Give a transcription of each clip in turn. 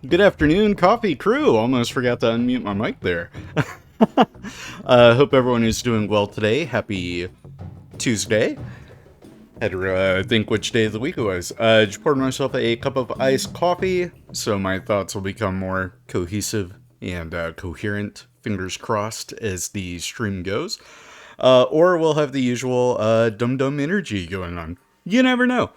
Good afternoon, coffee crew. Almost forgot to unmute my mic there. Hope everyone is doing well today. Happy Tuesday. Had to think which day of the week it was. Just poured myself a cup of iced coffee, so my thoughts will become more cohesive and coherent, fingers crossed, as the stream goes. Or we'll have the usual dum-dum energy going on. You never know.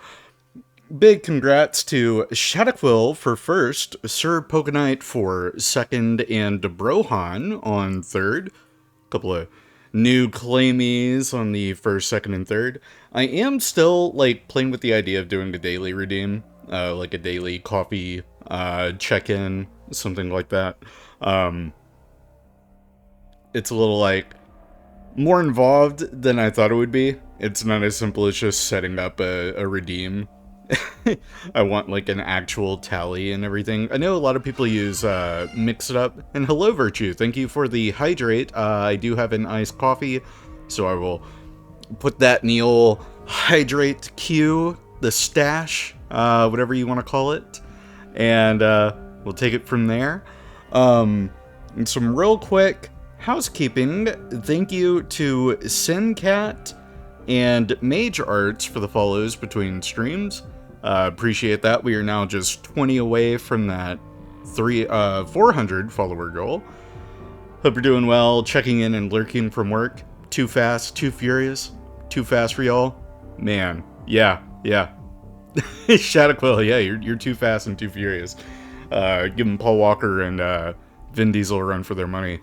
Big congrats to Shadaquill for first, Sir Pokenite for second, and Brohan on third. A couple of new claimies on the first, second, and third. I am still, playing with the idea of doing a daily redeem, like a daily coffee check-in, something like that. It's a little, more involved than I thought it would be. It's not as simple as just setting up a redeem. I want an actual tally and everything. I know a lot of people use Mix It Up. And hello, Virtue. Thank you for the hydrate. I do have an iced coffee, so I will put that in the old hydrate queue, the stash, whatever you want to call it. And we'll take it from there. And some real quick housekeeping. Thank you to Sincat and Mage Arts for the follows between streams. Appreciate that. We are now just 20 away from that 400 follower goal. Hope you're doing well, checking in and lurking from work. Too fast, too furious, too fast for y'all. Man, yeah. Shadaquill, yeah, you're too fast and too furious. Giving Paul Walker and Vin Diesel a run for their money.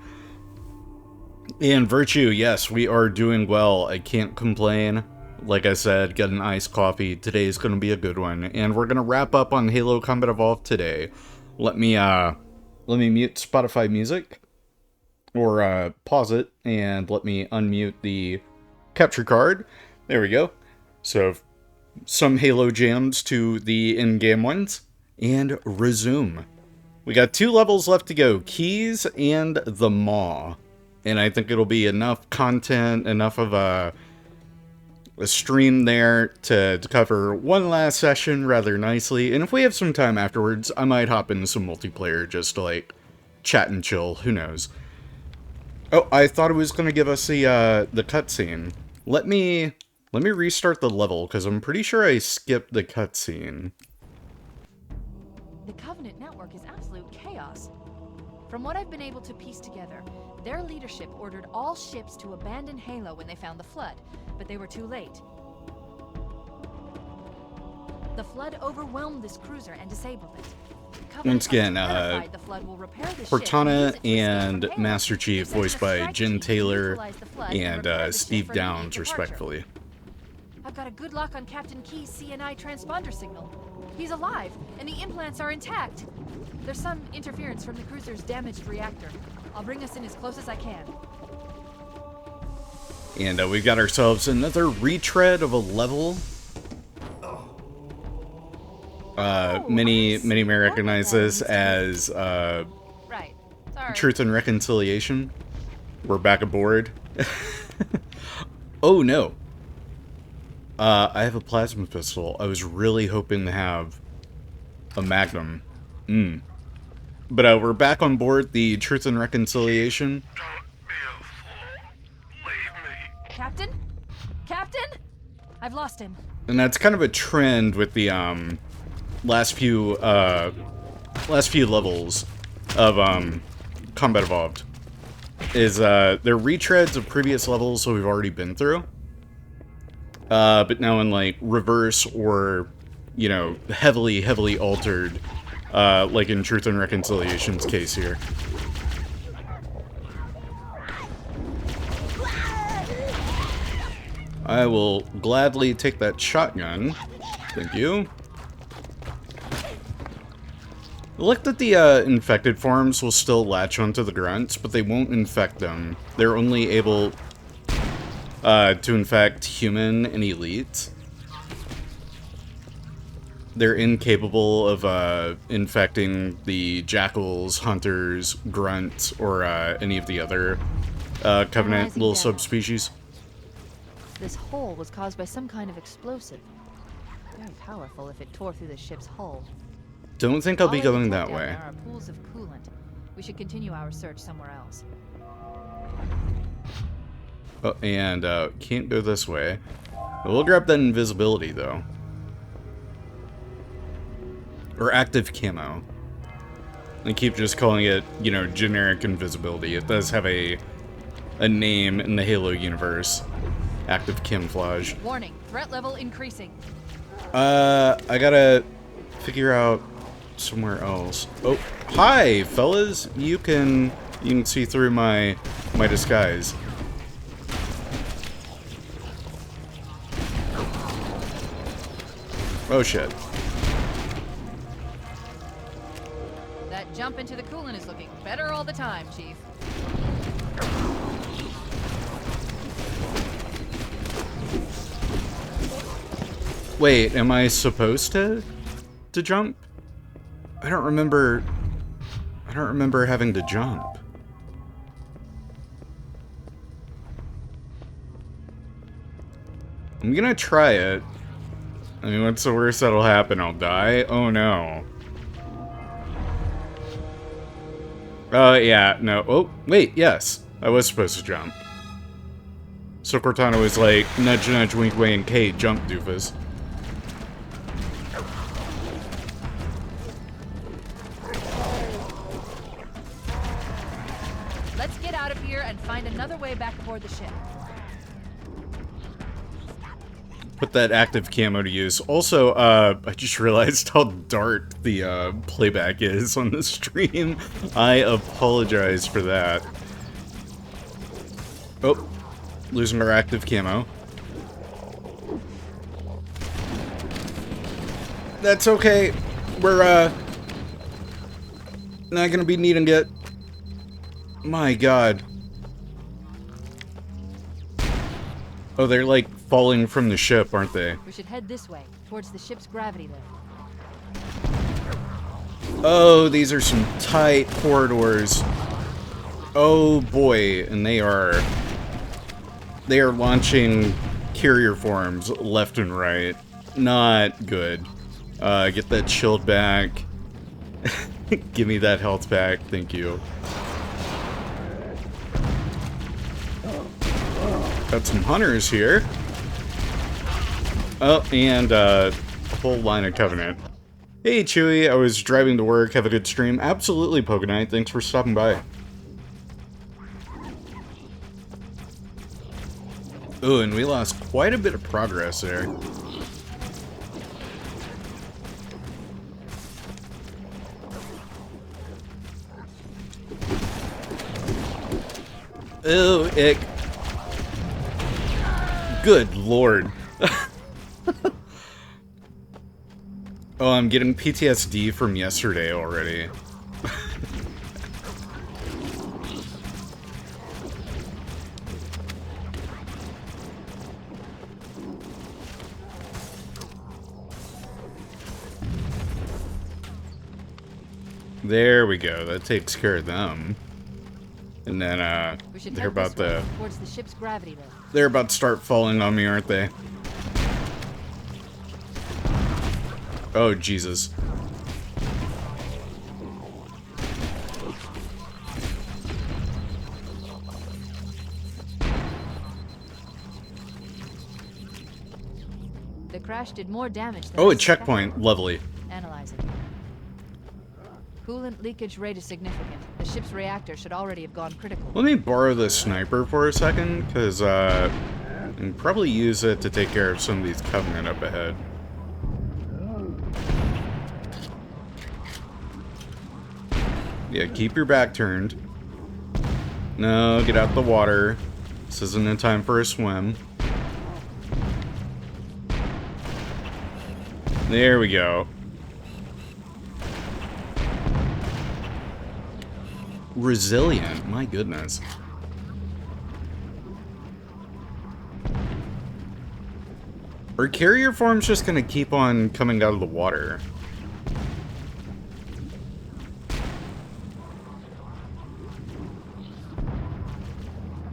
And Virtue, yes, we are doing well. I can't complain. Like I said, get an iced coffee. Today's going to be a good one. And we're going to wrap up on Halo Combat Evolved today. Let me mute Spotify music. Or pause it. And let me unmute the capture card. There we go. So, some Halo jams to the in-game ones. And resume. We got 2 levels left to go. Keys and the Maw. And I think it'll be enough content, enough of a stream there to cover one last session rather nicely. And if we have some time afterwards, I might hop into some multiplayer just to, chat and chill. Who knows? Oh, I thought it was going to give us the cutscene. Let me restart the level, because I'm pretty sure I skipped the cutscene. The Covenant network is absolute chaos. From what I've been able to piece together, their leadership ordered all ships to abandon Halo when they found the Flood, but they were too late. The Flood overwhelmed this cruiser and disabled it. Once again, Cortana and Master Chief, voiced by Jen Taylor and Steve Downs, respectively. I've got a good lock on Captain Key's CNI transponder signal. He's alive, and the implants are intact. There's some interference from the cruiser's damaged reactor. I'll bring us in as close as I can. And we've got ourselves another retread of a level. Many may recognize this as right. Sorry. Truth and Reconciliation. We're back aboard. Oh no. I have a plasma pistol. I was really hoping to have a Magnum. But we're back on board the Truth and Reconciliation. Don't be a fool. Leave me. Captain? Captain? I've lost him. And that's kind of a trend with the last few levels of Combat Evolved. Is they're retreads of previous levels that we've already been through. But now in reverse or, heavily altered. Like in Truth and Reconciliation's case here. I will gladly take that shotgun. Thank you. I like that the infected forms will still latch onto the grunts, but they won't infect them. They're only able to infect human and elites. They're incapable of infecting the jackals, hunters, grunts, or any of the other Covenant little subspecies. This hole was caused by some kind of explosive. Very powerful if it tore through the ship's hull. don't think I'll be All I can going tell that down way. there are pools of coolant. We should continue our search somewhere else. Oh, and can't go this way. We'll grab that invisibility though, or active camo. I keep just calling it, you know, generic invisibility. It does have a name in the Halo universe. Active camouflage. Warning, threat level increasing. I gotta figure out somewhere else. Oh, hi, fellas. You can see through my disguise. Oh shit. That jump into the coolant is looking better all the time, Chief. Wait, am I supposed to jump? I don't remember having to jump. I'm gonna try it. I mean, what's the worst that'll happen? I'll die? Oh no. Yeah, no. Oh, wait, yes. I was supposed to jump. So Cortana was like, nudge, nudge, wink, wink, hey, jump, doofus. Let's get out of here and find another way back aboard the ship. Put that active camo to use. Also, I just realized how dark the playback is on the stream. I apologize for that. Oh, losing our active camo. That's okay. We're not gonna be needing it. My god. Oh, they're like falling from the ship, aren't they? We should head this way, towards the ship's gravity lift. Oh, these are some tight corridors. Oh boy, and they are launching carrier forms left and right. Not good. Get that shield back. Give me that health back, thank you. Got some hunters here. Oh, and a whole line of Covenant. Hey, Chewie, I was driving to work. Have a good stream. Absolutely, Pokenite. Thanks for stopping by. Oh, and we lost quite a bit of progress there. Ew, ick. Good lord. Oh, I'm getting PTSD from yesterday already. There we go. That takes care of them. And then they're about to towards the ship's gravity lift. They're about to start falling on me, aren't they? Oh, Jesus. The crash did more damage than Oh, I a checkpoint. Lovely. Analyzing. Coolant leakage rate is significant. The ship's reactor should already have gone critical. Let me borrow the sniper for a second, because I can probably use it to take care of some of these Covenant up ahead. Yeah, keep your back turned. No, get out the water. This isn't in time for a swim. There we go. Resilient, my goodness. Are carrier forms just gonna keep on coming out of the water?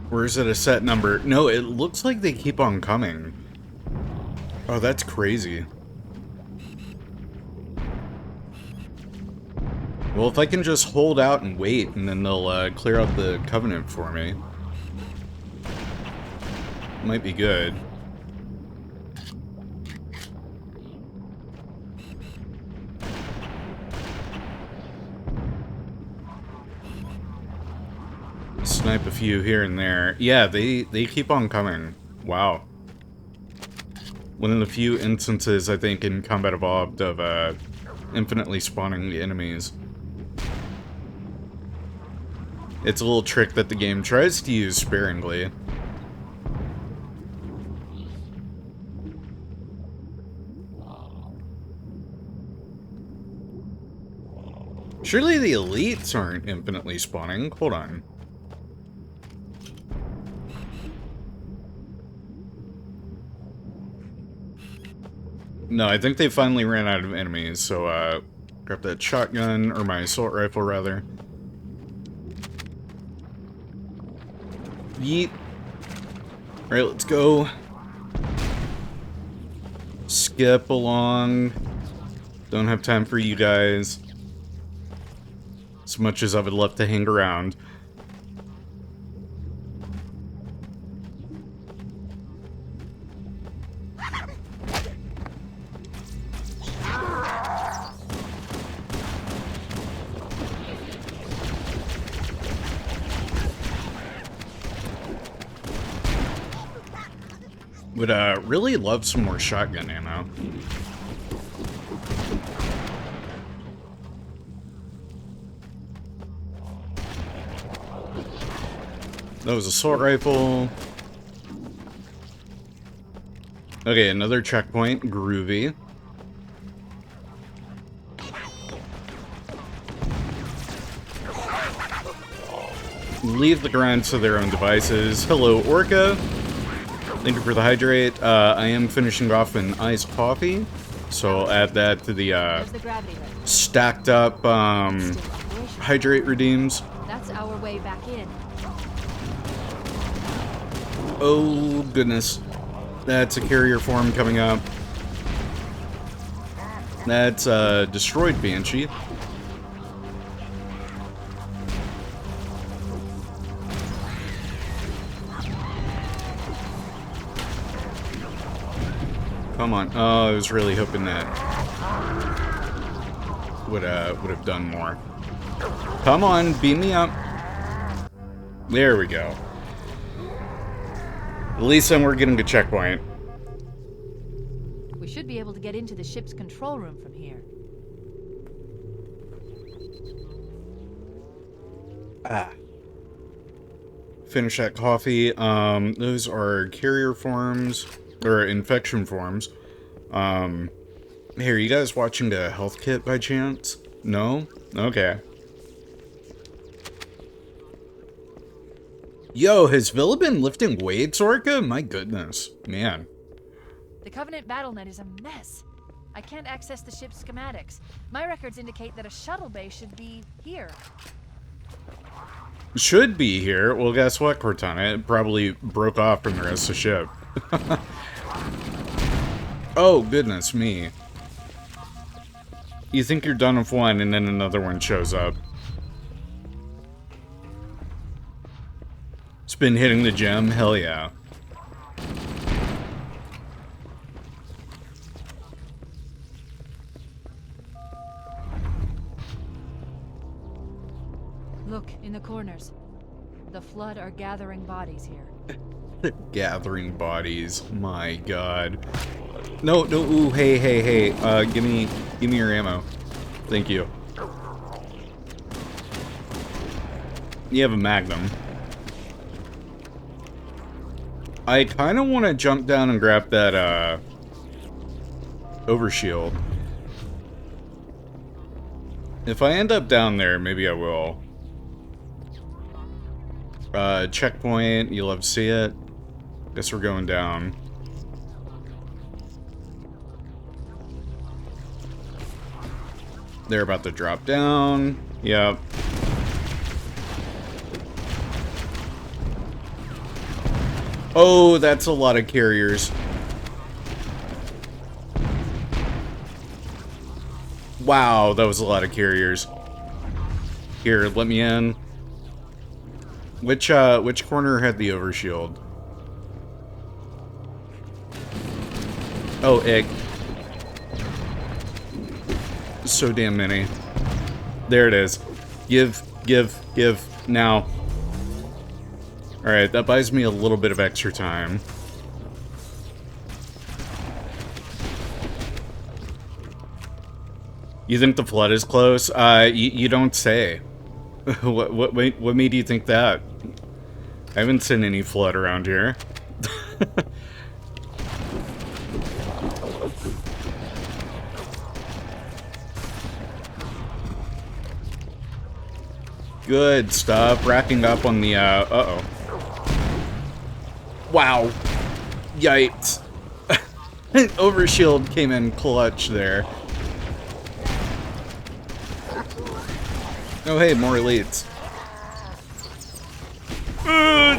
Or is it a set number? No, it looks like they keep on coming. Oh, that's crazy. Well, if I can just hold out and wait, and then they'll clear out the Covenant for me. Might be good. Snipe a few here and there. Yeah, they keep on coming. Wow. One of the few instances, I think, in Combat Evolved of infinitely spawning the enemies. It's a little trick that the game tries to use sparingly. Surely the elites aren't infinitely spawning. Hold on. No, I think they finally ran out of enemies, so, grab that shotgun, or my assault rifle, rather. Yeet. Alright, let's go. Skip along. Don't have time for you guys. As much as I would love to hang around. Would really love some more shotgun ammo. That was assault rifle. Okay, another checkpoint. Groovy. Leave the grunts to their own devices. Hello, Orca. Thank you for the hydrate. I am finishing off an iced coffee, so I'll add that to the stacked up hydrate redeems. That's our way back in. Oh goodness, that's a carrier form coming up. That's a destroyed Banshee. Come on. Oh, I was really hoping that would have done more. Come on, beam me up. There we go. At least then we're getting a checkpoint. We should be able to get into the ship's control room from here. Finish that coffee. Those are carrier forms. Or infection forms. Hey, are you guys watching the health kit by chance? No? Okay. Yo, has Villa been lifting weights, Orca? My goodness. Man. The Covenant BattleNet is a mess. I can't access the ship's schematics. My records indicate that a shuttle bay should be here. Should be here. Well, guess what, Cortana? It probably broke off from the rest of the ship. Oh, goodness me. You think you're done with one, and then another one shows up. It's been hitting the gym? Hell yeah. Look, in the corners. The Flood are gathering bodies here. They're gathering bodies. My god. No, no, ooh, hey. Give me your ammo. Thank you. You have a Magnum. I kind of want to jump down and grab that, overshield. If I end up down there, maybe I will. Checkpoint, you'll love to see it. Guess we're going down. They're about to drop down. Yep. Oh, that's a lot of carriers. Wow, that was a lot of carriers. Here, let me in. Which corner had the overshield? Oh, egg. So damn many. There it is. Give, now. Alright, that buys me a little bit of extra time. You think the flood is close? You don't say. What made you think that? I haven't seen any flood around here. Good stuff. Racking up on the, uh-oh. Wow. Yikes. Overshield came in clutch there. Oh, hey, more elites.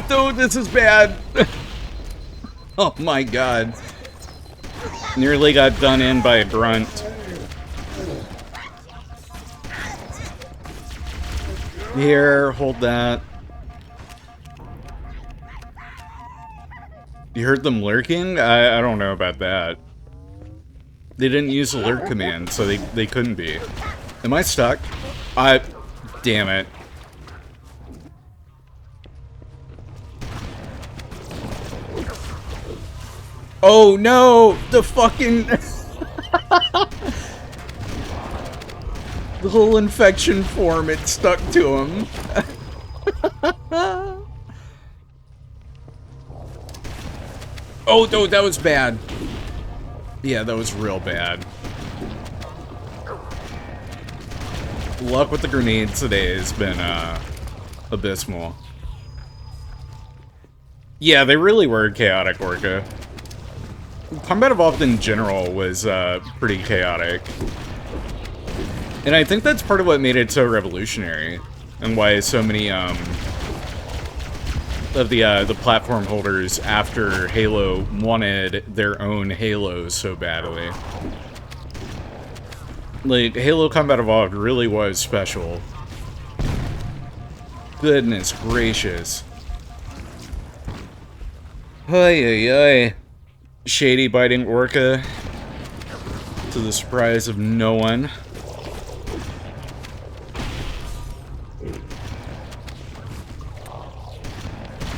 No, this is bad. Oh my god. Nearly got done in by a grunt. Here, hold that. You heard them lurking? I don't know about that. They didn't use the lurk command, so they couldn't be. Am I stuck? Damn it. Oh no! The fucking... the whole infection form, it stuck to him. Oh no, that was bad. Yeah, that was real bad. Luck with the grenades today has been, abysmal. Yeah, they really were chaotic, Orca. Combat Evolved in general was, pretty chaotic. And I think that's part of what made it so revolutionary. And why so many, of the platform holders after Halo wanted their own Halos so badly. Like, Halo Combat Evolved really was special. Goodness gracious. Ay, ay, ay. Shady biting Orca. To the surprise of no one.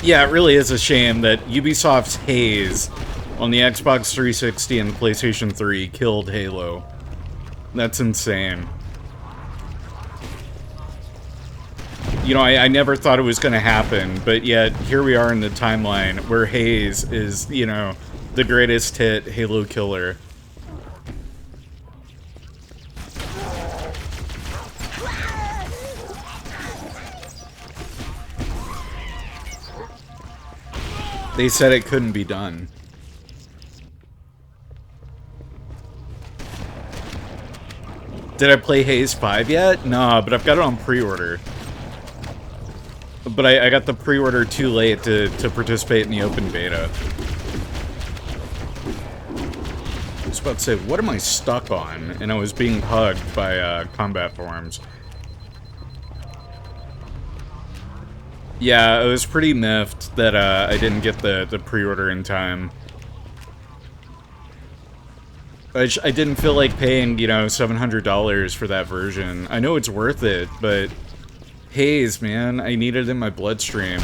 Yeah, it really is a shame that Ubisoft's Haze on the Xbox 360 and PlayStation 3 killed Halo. That's insane. You know, I never thought it was going to happen, but yet here we are in the timeline where Haze is, you know, the greatest hit Halo killer. They said it couldn't be done. Did I play Haze 5 yet? Nah, but I've got it on pre-order. But I got the pre-order too late to participate in the open beta. I was about to say, what am I stuck on? And I was being hugged by combat forms. Yeah, I was pretty miffed that I didn't get the pre-order in time. I didn't feel like paying, you know, $700 for that version. I know it's worth it, but Haze, man, I need it in my bloodstream.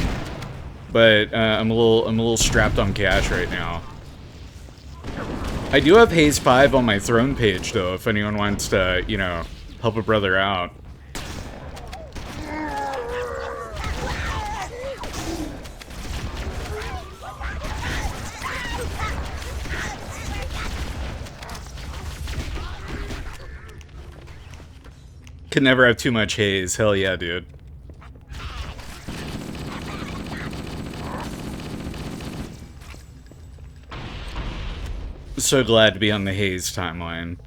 But I'm a little strapped on cash right now. I do have Haze 5 on my throne page though, if anyone wants to, you know, help a brother out. Can never have too much Haze. Hell yeah, dude. So glad to be on the Haze timeline.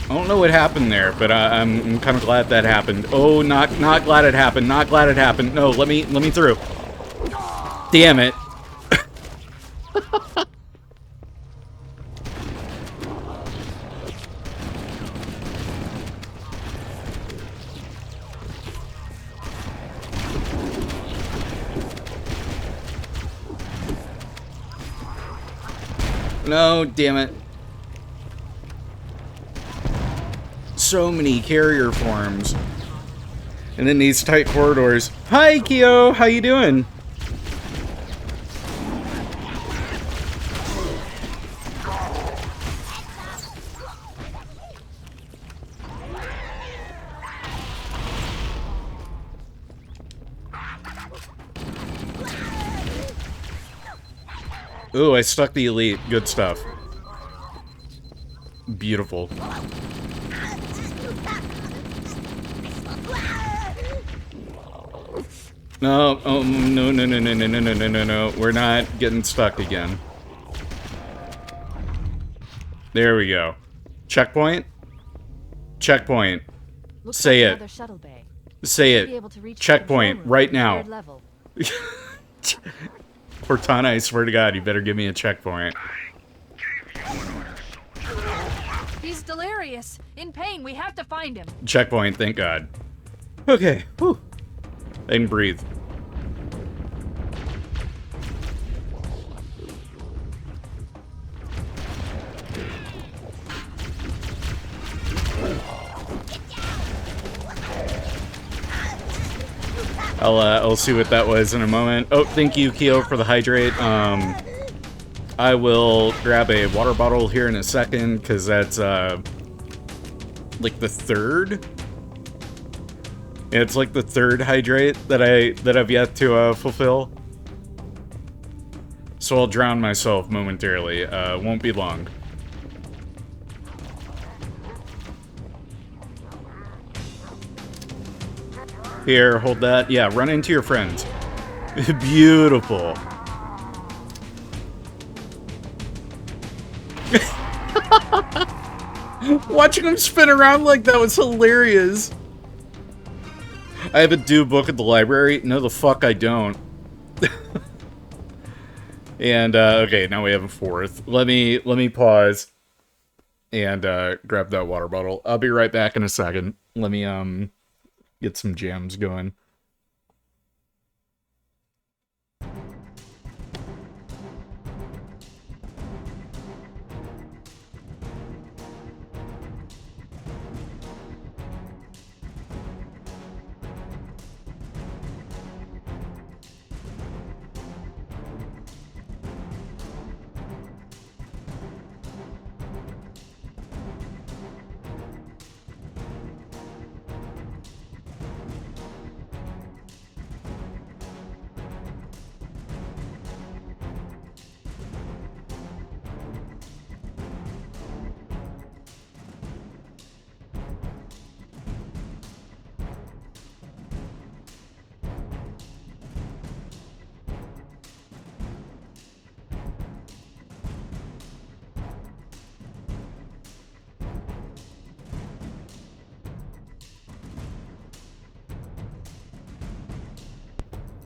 I don't know what happened there, but I'm kind of glad that happened. Oh, not glad it happened. Not glad it happened. No, let me through. No, damn it. So many carrier forms. And in these tight corridors. Hi, Kyo! How you doing? Ooh, I stuck the elite. Good stuff. Beautiful. No, oh, no, no, no, no, no, no, no, no, no, no. We're not getting stuck again. There we go. Checkpoint? Checkpoint. Looks Say like it. another shuttle bay. Say Should be it. able to reach the Checkpoint, control room right at the now. third level. Cortana, I swear to God, you better give me a checkpoint. He's delirious. In pain. We have to find him. Checkpoint, thank God. Okay, whew. I can breathe. I'll see what that was in a moment. Oh, thank you, Kyo, for the hydrate. I will grab a water bottle here in a second, because that's, like the third? Yeah, it's like the third hydrate that I've yet to, fulfill. So I'll drown myself momentarily. Won't be long. Here, hold that. Yeah, run into your friends. Beautiful. Watching him spin around like that was hilarious. I have a due book at the library. No, the fuck I don't. And, okay, now we have a fourth. Let me pause and, grab that water bottle. I'll be right back in a second. Let me, get some jams going.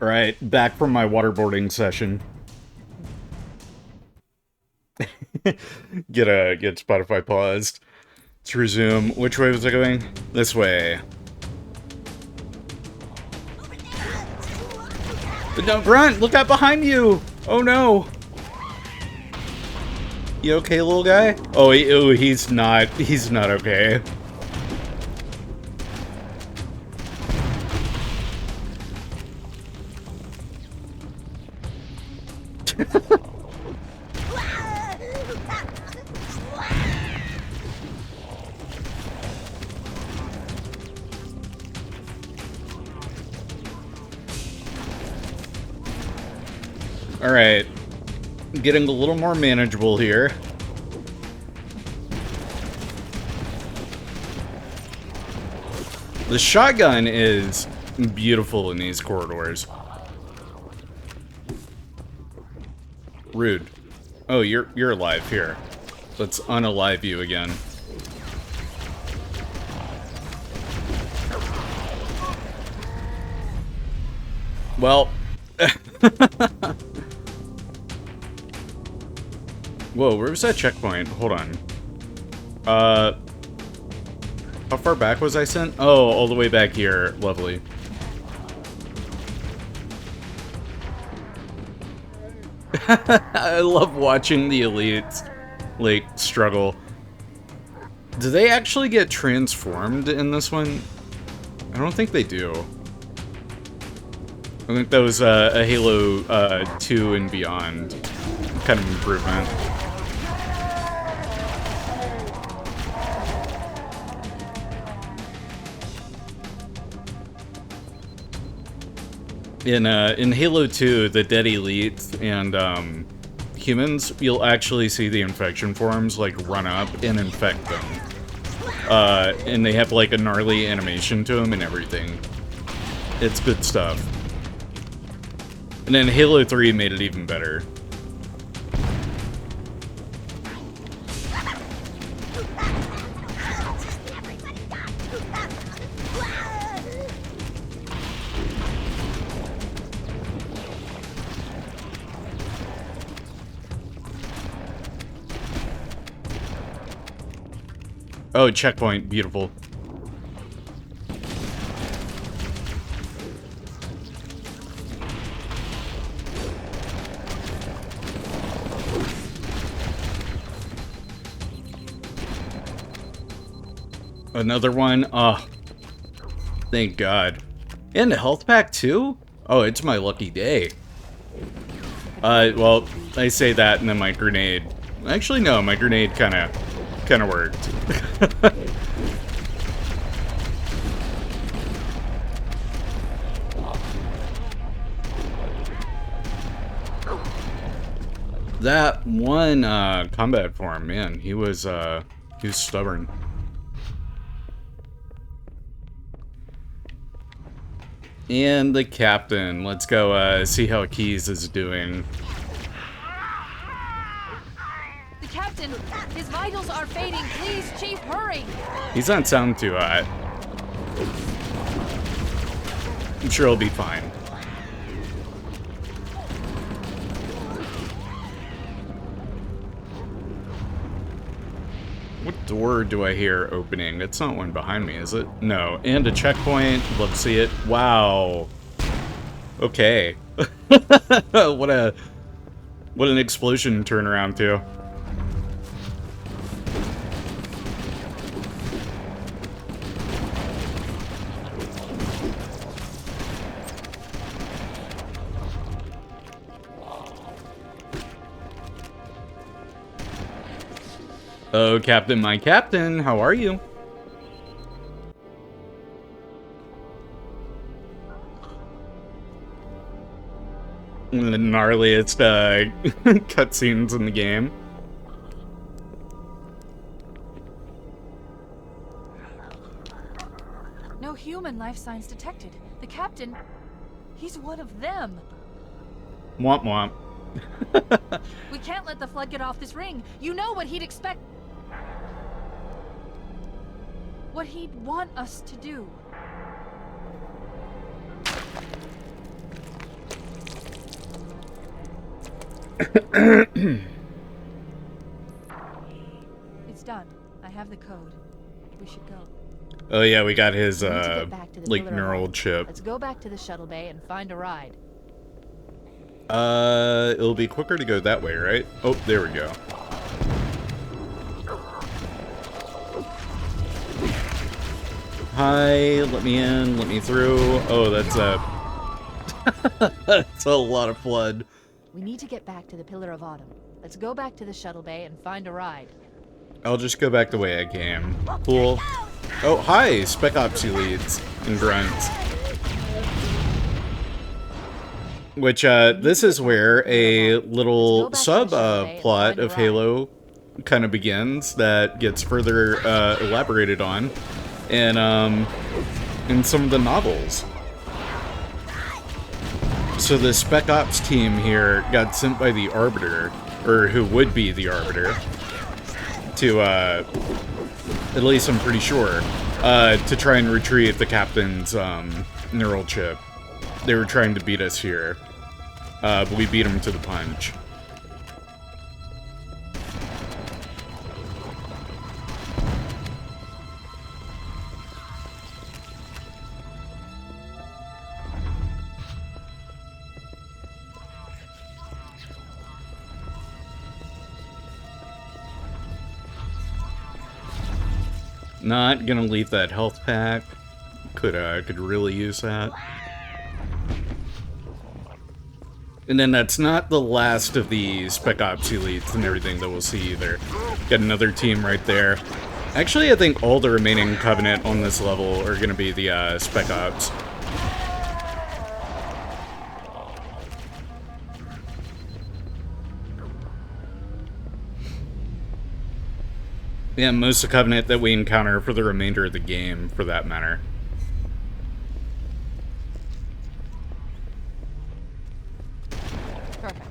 Alright, back from my waterboarding session. Get Spotify paused. Let's resume. Which way was I going? This way. No, Brunt, look out behind you! Oh no! You okay, little guy? Oh, he's not okay. Alright. Getting a little more manageable here. The shotgun is beautiful in these corridors. Rude. Oh, you're alive. Here. Let's unalive you again. Well... Whoa, where was that checkpoint? Hold on. How far back was I sent? Oh, all the way back here. Lovely. I love watching the elites, like, struggle. Do they actually get transformed in this one? I don't think they do. I think that was a Halo 2 and beyond kind of improvement. In Halo 2, the dead elites and humans, you'll actually see the infection forms like run up and infect them. And they have like a gnarly animation to them and everything. It's good stuff. And then Halo 3 made it even better. Oh, checkpoint. Beautiful. Another one. Oh, thank God. And a health pack too? Oh, it's my lucky day. Well, I say that and then my grenade. Actually, no, my grenade kind of worked. That one combat form, man, he was stubborn. And the captain. Let's go see how Keys is doing. The captain, his vitals are fading. Please, Chief, hurry. He's not sounding too hot. I'm sure he'll be fine. What door do I hear opening? It's not one behind me, is it? No. And a checkpoint. Love to see it. Wow. Okay. What an explosion turnaround too. Oh, Captain, my captain, how are you? One of the gnarliest cutscenes in the game. No human life signs detected. The captain, he's one of them. Womp womp. We can't let the flood get off this ring. You know what he'd expect. What he'd want us to do. It's done. I have the code. We should go. Oh yeah, we got his We need to get back to the like Pillar of neural Light. chip. Let's go back to the shuttle bay and find a ride. It'll be quicker to go that way, right? Oh, there we go. Hi, let me in, let me through. Oh, that's that's a lot of flood. We need to get back to the Pillar of Autumn. Let's go back to the shuttle bay and find a ride. I'll just go back the way I came. Cool. Oh, hi, Spec Ops elites and grunts. Which, this is where a little plot of Halo kind of begins that gets further elaborated on in some of the novels. So the Spec Ops team here got sent by the Arbiter, or who would be the Arbiter, to, at least I'm pretty sure, to try and retrieve the captain's neural chip. They were trying to beat us here, but we beat them to the punch. Not gonna leave that health pack. Could really use that. And then that's not the last of the Spec Ops elites and everything that we'll see either. Got another team right there. Actually, I think all the remaining Covenant on this level are gonna be the Spec Ops. Yeah, most of the Covenant that we encounter for the remainder of the game, for that matter. Perfect.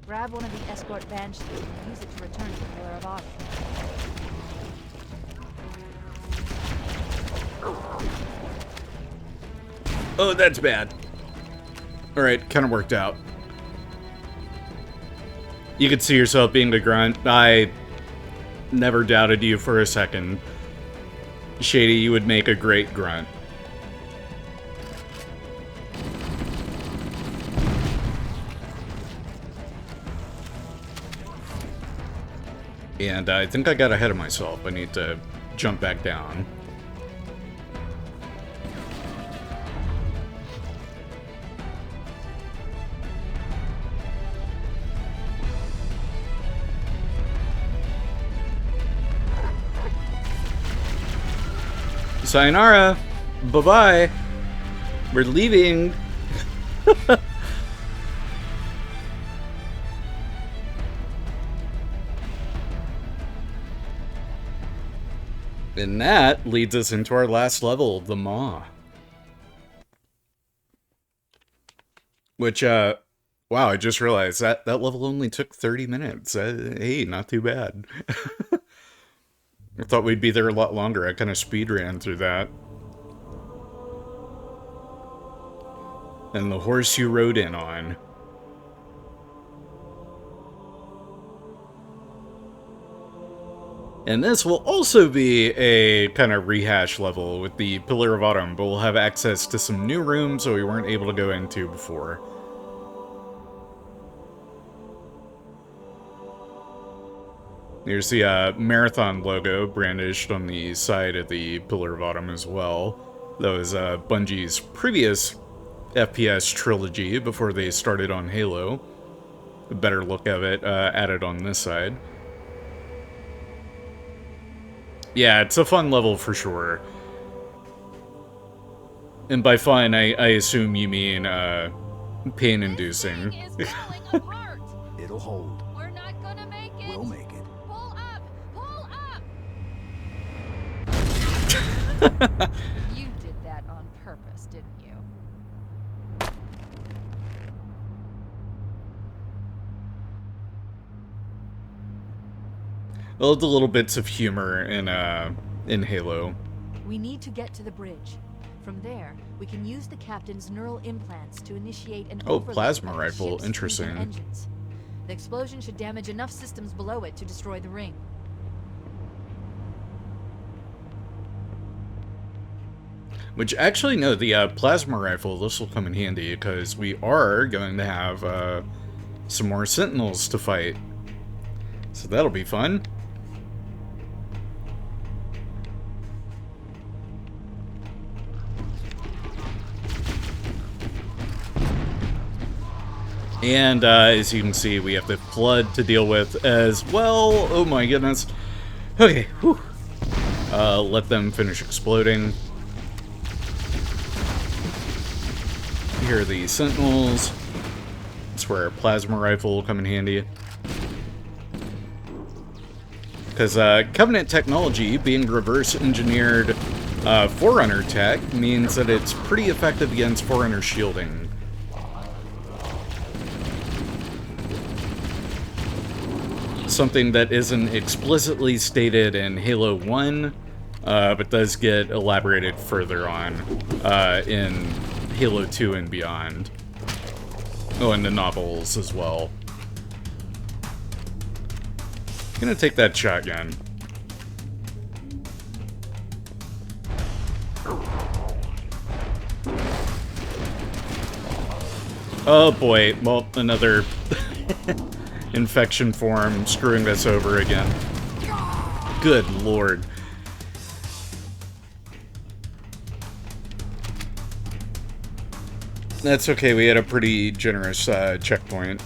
Grab one of the escort banshees and use it to return to the Pillar of Autumn. Oh, that's bad. Alright, kind of worked out. You could see yourself being the grunt. I never doubted you for a second. Shady, you would make a great grunt. And I think I got ahead of myself. I need to jump back down. Sayonara! Bye-bye! We're leaving! And that leads us into our last level, the Maw. Which, wow, I just realized that level only took 30 minutes. Hey, not too bad. I thought we'd be there a lot longer. I kind of speed ran through that. And the horse you rode in on. And this will also be a kind of rehash level with the Pillar of Autumn, but we'll have access to some new rooms that we weren't able to go into before. There's the Marathon logo brandished on the side of the Pillar of Autumn as well. That was Bungie's previous FPS trilogy before they started on Halo. A better look of it added on this side. Yeah, it's a fun level for sure. And by fun, I assume you mean pain-inducing. It'll hold. We're not gonna make it. We'll make it. Pull up! Pull up! You did that on purpose, didn't you? I love the little bits of humor in Halo. We need to get to the bridge. From there, we can use the captain's neural implants to initiate an Oh, overload plasma of the rifle. ship's Interesting. fusion engines. The explosion should damage enough systems below it to destroy the ring. Which, actually, no, the plasma rifle, this will come in handy, because we are going to have some more Sentinels to fight. So that'll be fun. And as you can see, we have the flood to deal with as well. Oh my goodness. Okay, whew. Let them finish exploding. Here are the Sentinels. That's where a plasma rifle will come in handy. Because Covenant technology, being reverse-engineered Forerunner tech, means that it's pretty effective against Forerunner shielding. Something that isn't explicitly stated in Halo 1, but does get elaborated further on in Halo 2 and beyond. Oh, and the novels as well. Gonna take that shotgun. Oh boy, well, another infection form screwing us over again. Good lord. That's okay, we had a pretty generous checkpoint.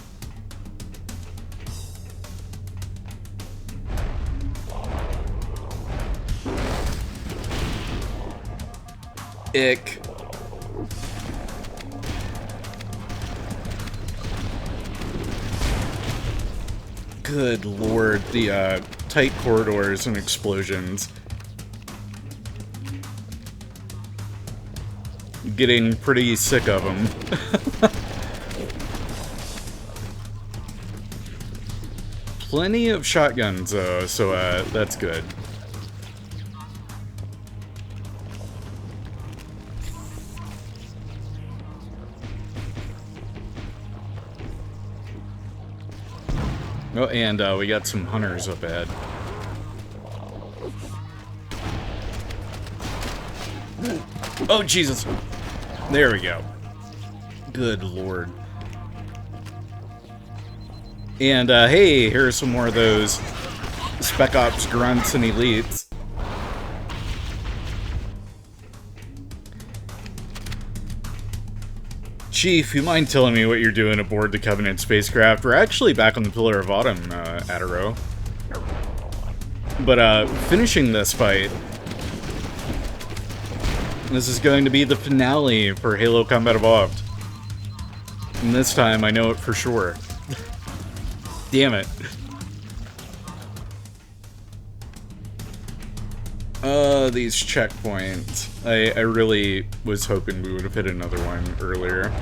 Ick. Good lord, the tight corridors and explosions. Getting pretty sick of them. Plenty of shotguns though, so that's good. Oh, and we got some hunters up ahead. Oh, Jesus. There we go. Good lord. And, hey, here's some more of those Spec Ops grunts and elites. Chief, you mind telling me what you're doing aboard the Covenant spacecraft? We're actually back on the Pillar of Autumn, Ataro. But, finishing this fight. This is going to be the finale for Halo Combat Evolved. And this time, I know it for sure. Damn it. These checkpoints. I really was hoping we would have hit another one earlier.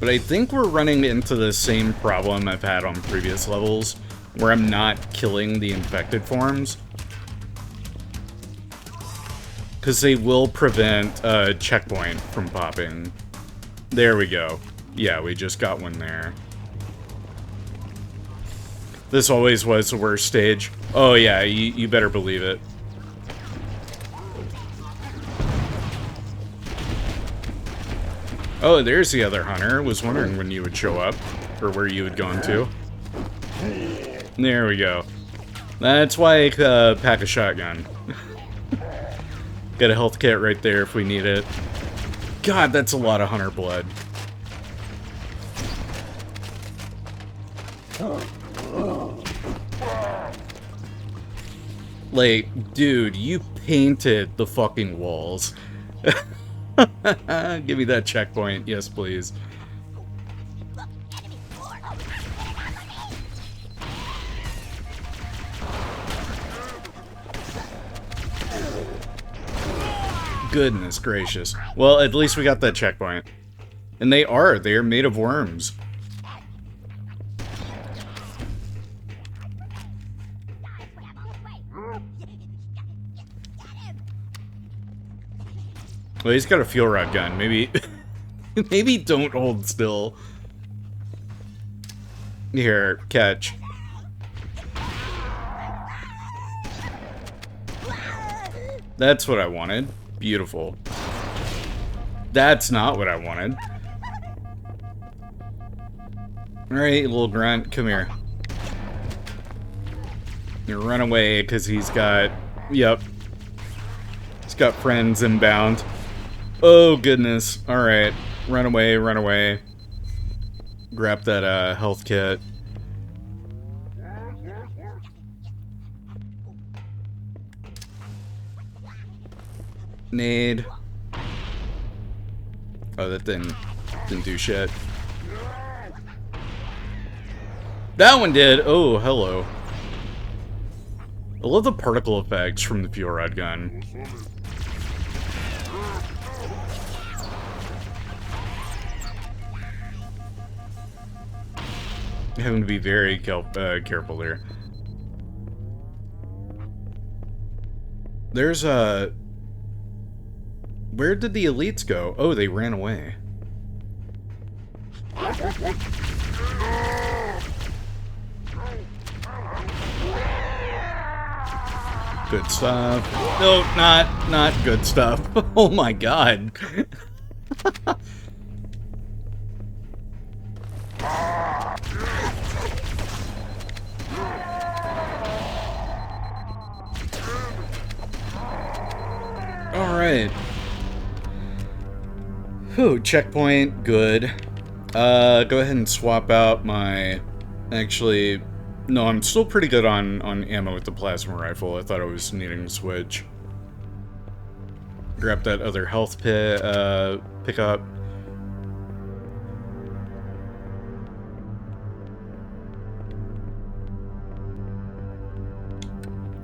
But I think we're running into the same problem I've had on previous levels, where I'm not killing the infected forms. Because they will prevent a checkpoint from popping. There we go. Yeah, we just got one there. This always was the worst stage. Oh yeah, you better believe it. Oh, there's the other hunter. Was wondering when you would show up, or where you had gone to. There we go. That's why I pack a shotgun. Got a health kit right there if we need it. God, that's a lot of hunter blood. Like, dude, you painted the fucking walls. Give me that checkpoint. Yes, please. Goodness gracious. Well, at least we got that checkpoint. And they're made of worms. Well, he's got a fuel rod gun. Maybe, maybe don't hold still. Here, catch. That's what I wanted. Beautiful. That's not what I wanted. Alright, little grunt, come here. You run away because he's got... Yep. He's got friends inbound. Oh, goodness. Alright. Run away, run away. Grab that health kit. Nade. Oh, that didn't do shit. That one did. Oh, hello. I love the particle effects from the fuel rod gun. Having to be very careful there. There's a... Where did the elites go? Oh, they ran away. Good stuff. No, not good stuff. Oh my god. Alright. Whew, checkpoint, good. Go ahead and swap out my... Actually, no, I'm still pretty good on ammo with the plasma rifle. I thought I was needing to switch. Grab that other health pickup.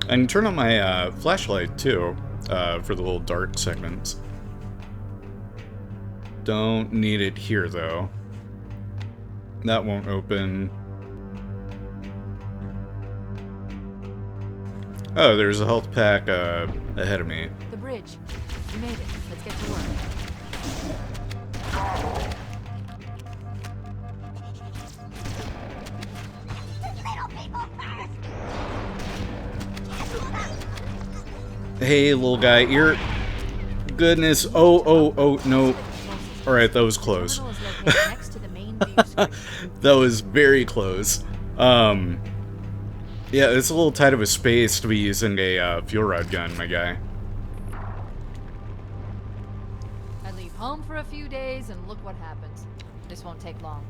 I can turn on my flashlight too, for the little dark segments. Don't need it here though. That won't open. Oh, there's a health pack ahead of me. The bridge. You made it. Let's get to work. Hey, little guy, you're... Goodness. Oh, no. Alright, that was close. Next to the main view screen. That was very close. Yeah, it's a little tight of a space to be using a fuel rod gun, my guy. I leave home for a few days and look what happens. This won't take long.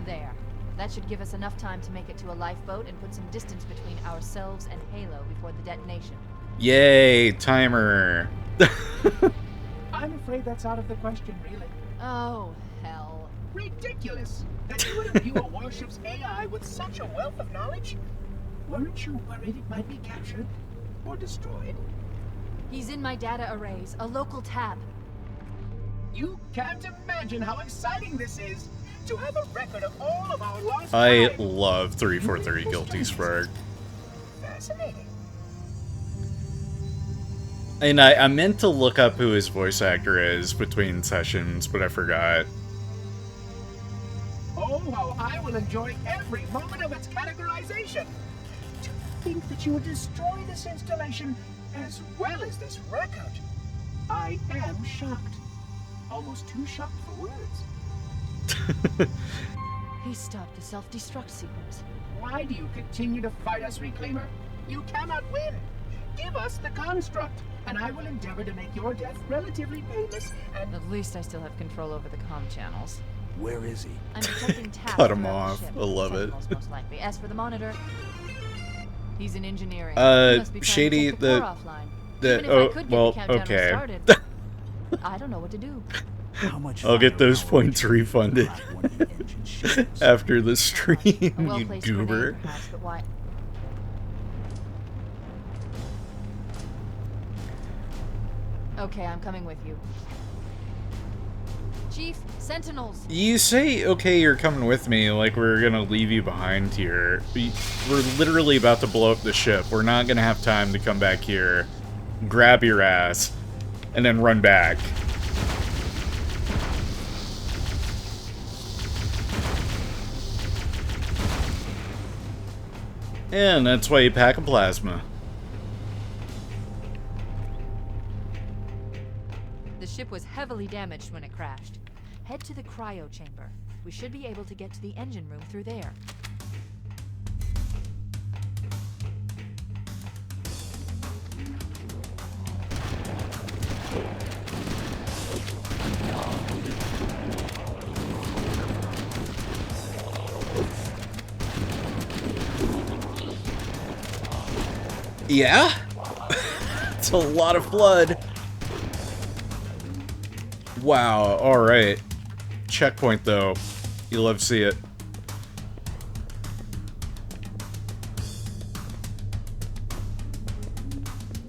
There. That should give us enough time to make it to a lifeboat and put some distance between ourselves and Halo before the detonation. Yay, timer. I'm afraid that's out of the question, really. Oh, hell. Ridiculous! That you would imbue a warship's AI with such a wealth of knowledge? Weren't you worried it might be captured? Or destroyed? He's in my data arrays, a local tab. You can't imagine how exciting this is! To have a record of all of our lost I time. love 343 Guilty Spark. Fascinating. And I meant to look up who his voice actor is between sessions, but I forgot. Oh, how I will enjoy every moment of its categorization! To think that you would destroy this installation as well as this record. I am shocked. Almost too shocked for words. He stopped the self-destruct sequence. Why do you continue to fight us, Reclaimer? You cannot win. Give us the construct, and I will endeavor to make your death relatively painless and... At least I still have control over the comm channels. Where is he? I'm detecting taps Cut him throughout off. the ship. I love it. Sentinels, most likely. As for the monitor, he's in engineering. He must be trying Shady, to take the core offline. Even if I oh, could get well, the countdown okay. restarted, I don't know what to do. How much I'll get those firepower points does refunded one of the engine ships? after the stream, A you well-placed grenade, goober. perhaps, but why? Okay, I'm coming with you. Chief, Sentinels! You say, okay, you're coming with me, like we're gonna leave you behind here. We're literally about to blow up the ship. We're not gonna have time to come back here, grab your ass, and then run back. And that's why you pack a plasma. The ship was heavily damaged when it crashed. Head to the cryo chamber. We should be able to get to the engine room through there. Yeah? It's a lot of blood. Wow, alright. Checkpoint, though. You love to see it.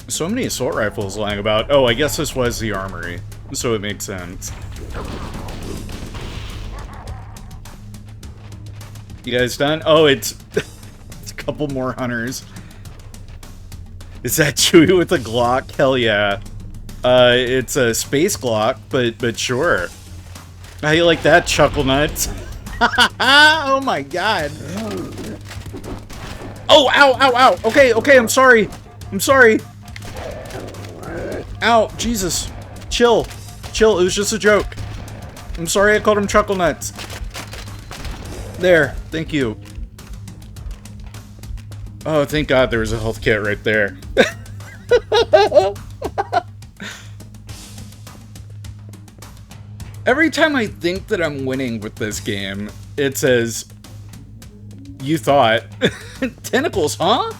So many assault rifles lying about. Oh, I guess this was the armory, so it makes sense. You guys done? Oh, it's, it's a couple more hunters. Is that Chewie with a Glock? Hell yeah. It's a space Glock, but sure. How you like that, Chuckle Nuts? Oh my god. Oh, ow, ow, ow. Okay, I'm sorry. I'm sorry. Ow, Jesus. Chill. Chill, it was just a joke. I'm sorry I called him Chuckle Nuts. There, thank you. Oh, thank God there was a health kit right there. Every time I think that I'm winning with this game, it says, you thought. Tentacles, huh?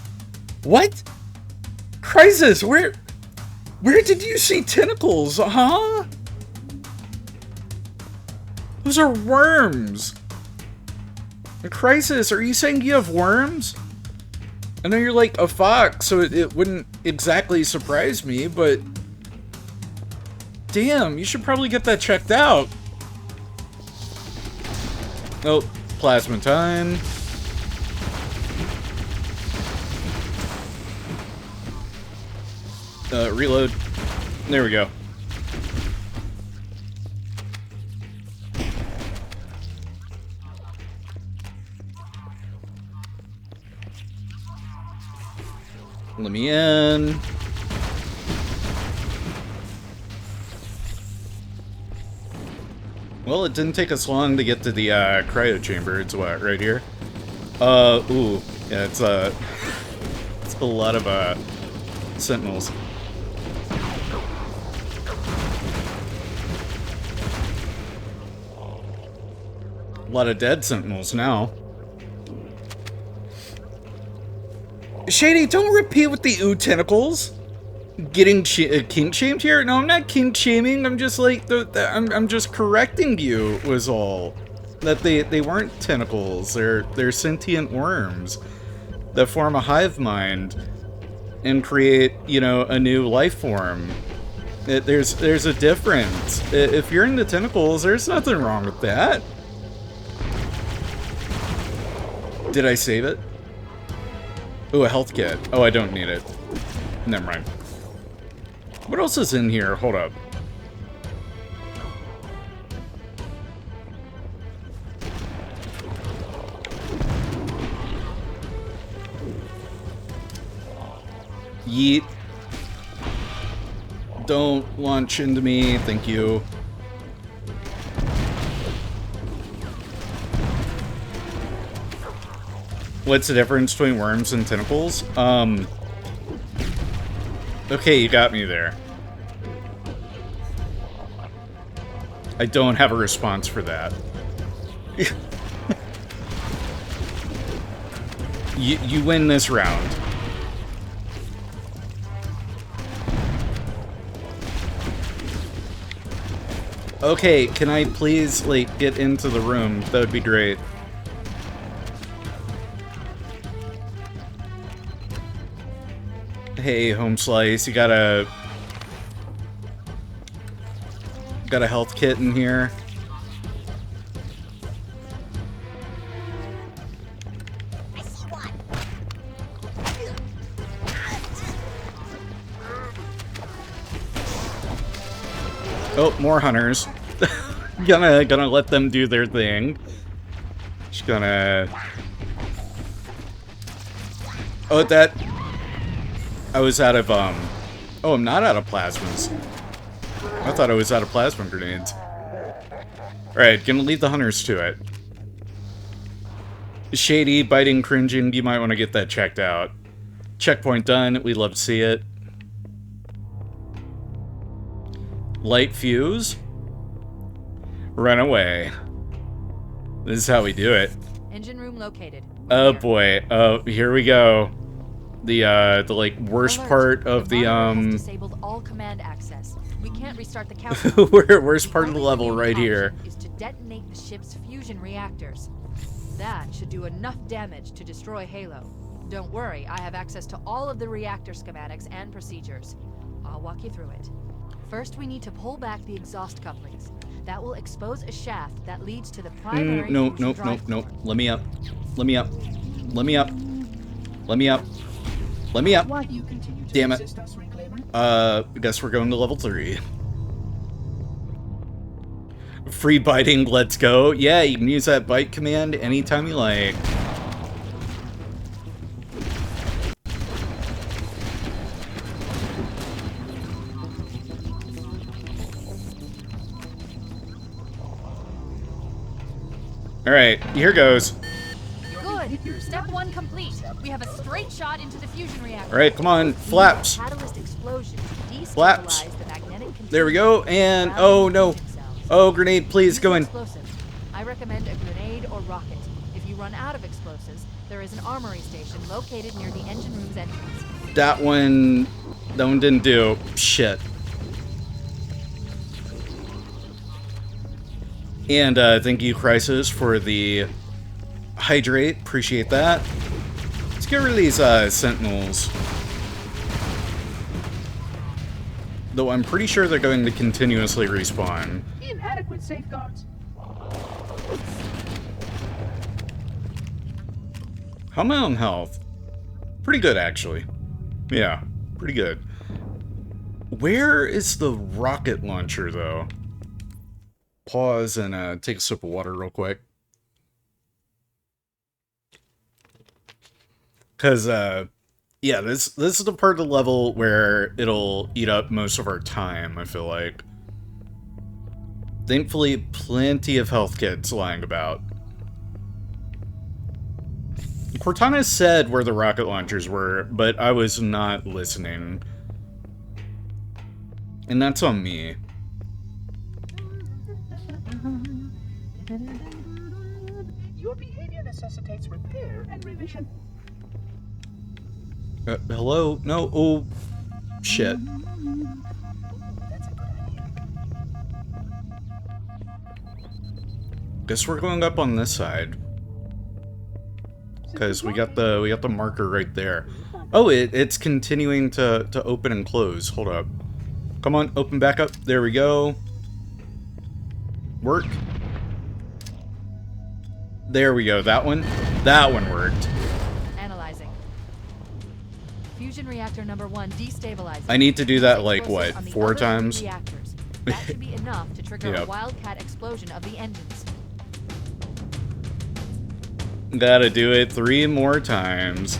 What? Crisis, where did you see tentacles, huh? Those are worms. Crisis, are you saying you have worms? I know you're like a fox, so it wouldn't exactly surprise me, but... Damn, you should probably get that checked out. Oh, plasma time. Reload. There we go. Let me in. Well, it didn't take us long to get to the cryo chamber. It's what, right here? Ooh, yeah, it's a lot of sentinels. A lot of dead sentinels now. Shady, don't repeat with the ooh tentacles. Getting kink shamed here? No, I'm not kink shaming. I'm just like I'm just correcting you. Was all that they weren't tentacles. They're sentient worms that form a hive mind and create, you know, a new life form. There's a difference. If you're into tentacles, there's nothing wrong with that. Did I save it? Ooh, a health kit. Oh, I don't need it. Never mind. What else is in here? Hold up. Yeet. Don't launch into me, thank you. What's the difference between worms and tentacles? Okay, you got me there. I don't have a response for that. You win this round. Okay, can I please, like, get into the room? That would be great. Hey, Home Slice, you got a health kit in here. Oh, more hunters. gonna let them do their thing. Just gonna... Oh, that... I was out of, Oh, I'm not out of plasmas. I thought I was out of plasma grenades. Alright, gonna leave the hunters to it. Shady, biting, cringing, you might want to get that checked out. Checkpoint done, we'd love to see it. Light fuse. Run away. This is how we do it. Engine room located. Oh boy, here we go. The like worst Alert. part of the Has disabled all command access. We can't restart the countdown. worst part of the level only right here. option is to detonate the ship's fusion reactors. That should do enough damage to destroy Halo. Don't worry, I have access to all of the reactor schematics and procedures. I'll walk you through it. First, we need to pull back the exhaust couplings. That will expose a shaft that leads to the primary No. drive core. Let me up. Let me up. Let me up. Let me up. Let me up. Why do you continue to Damn it. resist us, Reclaimer? I guess we're going to level 3. Free biting, let's go. Yeah, you can use that bite command anytime you like. Alright, here goes. Good. Step 1 complete. We have a straight shot into the fusion reactor. Alright, come on. Flaps. Catalyst explosion to destabilize Flaps. the magnetic There we go. And, oh no. Oh, grenade, please, go in. Explosive. I recommend a grenade or rocket. If you run out of explosives, there is an armory station located near the engine room's entrance. That one didn't do. Shit. And thank you, Crisis, for the hydrate. Appreciate that. Let's get rid of these sentinels. Though I'm pretty sure they're going to continuously respawn. Inadequate safeguards. How am I on health? Pretty good, actually. Yeah, pretty good. Where is the rocket launcher, though? Pause and take a sip of water real quick. Because, yeah, this is the part of the level where it'll eat up most of our time, I feel like. Thankfully, plenty of health kits lying about. Cortana said where the rocket launchers were, but I was not listening. And that's on me. Your behavior necessitates repair and revision. Hello? No? Oh, shit. That's a good idea. Guess we're going up on this side. Because we got the marker right there. Oh, it's continuing to open and close. Hold up. Come on, open back up. There we go. Work. There we go. That one worked. Analyzing. Fusion reactor number 1 destabilizing. I need to do that like Explosives what, on the 4 other 3 times? reactors. That should be enough to trigger Yep. a wildcat explosion of the engines. Gotta do it 3 more times.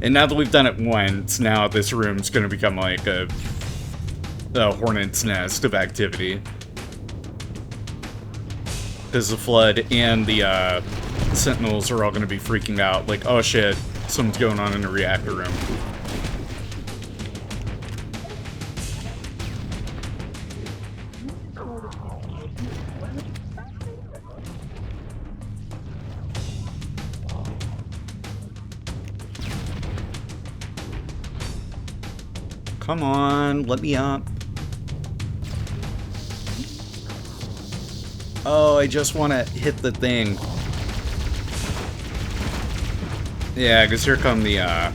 And now that we've done it once, now this room's gonna become like a hornet's nest of activity. Because the flood and the sentinels are all gonna be freaking out, like, oh shit, something's going on in the reactor room. Come on, let me up. Oh, I just want to hit the thing. Yeah, because here come the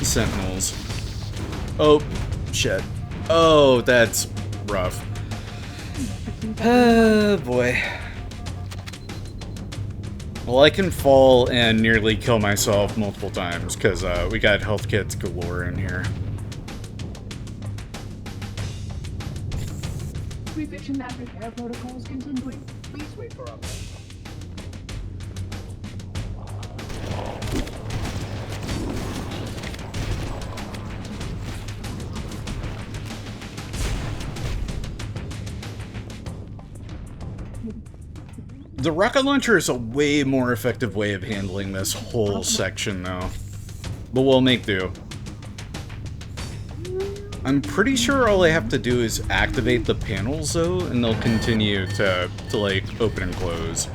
sentinels. Oh, shit. Oh, that's rough. Oh, boy. Well, I can fall and nearly kill myself multiple times, because we got health kits galore in here. Revision and repair protocols continuing. Please wait for updates. The rocket launcher is a way more effective way of handling this whole section, though. But we'll make do. I'm pretty sure all I have to do is activate the panels, though, and they'll continue to like, open and close.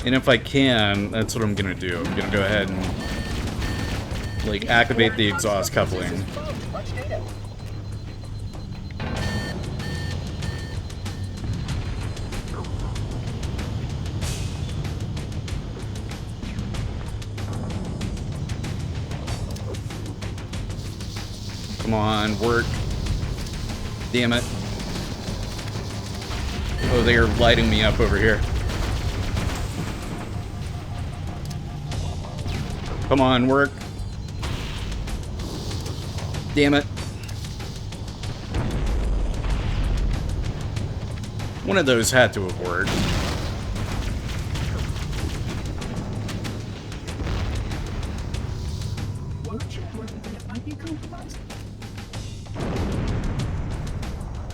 And if I can, that's what I'm gonna do. I'm gonna go ahead and, like, activate the exhaust coupling. Much data. Come on, work. Damn it. Oh, they are lighting me up over here. Come on, work. Damn it. One of those had to have worked.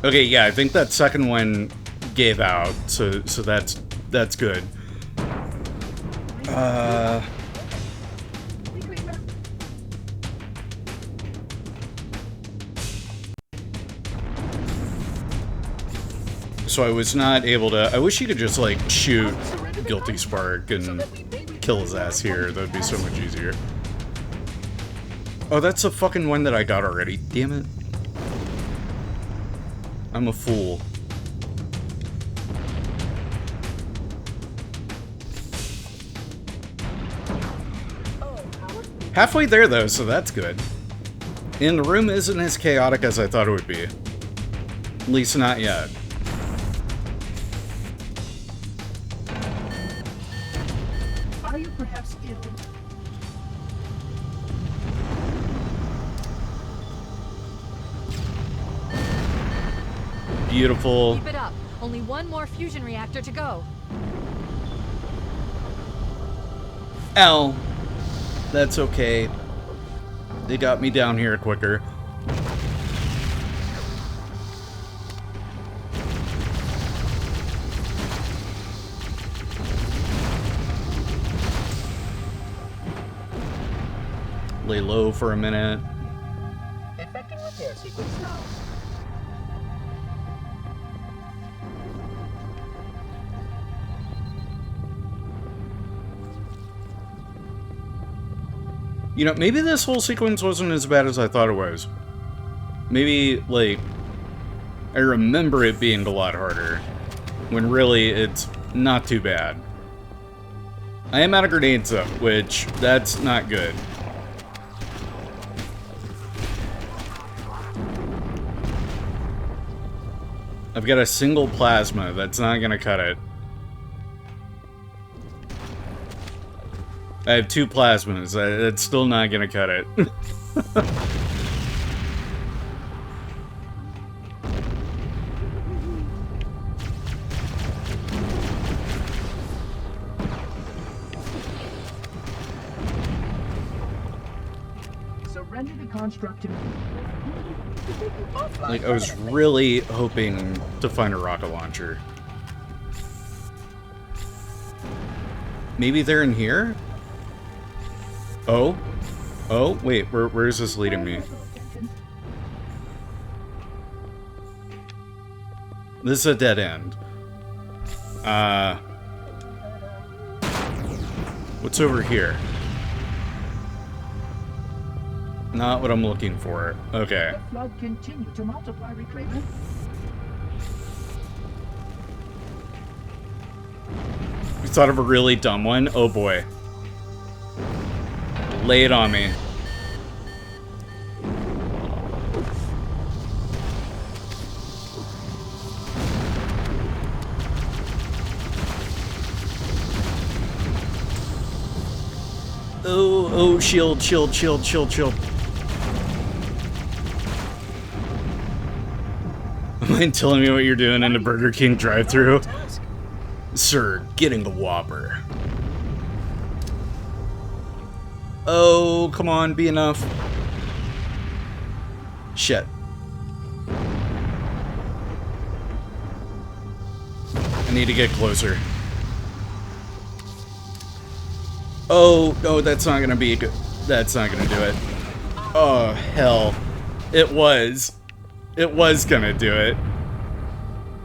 Okay, yeah, I think that second one gave out, so that's good. So I was not able to. I wish you could just like shoot Guilty Spark and kill his ass here. That would be so much easier. Oh, that's the fucking one that I got already. Damn it. I'm a fool. Halfway there, though, so that's good. And the room isn't as chaotic as I thought it would be. At least not yet. Are you perhaps ill? Beautiful. Keep it up. Only one more fusion reactor to go. Ow. That's okay. They got me down here quicker. Lay low for a minute. Effecting repair sequence now. You know, maybe this whole sequence wasn't as bad as I thought it was. Maybe, like, I remember it being a lot harder, when really it's not too bad. I am out of grenades though, which, that's not good. I've got a single plasma, that's not gonna cut it. I have 2 plasmas. That's still not gonna cut it. Surrender the construct to me. Like, I was really hoping to find a rocket launcher. Maybe they're in here? Oh? Oh, wait, where is this leading me? This is a dead end. What's over here? Not what I'm looking for. Okay. The flood continued to multiply, Reclaimer. You thought of a really dumb one? Oh boy. Lay it on me. Oh, shield. Mind telling me what you're doing in the Burger King drive-thru? Sir, getting the Whopper. Oh, come on, be enough. Shit. I need to get closer. Oh, no, that's not gonna be good. That's not gonna do it. Oh, hell. It was. It was gonna do it.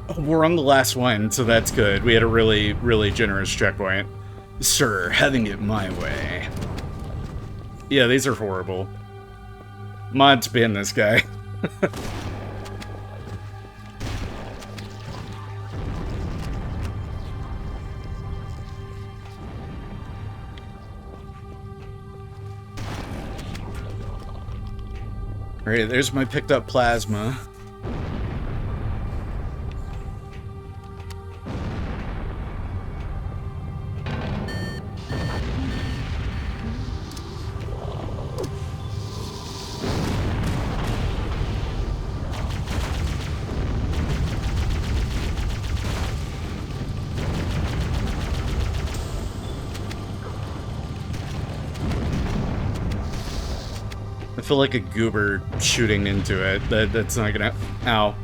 Oh, we're on the last one, so that's good. We had a really, really generous checkpoint. Sir, having it my way. Yeah, these are horrible. Mods ban this guy. Alright, there's my picked up plasma. I feel like a goober shooting into it. That's not gonna... Ow.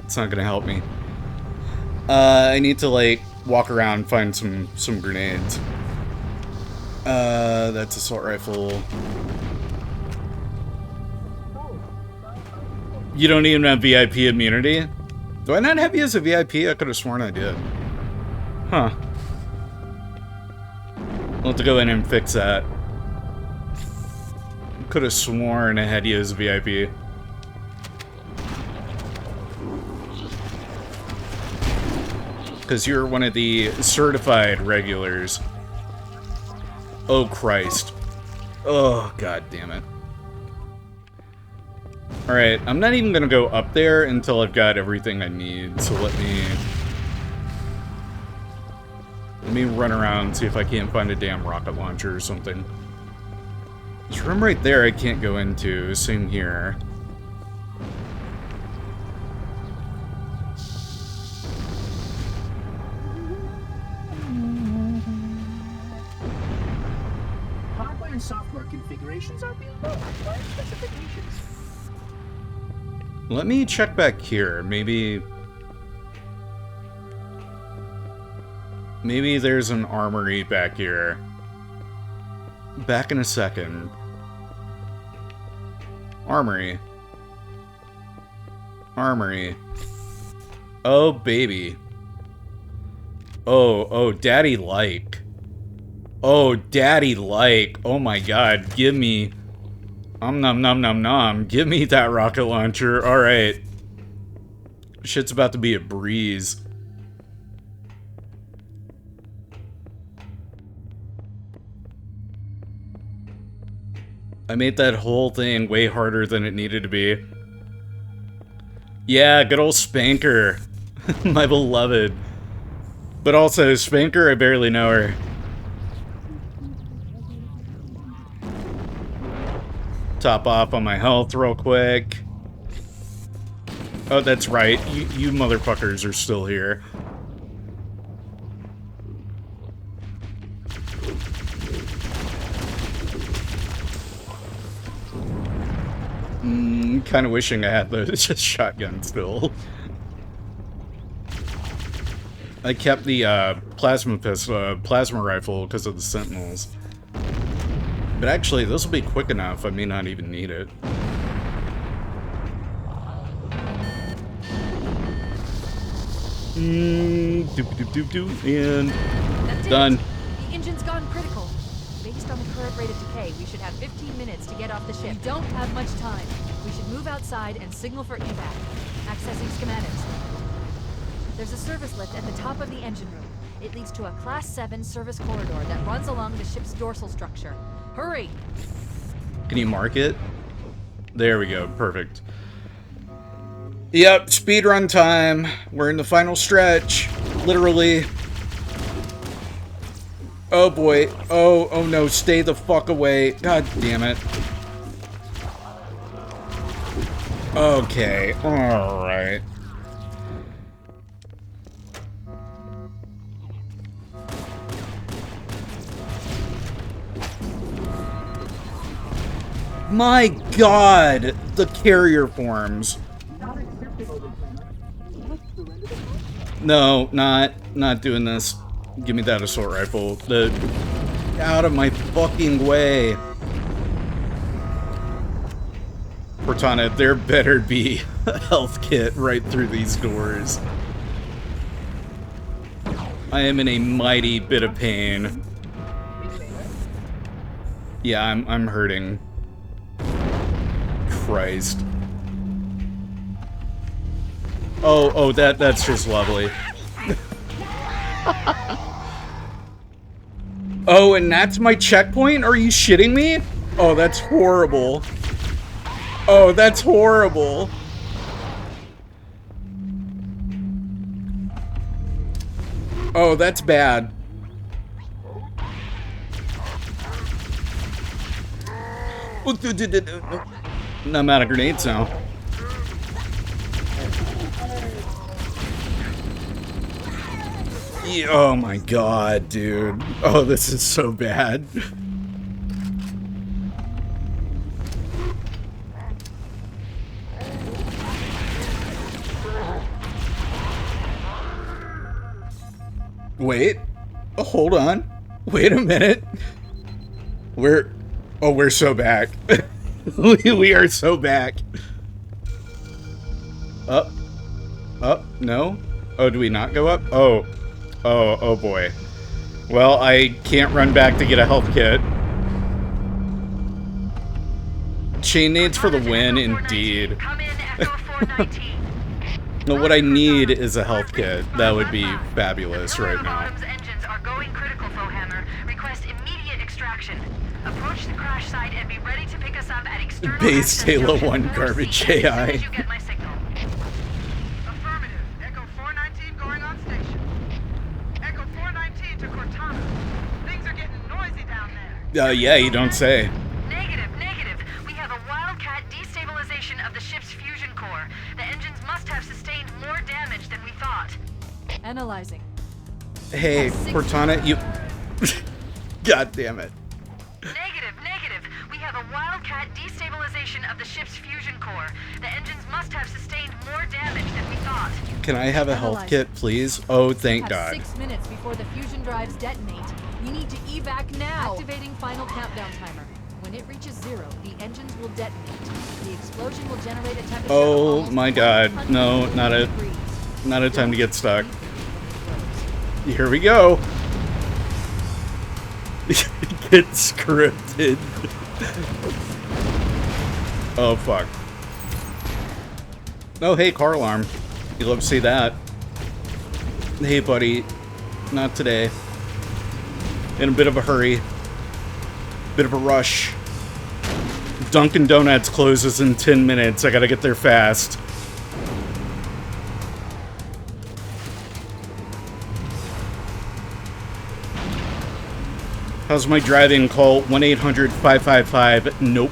It's not gonna help me. I need to, like, walk around and find some grenades. That's assault rifle. You don't even have VIP immunity? Do I not have you as a VIP? I could have sworn I did. Huh. I'll have to go in and fix that. Could have sworn I had you as a VIP. Because you're one of the certified regulars. Oh, Christ. Oh, god damn it. Alright, I'm not even gonna go up there until I've got everything I need, so let me run around and see if I can't find a damn rocket launcher or something. This room right there I can't go into, same here. Hardware and software configurations are below required specifications. Let me check back here. Maybe there's an armory back here. Back in a second. Armory. Armory. Oh, baby. Oh, daddy like. Oh, daddy like. Oh my god, give me... nom nom nom nom. Give me that rocket launcher. Alright. Shit's about to be a breeze. I made that whole thing way harder than it needed to be. Yeah, good old Spanker. My beloved. But also, Spanker, I barely know her. Top off on my health real quick. Oh, that's right. You motherfuckers are still here. Kind of wishing I had the shotgun still. I kept the plasma rifle because of the sentinels. But actually, this will be quick enough. I may not even need it. And That's done. it. The engine's gone critical. Based on the current rate of decay, we should have 15 minutes to get off the ship. We don't have much time. We should move outside and signal for evac. Accessing schematics. There's a service lift at the top of the engine room. It leads to a Class 7 service corridor that runs along the ship's dorsal structure. Hurry! Can you mark it? There we go. Perfect. Yep, speedrun time. We're in the final stretch. Literally. Oh boy. Oh no, stay the fuck away. God damn it. Okay, alright. My god! The carrier forms. No, not doing this. Give me that assault rifle. Out of my fucking way. Cortana, there better be a health kit right through these doors. I am in a mighty bit of pain. Yeah, I'm hurting. Christ. Oh, that's just lovely. Oh, and that's my checkpoint? Are you shitting me? Oh, that's horrible. Oh, that's horrible. Oh, that's bad. I'm out of grenades now. Yeah, oh my god, dude. Oh, this is so bad. Wait. Oh, hold on. Wait a minute. We're so back. we are so back. Up. Up. No. Oh, do we not go up? Oh boy. Well, I can't run back to get a health kit. Chain nades for the win, indeed. No, what I need is a health kit. That would be fabulous right now. Engines are going critical, Fohammer. Request immediate extraction. Approach the crash site and be ready to pick us up at external Base Halo 1 garbage AI. you get my signal. Affirmative. Echo 419 going on station. Echo 419 to Cortana. Things are getting noisy down there. Yeah, you don't say. Negative. We have a wildcat destabilization of the ship's fusion core. The engines must have sustained more damage than we thought. Analyzing. Hey, Cortana, you... God damn it. Negative. We have a wildcat destabilization of the ship's fusion core. The engines must have sustained more damage than we thought. Can I have a health kit, please? Oh, thank God. 6 minutes before the fusion drives detonate. We need to evac now. Activating final countdown timer. When it reaches 0, the engines will detonate. The explosion will generate a temperature Oh of my God. No, not a degrees. time to get stuck. Here we go. Get scripted. Oh, fuck. Oh, hey, car alarm. You love to see that. Hey, buddy. Not today. In a bit of a hurry. Bit of a rush. Dunkin' Donuts closes in 10 minutes. I gotta get there fast. How's my driving? Call 1-800-555. Nope.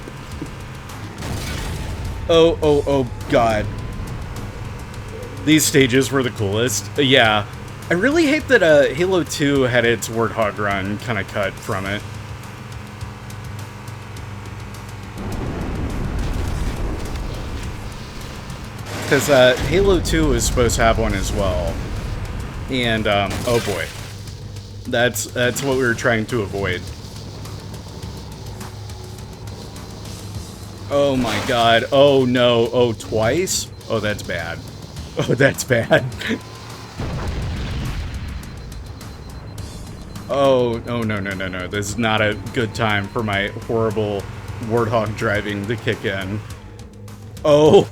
Oh, God. These stages were the coolest. Yeah. I really hate that Halo 2 had its Warthog run kind of cut from it. Because Halo 2 was supposed to have one as well. And, oh boy. That's what we were trying to avoid. Oh my God. Oh no. Oh, twice? Oh, that's bad. Oh, that's bad. Oh, no. This is not a good time for my horrible Warthog driving to kick in. Oh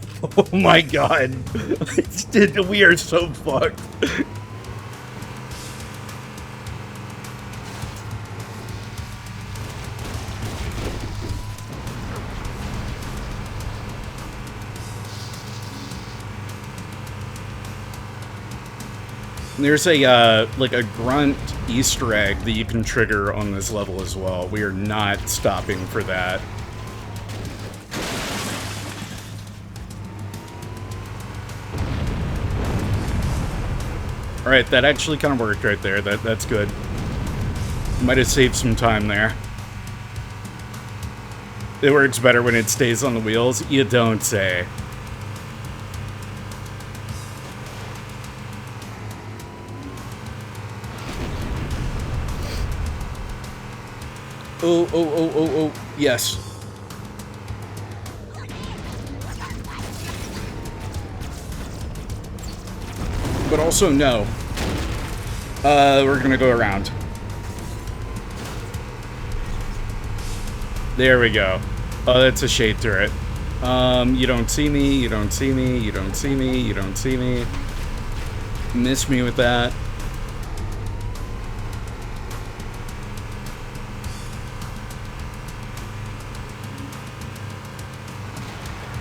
my God. We are so fucked. There's a, like a grunt Easter egg that you can trigger on this level as well. We are not stopping for that. Alright, that actually kind of worked right there. That's good. Might have saved some time there. It works better when it stays on the wheels. You don't say. Oh, yes. But also, no. We're gonna go around. There we go. Oh, that's a shade turret. You don't see me, you don't see me, you don't see me, you don't see me. Miss me with that.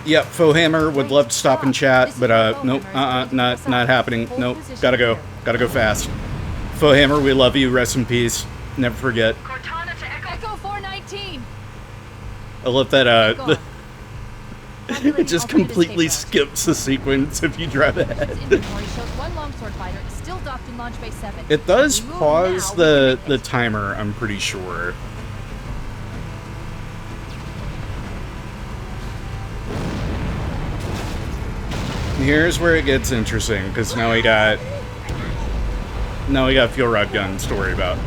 Yep, Fohammer would love to stop and chat, but nope, not happening. Nope, gotta go fast. Fohammer, we love you. Rest in peace. Never forget. Cortana to Echo 419. I love that. It just completely skips the sequence if you drive ahead. Inventory shows one longsword fighter is still docked in Launch Bay 7. It does If we move pause now, we can the make it. timer, I'm pretty sure. Here's where it gets interesting, because now we got Now we got fuel rod guns to worry about.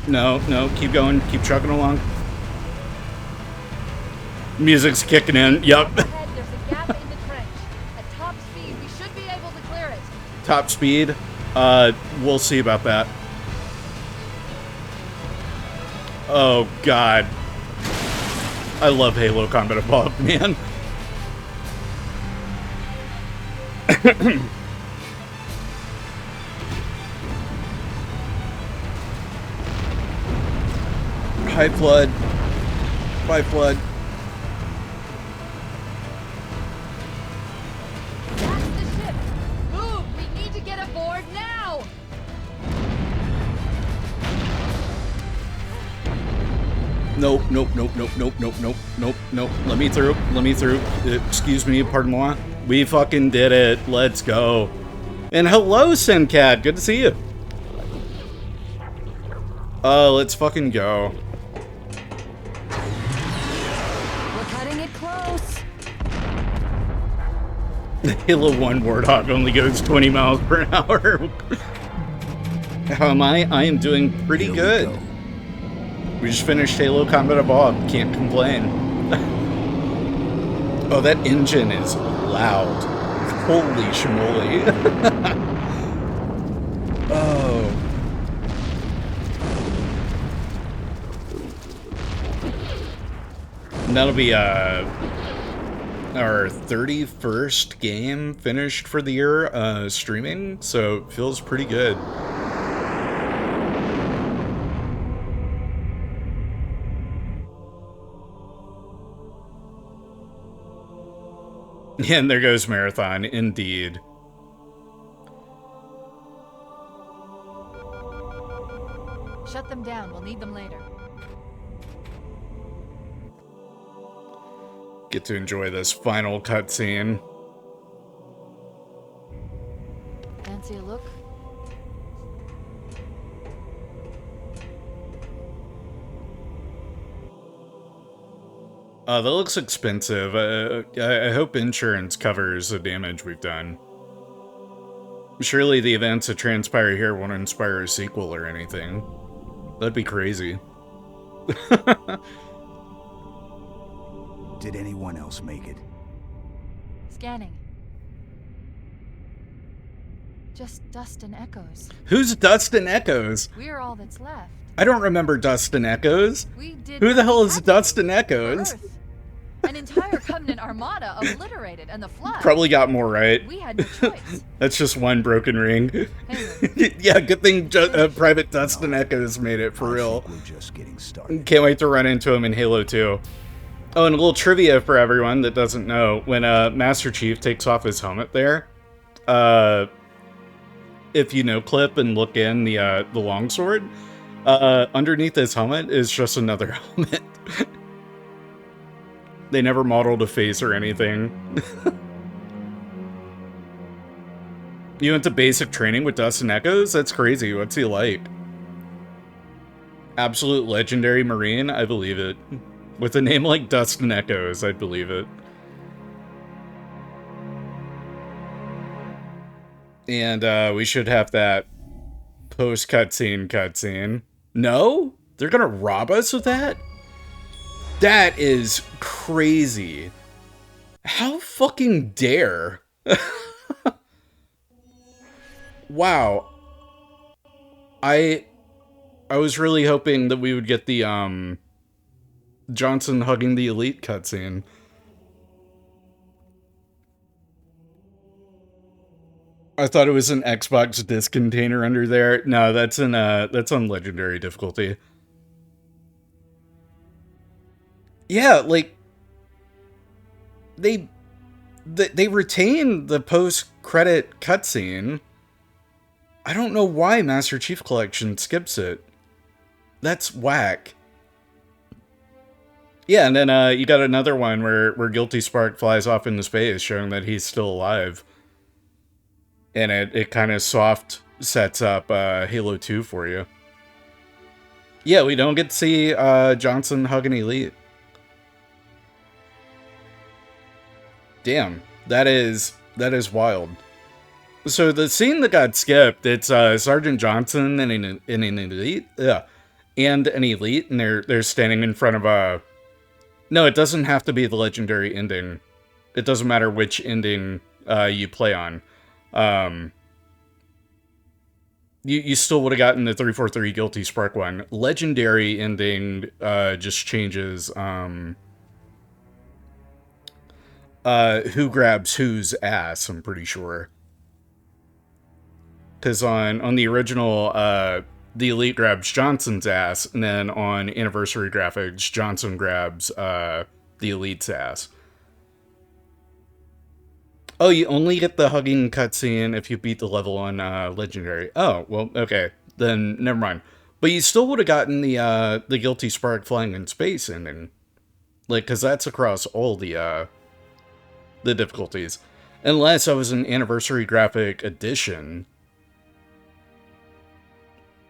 No, no, keep going, keep trucking along. Music's kicking in, yup. Ahead, there's a gap in the trench. At top speed, we should be able to clear it. Top speed, we'll see about that. Oh, God. I love Halo Combat Evolved, man. High flood. High flood. That's the ship. Move! We need to get aboard now! Nope, nope, nope, nope, nope, nope, nope, nope, nope. Let me through. Let me through. Excuse me, pardon moi. We fucking did it. Let's go. And hello, Sencat. Good to see you. Let's fucking go. We're cutting it close. Halo 1 Warthog only goes 20 miles per hour. How am I? I am doing pretty good. We just finished Halo Combat Evolved. Can't complain. Oh, that engine is loud. Holy schmoly. Oh. And that'll be our 31st game finished for the year streaming, so it feels pretty good. And there goes Marathon, indeed. Shut them down. We'll need them later. Get to enjoy this final cutscene. Fancy a look? That looks expensive. I hope insurance covers the damage we've done. Surely the events that transpire here won't inspire a sequel or anything. That'd be crazy. Did anyone else make it? Scanning. Just dust and echoes. Who's Dust and Echoes? We're all that's left. I don't remember Dust and Echoes. We did. Who the hell is nothing Dust and for Echoes? Earth. An entire Covenant armada obliterated, and the flood. Probably got more right. We had no choice. That's just one broken ring. Anyway. Yeah, good thing Private Dust and Echoes made it for real. We're just getting started. Can't wait to run into him in Halo 2. Oh, and a little trivia for everyone that doesn't know. When Master Chief takes off his helmet there, if you clip and look in the longsword, underneath his helmet is just another helmet. They never modeled a face or anything. You went to basic training with Dust and Echoes? That's crazy. What's he like? Absolute legendary Marine? I believe it. With a name like Dust and Echoes, I'd believe it. And we should have that post-cutscene. No? They're gonna rob us with that? That is crazy. How fucking dare? Wow. I was really hoping that we would get the Johnson hugging the Elite cutscene. I thought it was an Xbox disc container under there. No, that's on legendary difficulty. Yeah, like they retain the post-credit cutscene. I don't know why Master Chief Collection skips it. That's whack. Yeah, and then you got another one where Guilty Spark flies off into space, showing that he's still alive. And it kind of soft sets up Halo 2 for you. Yeah, we don't get to see Johnson hugging Elite. Damn, that is wild. So the scene that got skipped, it's Sergeant Johnson and an elite, and an elite, and they're standing in front of a. No, it doesn't have to be the legendary ending. It doesn't matter which ending you play on. You still would have gotten the 343 Guilty Spark one. Legendary ending just changes who grabs whose ass, I'm pretty sure. Because on the original, the Elite grabs Johnson's ass, and then on Anniversary Graphics, Johnson grabs the Elite's ass. Oh, you only get the hugging cutscene if you beat the level on Legendary. Oh, well, okay. Then, never mind. But you still would have gotten the Guilty Spark flying in space ending. Like, because that's across all the difficulties. Unless I was an Anniversary Graphic Edition.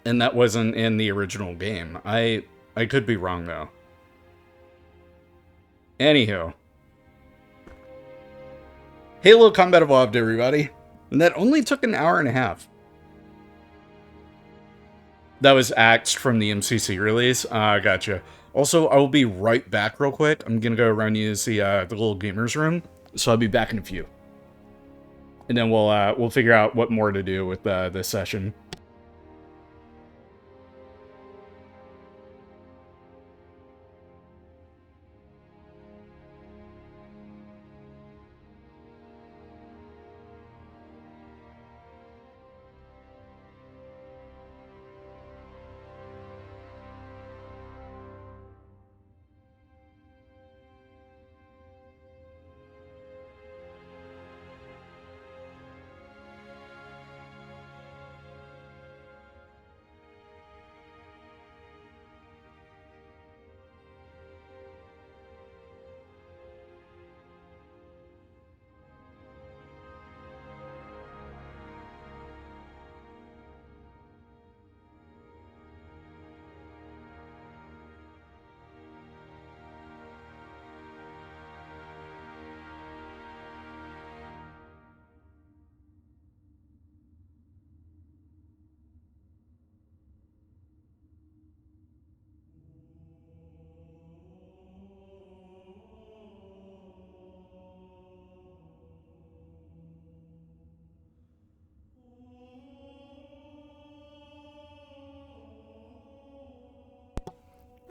And that wasn't in the original game. I could be wrong, though. Anywho. Halo Combat Evolved, everybody. And that only took an hour and a half. That was axed from the MCC release. Gotcha. Also, I will be right back real quick. I'm gonna go around use the little gamers room. So I'll be back in a few. And then we'll figure out what more to do with this session.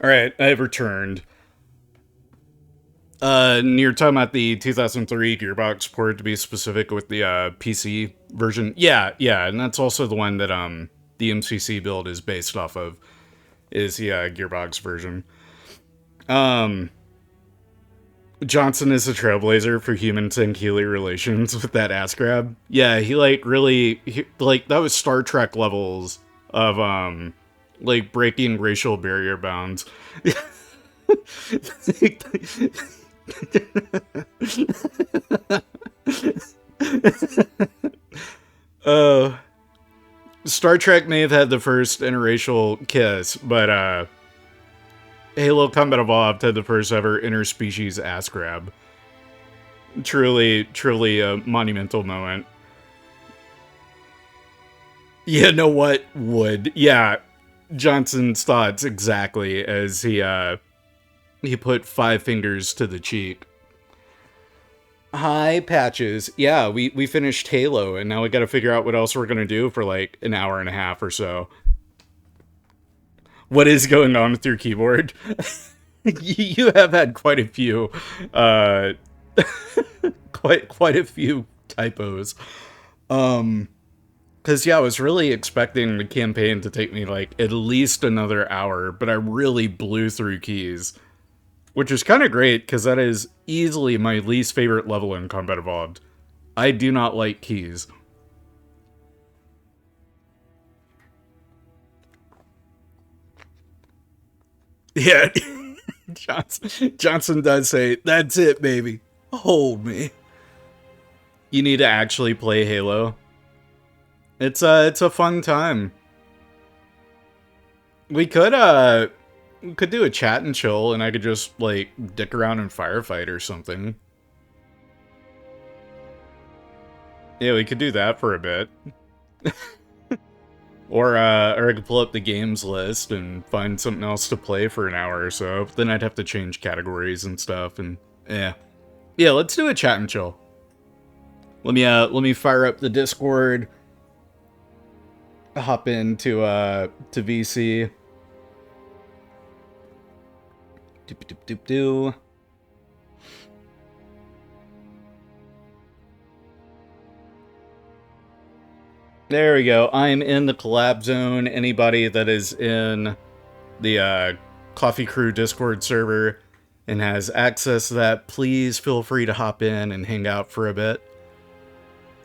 Alright, I've returned. And you're talking about the 2003 Gearbox port, to be specific, with the PC version? Yeah, and that's also the one that the MCC build is based off of, is the Gearbox version. Johnson is a trailblazer for human-Sankili relations with that ass grab. Yeah, he that was Star Trek levels of, like, breaking racial barrier bounds. Star Trek may have had the first interracial kiss, but Halo Combat Evolved had the first ever interspecies ass grab. Truly a monumental moment. Yeah, know what would? Yeah, Johnson's thoughts exactly as he put 5 fingers to the cheek. Hi, Patches. Yeah, we finished Halo, and now we gotta figure out what else we're gonna do for like an hour and a half or so. What is going on with your keyboard? You have had quite a few, quite a few typos. Because, yeah, I was really expecting the campaign to take me, like, at least another hour, but I really blew through keys. Which is kind of great, because that is easily my least favorite level in Combat Evolved. I do not like keys. Yeah, Johnson does say, "That's it, baby. Hold me." You need to actually play Halo. It's a fun time. We could do a chat and chill, and I could just, like, dick around in Firefight or something. Yeah, we could do that for a bit. Or I could pull up the games list and find something else to play for an hour or so. Then I'd have to change categories and stuff, and yeah. Yeah, let's do a chat and chill. Let me fire up the Discord. Hop into to VC. Doop doop doop doo. There we go. I'm in the collab zone. Anybody that is in the Coffee Crew Discord server and has access to that, please feel free to hop in and hang out for a bit.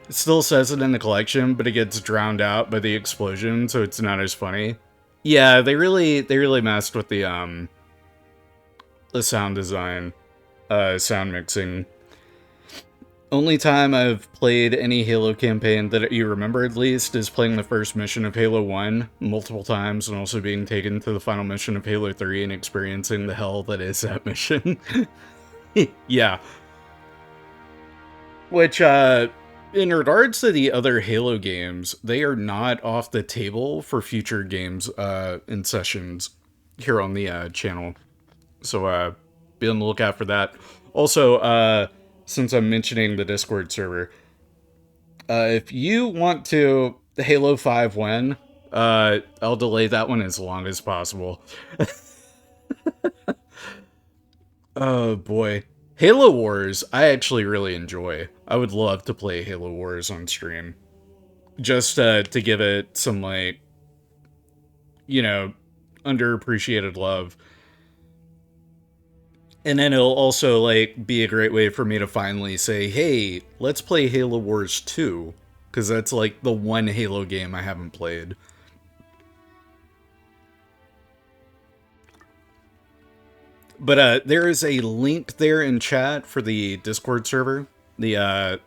It still says it in the collection, but it gets drowned out by the explosion, so it's not as funny. Yeah, they really messed with the sound design, sound mixing. Only time I've played any Halo campaign that you remember at least is playing the first mission of Halo 1 multiple times and also being taken to the final mission of Halo 3 and experiencing the hell that is that mission. Yeah. Which, in regards to the other Halo games, they are not off the table for future games in sessions here on the channel. So, be on the lookout for that. Also, since I'm mentioning the Discord server, if you want to Halo 5 win, I'll delay that one as long as possible. Oh boy. Halo Wars, I actually really enjoy. I would love to play Halo Wars on stream. Just to give it some, like, you know, underappreciated love. And then it'll also, like, be a great way for me to finally say, hey, let's play Halo Wars 2. Because that's, like, the one Halo game I haven't played. But there is a link there in chat for the Discord server. The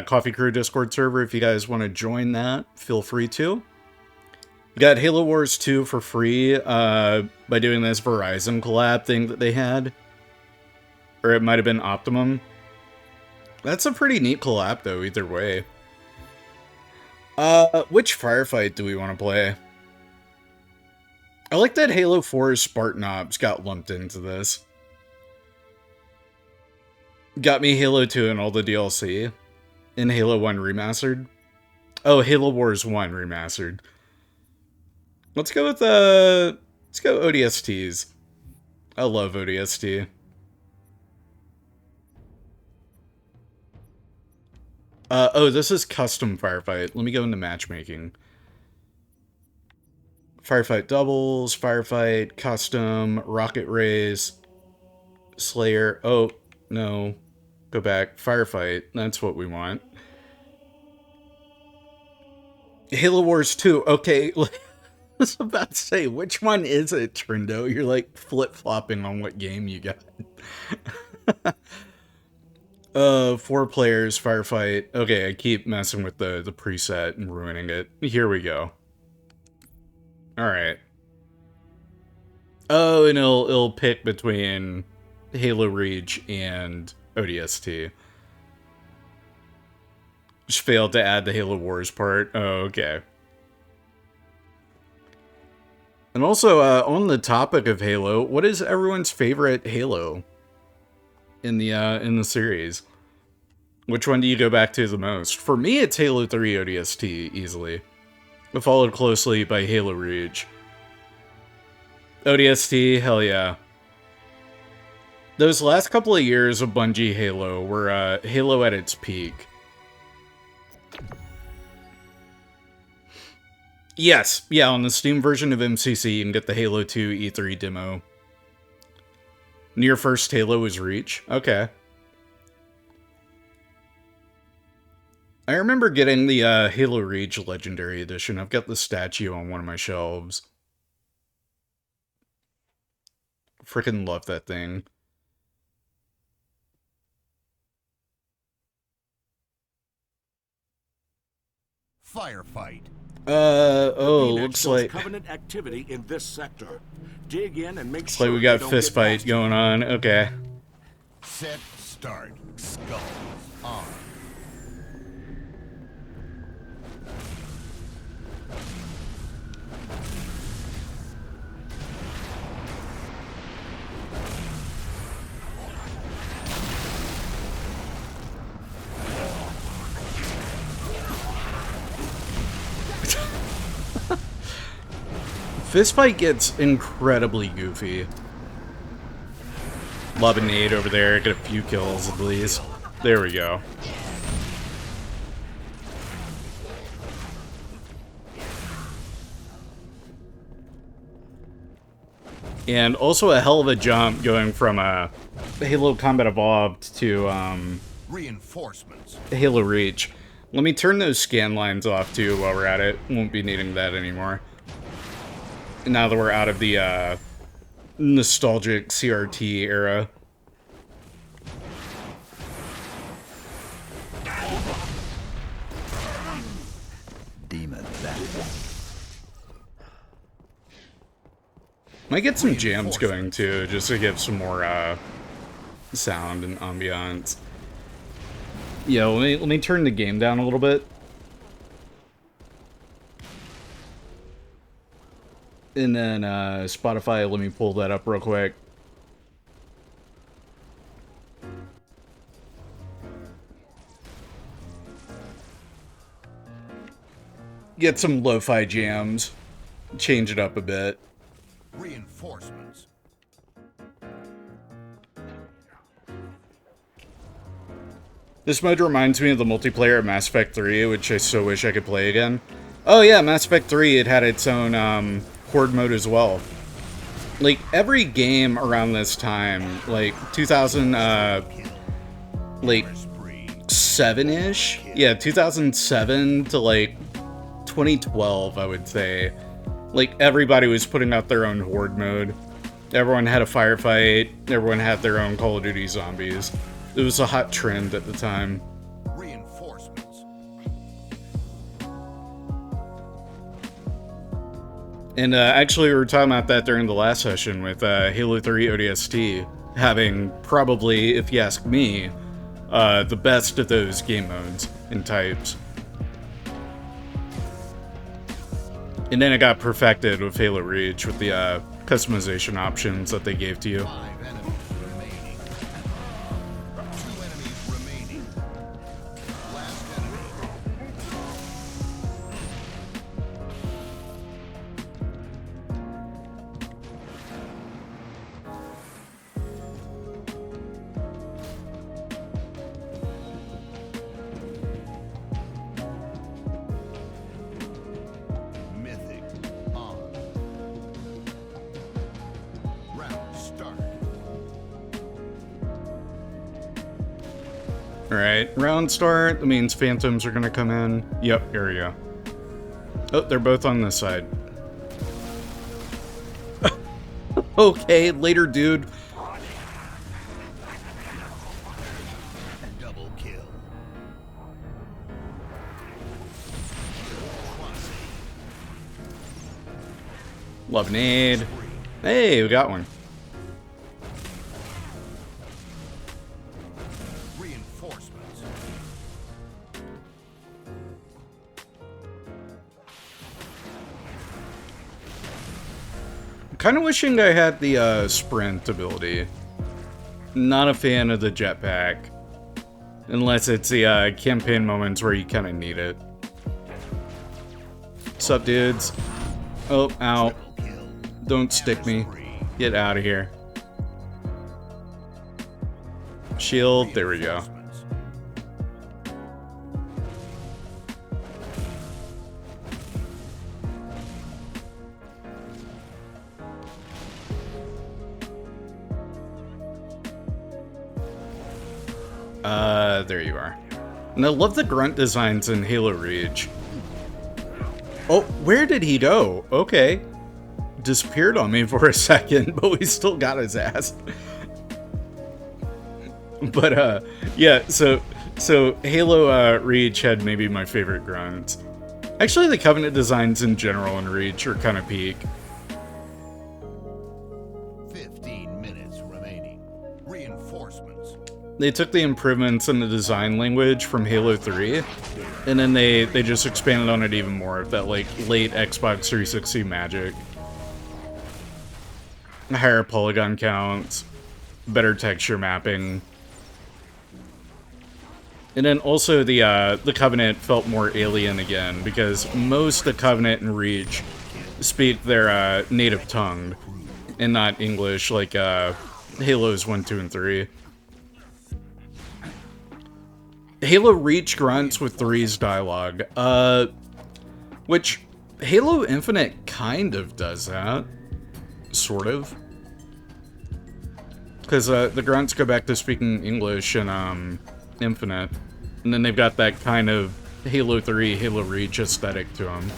Coffee Crew Discord server. If you guys want to join that, feel free to. You got Halo Wars 2 for free by doing this Verizon collab thing that they had. Or it might have been Optimum. That's a pretty neat collab, though, either way. Which Firefight do we want to play? I like that Halo 4's Spartan Ops got lumped into this. Got me Halo 2 and all the DLC. In Halo 1 Remastered. Oh, Halo Wars 1 Remastered. Let's go with, let's go ODSTs. I love ODST. Oh, this is custom Firefight. Let me go into matchmaking. Firefight doubles, Firefight, custom, rocket race, Slayer. Oh, no. Go back. Firefight. That's what we want. Halo Wars 2. Okay. I was about to say, which one is it, Trendo? You're like flip-flopping on what game you got. 4 players, Firefight. Okay, I keep messing with the preset and ruining it. Here we go. Alright. Oh, and it'll pick between Halo Reach and ODST. Just failed to add the Halo Wars part. Oh, okay. And also, on the topic of Halo, what is everyone's favorite Halo in the series? Which one do you go back to the most? For me, it's Halo 3 ODST, easily. Followed closely by Halo Reach. ODST, hell yeah. Those last couple of years of Bungie Halo were Halo at its peak. Yes, yeah, on the Steam version of MCC, you can get the Halo 2 E3 demo. Your first Halo was Reach? Okay. I remember getting the Halo Reach Legendary Edition. I've got the statue on one of my shelves. Frickin' love that thing. Firefight. Oh, looks like Covenant activity in this sector. Dig in and make looks sure like we got they don't fist get fight past going on. Okay. Set, start, skull, on. Fistfight gets incredibly goofy. Lob a nade over there, get a few kills at least. There we go. And also a hell of a jump going from Halo Combat Evolved to Reinforcements. Halo Reach. Let me turn those scan lines off too while we're at it. Won't be needing that anymore. Now that we're out of the nostalgic CRT era. Demon that. Might get some jams going too, just to give some more sound and ambiance. Yeah, let me turn the game down a little bit. And then Spotify, let me pull that up real quick. Get some lo-fi jams. Change it up a bit. Reinforcements. This mode reminds me of the multiplayer of Mass Effect 3, which I so wish I could play again. Oh yeah, Mass Effect 3, it had its own horde mode as well. Like, every game around this time, like 2000, like 7-ish? Yeah, 2007 to like 2012, I would say. Like, everybody was putting out their own horde mode. Everyone had a Firefight. Everyone had their own Call of Duty Zombies. It was a hot trend at the time. Reinforcements. And actually, we were talking about that during the last session with Halo 3 ODST having probably, if you ask me, the best of those game modes and types. And then it got perfected with Halo Reach with the customization options that they gave to you. 5 enemies remaining. 2 enemies remaining. Last enemy. Mythic on. Round start. Alright, round start. That means phantoms are gonna come in. Yep, here we go. Oh, they're both on this side. Okay, later, dude. Double kill. Love nade. Hey, we got one. Reinforcements. Kind of wishing I had the sprint ability. Not a fan of the jetpack. Unless it's the campaign moments where you kind of need it. Sup, dudes? Oh, ow. Triple kill. Don't stick me. Spree. Get out of here. Shield, there we go. Reinforcements. There you are. And I love the grunt designs in Halo Reach. Oh, where did he go? Okay. Disappeared on me for a second, but we still got his ass. But, yeah, so Halo Reach had maybe my favorite grunts. Actually, the Covenant designs in general in Reach are kind of peak. 15 minutes remaining. Reinforcements. They took the improvements in the design language from Halo 3, and then they just expanded on it even more, that, like, late Xbox 360 magic. Higher polygon counts, better texture mapping. And then also the Covenant felt more alien again, because most of the Covenant and Reach speak their native tongue and not English like Halo's 1, 2, and 3. Halo Reach grunts with 3's dialogue, which Halo Infinite kind of does that, sort of. Because the grunts go back to speaking English in Infinite, and then they've got that kind of Halo 3, Halo Reach aesthetic to them.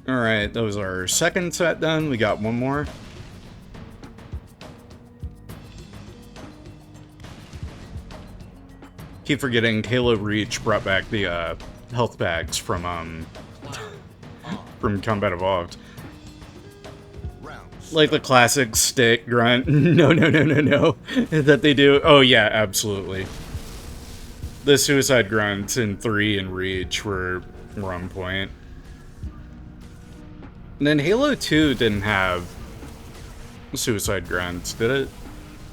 Alright, that was our second set done. We got one more. Keep forgetting Halo Reach brought back the health bags from Combat Evolved. Like the classic stick grunt. No, that they do. Oh yeah, absolutely. The suicide grunts in 3 and Reach were on point. And then Halo 2 didn't have suicide grunts, did it?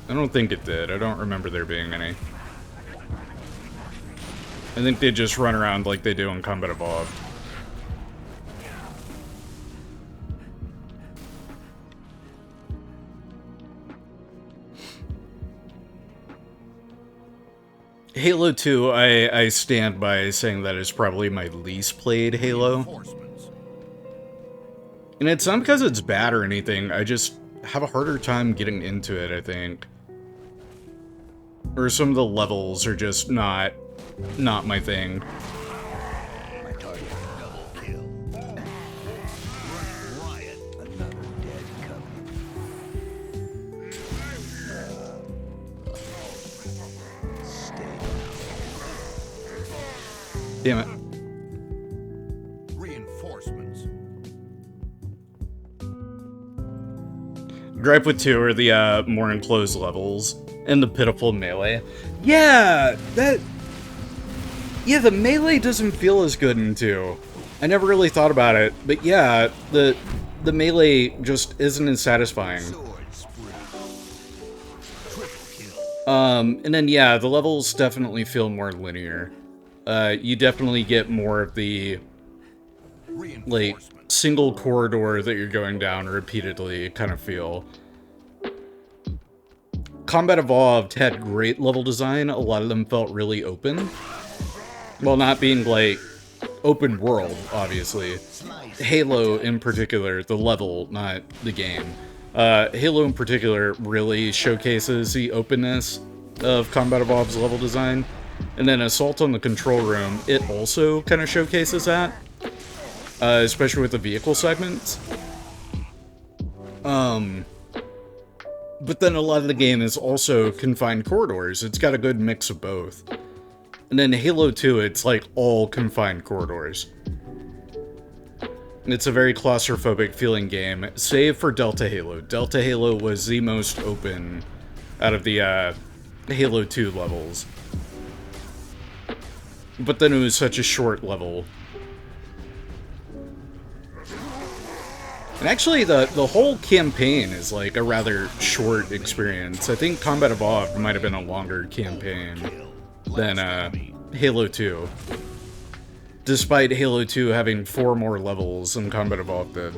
I don't think it did. I don't remember there being any. I think they just run around like they do in Combat Evolved. Halo 2, I stand by saying that is probably my least played Halo. And it's not because it's bad or anything, I just have a harder time getting into it, I think. Or some of the levels are just not my thing. My target, double kill. Riot, another dead Covenant. Stay down. Damn it. Gripe with 2 are the more enclosed levels and the pitiful melee. Yeah, the melee doesn't feel as good in 2. I never really thought about it, but yeah, the melee just isn't as satisfying. And then yeah, the levels definitely feel more linear. You definitely get more of the like single corridor that you're going down repeatedly kind of feel. Combat Evolved had great level design. A lot of them felt really open. Well, not being like open world, obviously. Halo in particular, the level, not the game. Halo in particular really showcases the openness of Combat Evolved's level design. And then Assault on the Control Room, it also kind of showcases that. Especially with the vehicle segments. But then a lot of the game is also confined corridors. It's got a good mix of both. And then Halo 2, it's like all confined corridors. It's a very claustrophobic feeling game, save for Delta Halo. Delta Halo was the most open out of the Halo 2 levels. But then it was such a short level. And actually, the whole campaign is like a rather short experience. I think Combat Evolved might have been a longer campaign than Halo 2. Despite Halo 2 having 4 more levels than Combat Evolved did.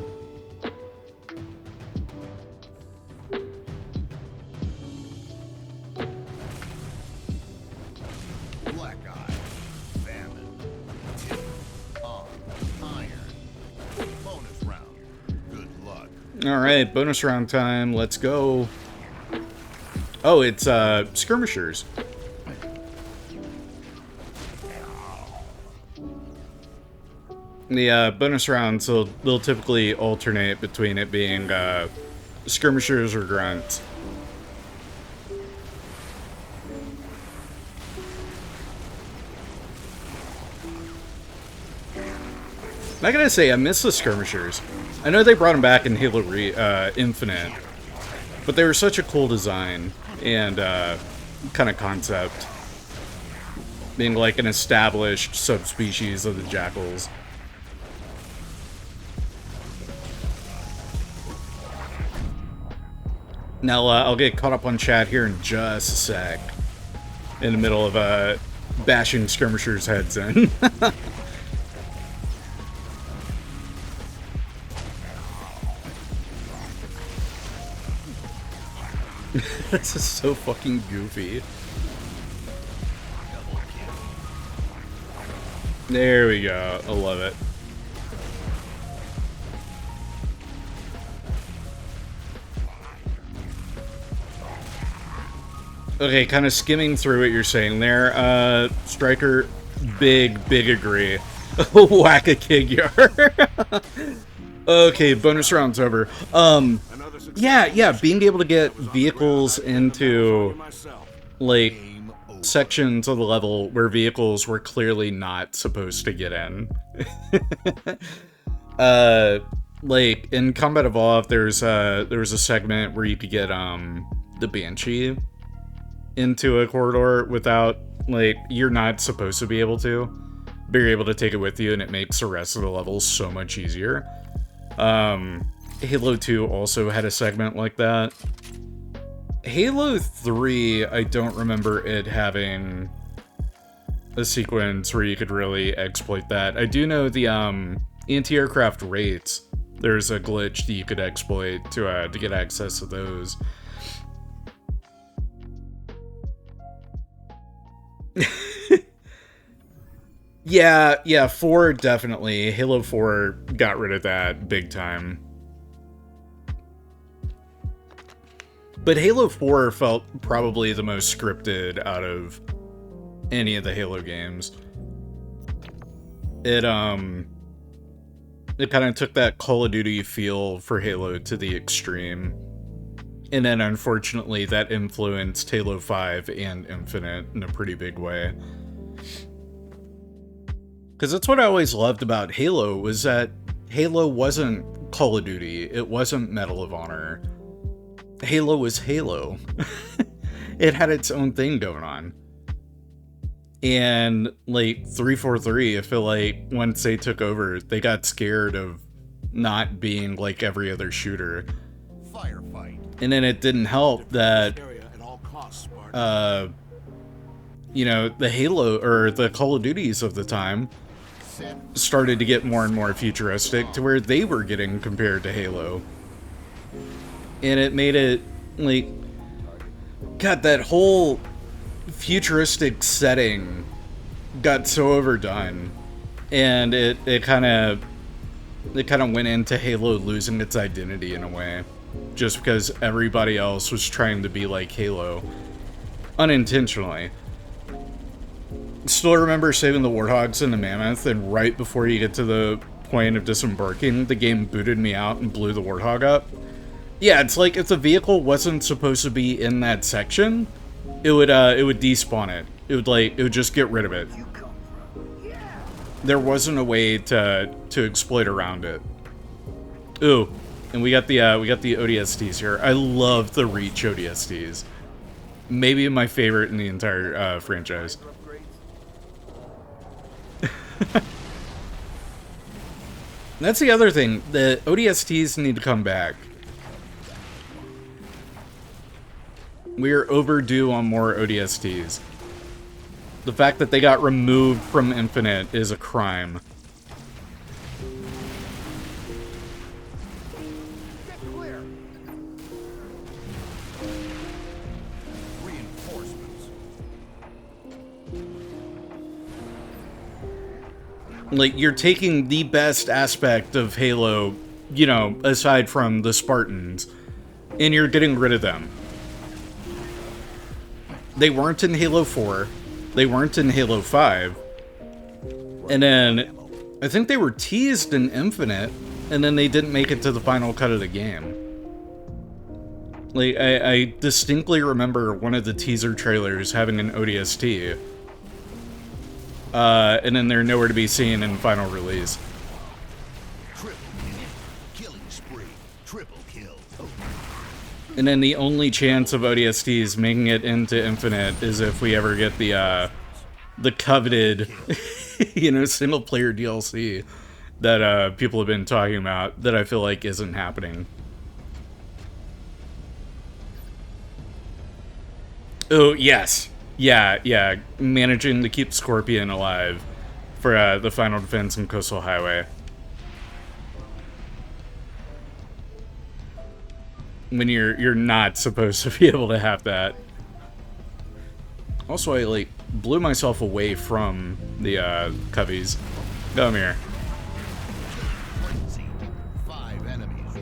Alright, bonus round time, let's go. Oh, it's skirmishers. The bonus rounds, they'll typically alternate between it being skirmishers or grunts. I gotta say, I miss the skirmishers. I know they brought them back in Halo Infinite, but they were such a cool design and kind of concept. being like an established subspecies of the jackals. Now, I'll get caught up on chat here in just a sec. In the middle of, bashing skirmishers' heads in. This is so fucking goofy. There we go. I love it. Okay, kind of skimming through what you're saying there. Striker, big agree. Whack a Kigyar. Okay, bonus round's over. Yeah, being able to get vehicles into, like, sections of the level where vehicles were clearly not supposed to get in. Like, in Combat Evolved, there was a segment where you could get, the Banshee into a corridor without, like, you're not supposed to be able to, but you're able to take it with you, and it makes the rest of the levels so much easier. Halo 2 also had a segment like that. Halo 3, I don't remember it having a sequence where you could really exploit that. I do know the anti-aircraft rates, there's a glitch that you could exploit to get access to those. Yeah, 4 definitely. Halo 4 got rid of that big time. But Halo 4 felt probably the most scripted out of any of the Halo games. It kind of took that Call of Duty feel for Halo to the extreme. And then, unfortunately, that influenced Halo 5 and Infinite in a pretty big way. Because that's what I always loved about Halo, was that Halo wasn't Call of Duty. It wasn't Medal of Honor. Halo was Halo. It had its own thing going on. And, like, 343, I feel like once they took over, they got scared of not being like every other shooter. Firefight. And then it didn't help that, you know, the Halo, or the Call of Duties of the time, started to get more and more futuristic to where they were getting compared to Halo. And it made it, like, God, that whole futuristic setting got so overdone. And it kind of went into Halo losing its identity in a way. Just because everybody else was trying to be like Halo. Unintentionally. Still remember saving the Warthogs and the Mammoth, and right before you get to the point of disembarking, the game booted me out and blew the Warthog up. Yeah, it's like if the vehicle wasn't supposed to be in that section, it would despawn it. It would just get rid of it. There wasn't a way to exploit around it. Ooh, and we got the ODSTs here. I love the Reach ODSTs. Maybe my favorite in the entire franchise. That's the other thing. The ODSTs need to come back. We are overdue on more ODSTs. The fact that they got removed from Infinite is a crime. Like, you're taking the best aspect of Halo, you know, aside from the Spartans, and you're getting rid of them. They weren't in Halo 4, they weren't in Halo 5, and then I think they were teased in Infinite, and then they didn't make it to the final cut of the game. Like, I distinctly remember one of the teaser trailers having an ODST, and then they're nowhere to be seen in final release. Triple kill. Killing spree. Triple kill. And then the only chance of ODSTs making it into Infinite is if we ever get the the coveted, you know, single player DLC that people have been talking about that I feel like isn't happening. Oh, yes. Yeah. Managing to keep Scorpion alive for the final defense in Coastal Highway. When you're not supposed to be able to have that. Also, I like blew myself away from the Coveys. Come here.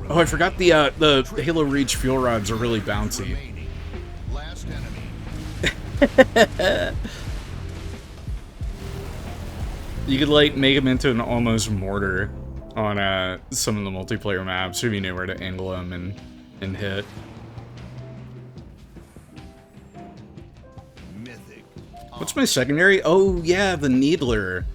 Oh, I forgot the Halo Reach fuel rods are really bouncy. Last enemy. You could like make them into an almost mortar on some of the multiplayer maps if you knew where to angle them and hit. Mythic. What's my secondary? Oh yeah, the Needler.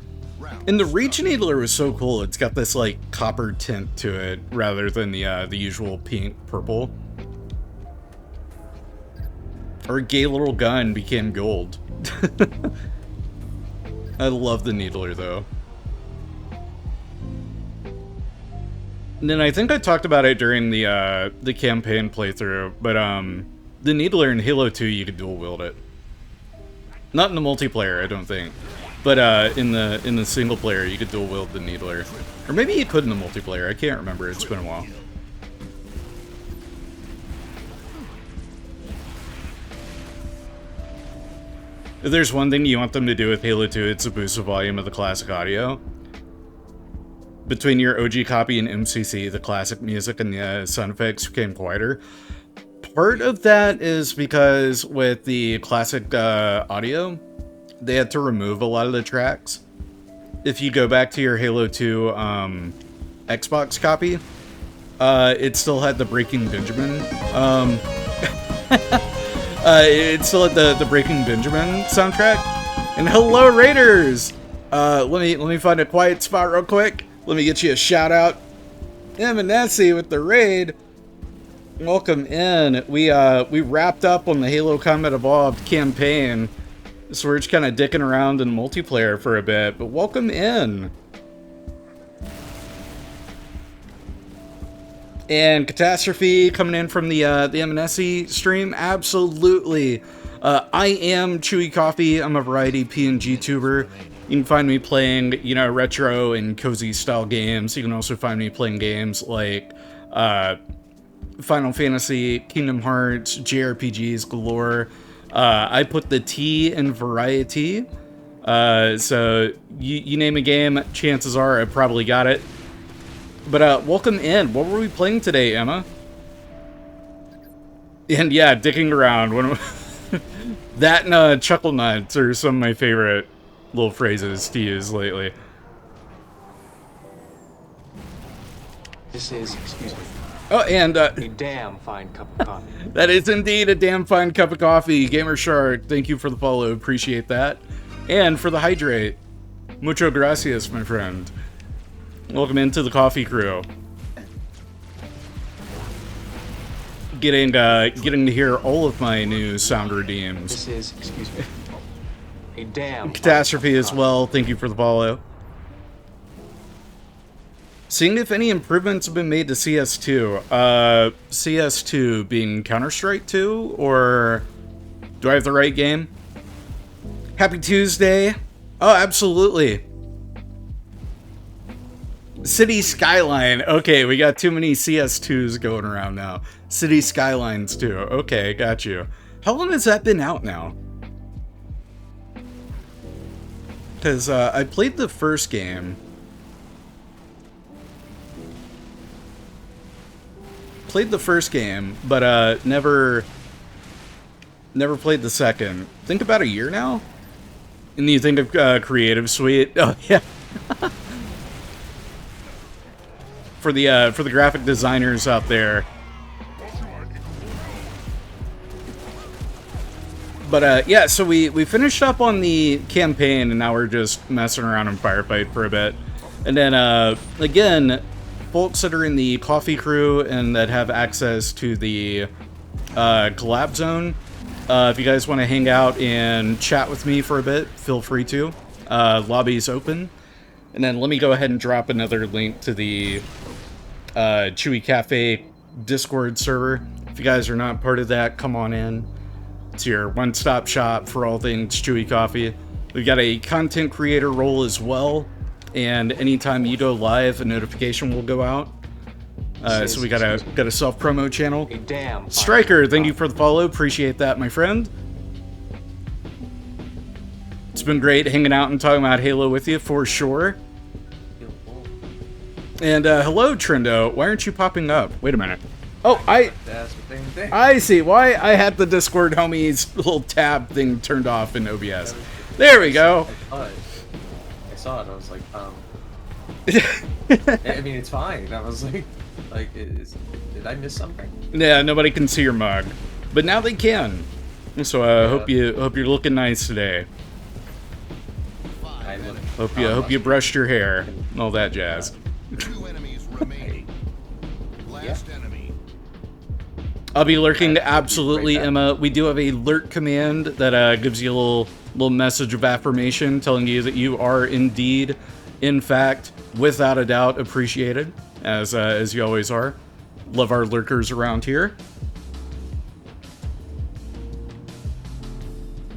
And the Reach Needler was so cool. It's got this like copper tint to it rather than the usual pink purple. Our gay little gun became gold. I love the Needler though. And then I think I talked about it during the campaign playthrough, but the Needler in Halo 2 you could dual wield it. Not in the multiplayer, I don't think. But in the single player, you could dual wield the Needler, or maybe you could in the multiplayer. I can't remember. It's been a while. If there's one thing you want them to do with Halo 2, it's to boost the volume of the classic audio. Between your OG copy and MCC, the classic music and the sound effects became quieter. Part of that is because with the classic audio, they had to remove a lot of the tracks. If you go back to your Halo 2 Xbox copy, it still had the Breaking Benjamin. It still had the Breaking Benjamin soundtrack. And hello, Raiders! Let me find a quiet spot real quick. Let me get you a shout out. Nessie with the raid. Welcome in. We wrapped up on the Halo Combat Evolved campaign. So we're just kind of dicking around in multiplayer for a bit, but welcome in. And Catastrophe coming in from the MNSE stream, absolutely. I am Chewy Coffee. I'm a variety PNG tuber. You can find me playing, you know, retro and cozy style games. You can also find me playing games like Final Fantasy, Kingdom Hearts, JRPGs galore. I put the T in variety. So you name a game, chances are I probably got it. But welcome in. What were we playing today, Emma? And yeah, dicking around. That and chuckle nuts are some of my favorite little phrases to use lately. This is, excuse me, oh, and a damn fine cup of coffee. That is indeed a damn fine cup of coffee. Gamer Shark, thank you for the follow. Appreciate that. And for the hydrate. Mucho gracias, my friend. Welcome into the coffee crew. Getting to hear all of my new sound redeems. This is, excuse me, a damn Catastrophe as well. Thank you for the follow. Seeing if any improvements have been made to CS2. CS2 being Counter-Strike 2, or do I have the right game? Happy Tuesday. Oh, absolutely. City Skyline. Okay, we got too many CS2s going around now. City Skylines too. Okay, got you. How long has that been out now? Because I played the first game. But never played the second. Think about a year now? And you think of Creative Suite? Oh, yeah. For the graphic designers out there. But yeah, so we finished up on the campaign, and now we're just messing around in Firefight for a bit. And then again, folks that are in the coffee crew and that have access to the collab zone, If you guys want to hang out and chat with me for a bit, feel free to. Lobby's open. And then let me go ahead and drop another link to the Chewie Cafe Discord server. If you guys are not part of that, come on in. It's your one-stop shop for all things Chewie Coffee. We've got a content creator role as well, and anytime you go live, a notification will go out. So we got a self-promo channel. Striker, thank you for the follow. Appreciate that, my friend. It's been great hanging out and talking about Halo with you, for sure. And hello, Trendo. Why aren't you popping up? Wait a minute. Oh, I see why I had the Discord homies little tab thing turned off in OBS. There we go. I saw it. I was like, I mean, it's fine. I was like, did I miss something? Yeah, nobody can see your mug, but now they can. So I hope you're looking nice today. Hope you brushed your hair and all that jazz. 2 enemies remaining. Last enemy. I'll be lurking, absolutely, Emma. We do have a lurk command that gives you a little message of affirmation telling you that you are indeed, in fact, without a doubt, appreciated, as you always are. Love our lurkers around here.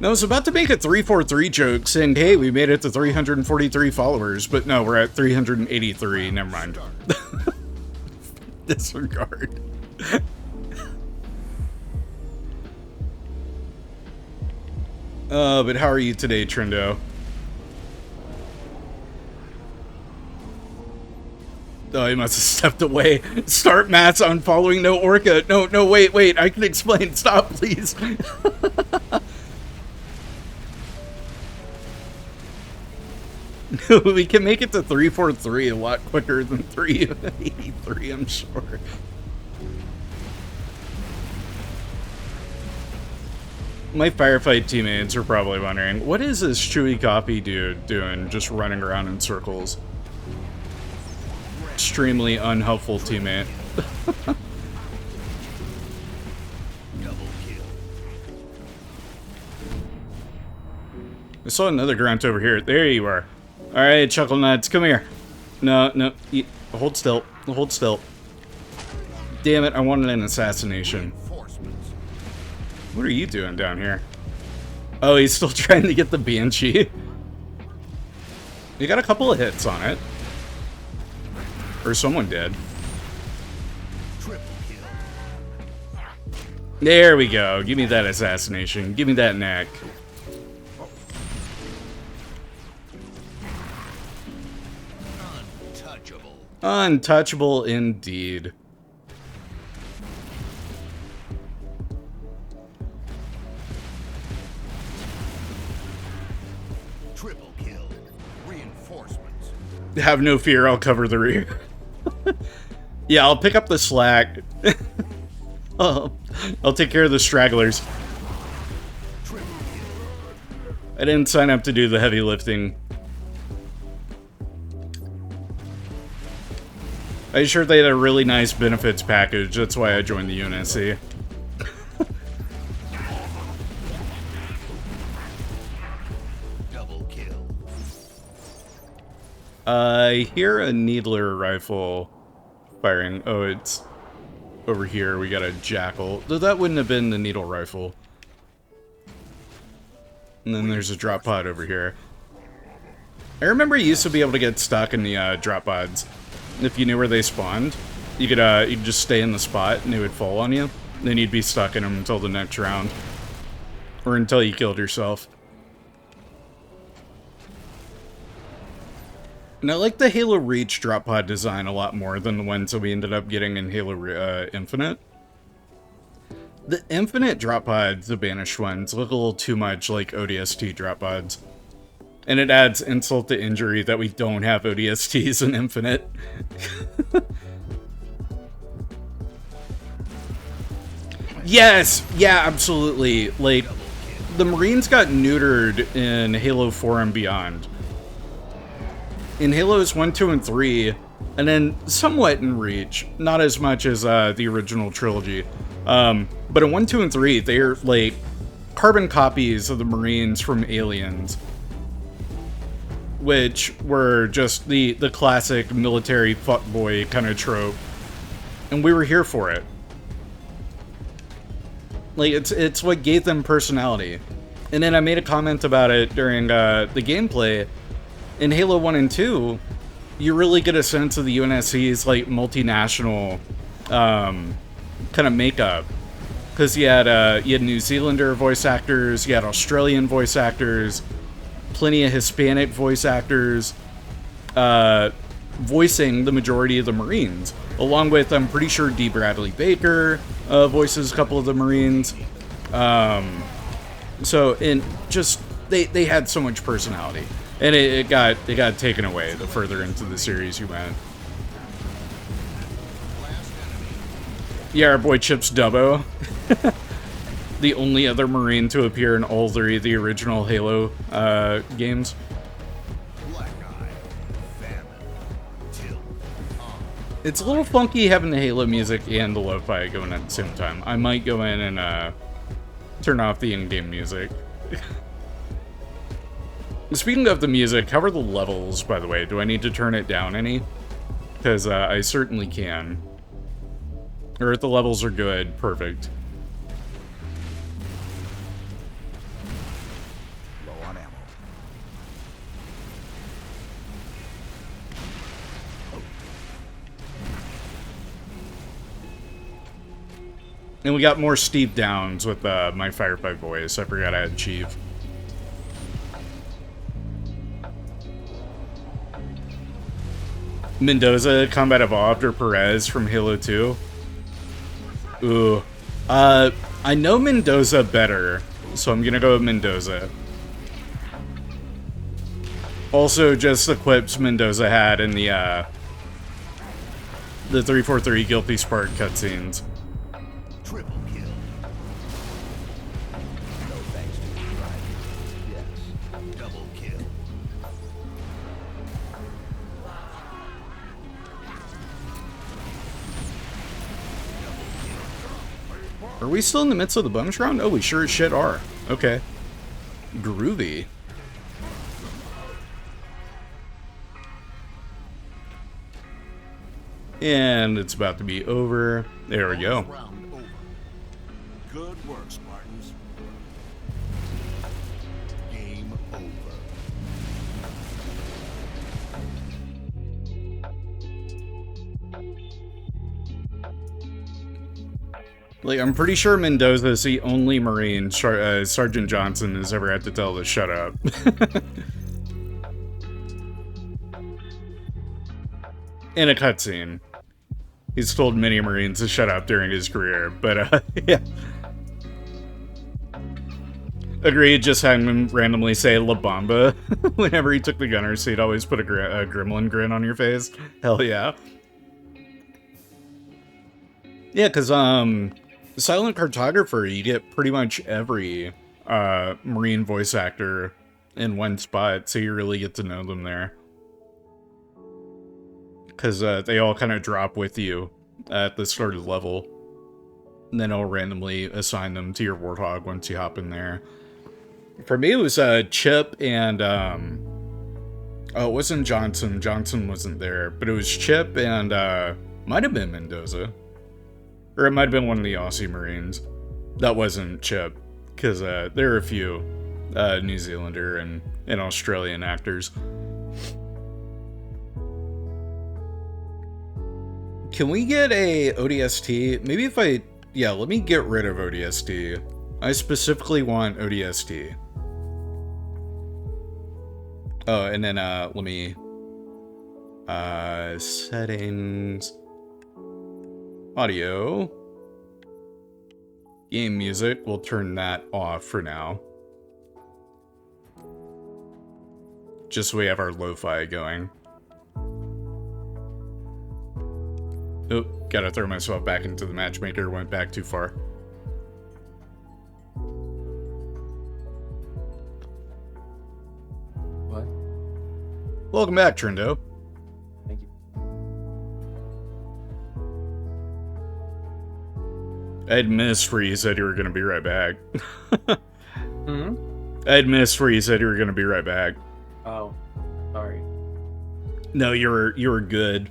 I was about to make a 343 joke saying, hey, we made it to 343 followers, but no, we're at 383. Never mind. Disregard. But how are you today, Trendo? Oh, he must have stepped away. Start Matt's unfollowing no Orca. No, wait, I can explain. Stop, please. We can make it to 343 a lot quicker than 383, I'm sure. My Firefight teammates are probably wondering, what is this Chewie Coffee dude doing just running around in circles? Extremely unhelpful teammate. I saw another grunt over here. There you are. Alright, Chuckle Nuts, come here. No, hold still. Hold still. Damn it, I wanted an assassination. What are you doing down here? Oh, he's still trying to get the Banshee. You got a couple of hits on it. Or someone did. There we go. Give me that assassination. Give me that neck. Untouchable indeed. Triple kill. Reinforcements. Have no fear, I'll cover the rear. Yeah, I'll pick up the slack. I'll take care of the stragglers. I didn't sign up to do the heavy lifting. I sure they had a really nice benefits package, that's why I joined the unit, see? Double kill. I hear a needler rifle firing. Oh, it's over here. We got a jackal. Though that wouldn't have been the needle rifle. And then there's a drop pod over here. I remember you used to be able to get stuck in the drop pods. If you knew where they spawned, you could just stay in the spot and they would fall on you. Then you'd be stuck in them until the next round. Or until you killed yourself. And I like the Halo Reach drop pod design a lot more than the ones that we ended up getting in Halo Infinite. The Infinite drop pods, the banished ones, look a little too much like ODST drop pods. And it adds insult to injury that we don't have ODSTs in Infinite. Yes! Yeah, absolutely. Like, the Marines got neutered in Halo 4 and beyond. In Halos 1, 2, and 3, and then somewhat in Reach. Not as much as the original trilogy. But in 1, 2, and 3, they're, like, carbon copies of the Marines from Aliens, which were just the classic military fuckboy kind of trope, and we were here for it. Like, it's what gave them personality. And then I made a comment about it during the gameplay. In Halo 1 and 2, you really get a sense of the UNSC's, like, multinational kind of makeup. Because you had New Zealander voice actors, you had Australian voice actors, plenty of Hispanic voice actors voicing the majority of the Marines. Along with, I'm pretty sure D. Bradley Baker voices a couple of the Marines. So, in just, they had so much personality. And it got taken away the further into the series you went. Yeah, our boy Chips Dubbo. The only other Marine to appear in all three of the original Halo games. It's a little funky having the Halo music and the lo-fi going at the same time. I might go in and turn off the in-game music. Speaking of the music, how are the levels, by the way? Do I need to turn it down any? Because I certainly can. Or if the levels are good, perfect. Low on ammo. And we got more steep downs with my Firefight voice. I forgot I had Chief. Mendoza, Combat Evolved, or Perez from Halo 2? Ooh. I know Mendoza better, so I'm gonna go with Mendoza. Also, just the quips Mendoza had in the 343 Guilty Spark cutscenes. Triple kill. No thanks to you, right? Yes. Double kill. Are we still in the midst of the bonus round? Oh, we sure as shit are. Okay. Groovy. And it's about to be over. There we go. Round over. Good work, Spartans. Game over. Like, I'm pretty sure Mendoza is the only Marine Sergeant Johnson has ever had to tell to shut up. In a cutscene. He's told many Marines to shut up during his career, but, yeah. Agreed, just having him randomly say La Bamba whenever he took the gunner seat, always put a gremlin grin on your face. Hell yeah. Yeah, because, Silent Cartographer, you get pretty much every Marine voice actor in one spot, so you really get to know them there. Because they all kind of drop with you at the start of the level. And then I'll randomly assign them to your Warthog once you hop in there. For me, it was Chip and... oh, it wasn't Johnson. Johnson wasn't there. But it was Chip and... might have been Mendoza. Or it might have been one of the Aussie Marines. That wasn't Chip. Because there are a few New Zealander and Australian actors. Can we get a ODST? Maybe if I... Yeah, let me get rid of ODST. I specifically want ODST. Oh, and then let me... settings... Audio. Game music. We'll turn that off for now. Just so we have our lo-fi going. Oh, gotta throw myself back into the matchmaker. Went back too far. What? Welcome back, Trendo. Thank you. I had missed where you said you were gonna be right back. Hmm? I'd missed where you said you were gonna be right back. Oh, sorry. No, you were good.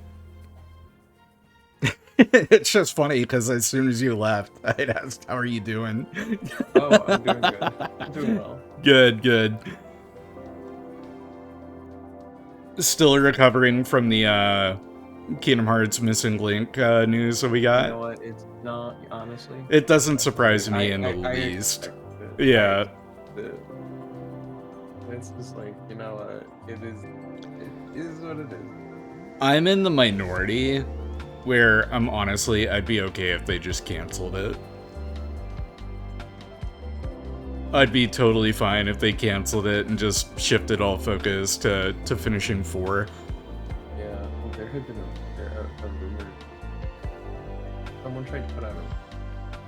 It's just funny because as soon as you left, I'd asked, "How are you doing?" Oh, I'm doing good. I'm doing well. Good. Still recovering from the Kingdom Hearts missing link news that we got. You know what? It's not, honestly. It doesn't surprise me in the least. Yeah. It's just like, you know what? It is what it is. I'm in the minority where I'd be okay if they just canceled it. I'd be totally fine if they canceled it and just shifted all focus to finishing 4. Yeah, well, there had been a rumor. Someone tried to put out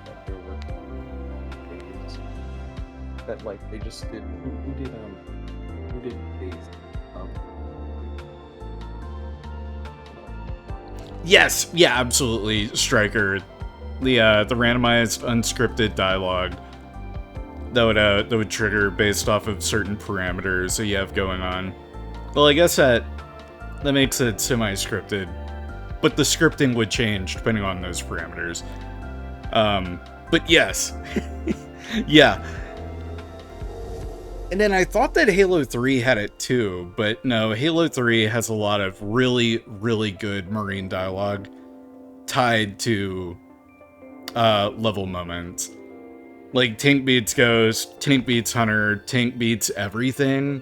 that there were days that like they just did. Who did days? Yes, yeah, absolutely, Striker. The randomized unscripted dialogue that would trigger based off of certain parameters that you have going on. Well, I guess that makes it semi-scripted, but the scripting would change depending on those parameters. But yes, yeah. And then I thought that Halo 3 had it too, but no, Halo 3 has a lot of really, really good Marine dialogue tied to level moments. Like, Tank beats Ghost, Tank beats Hunter, Tank beats everything.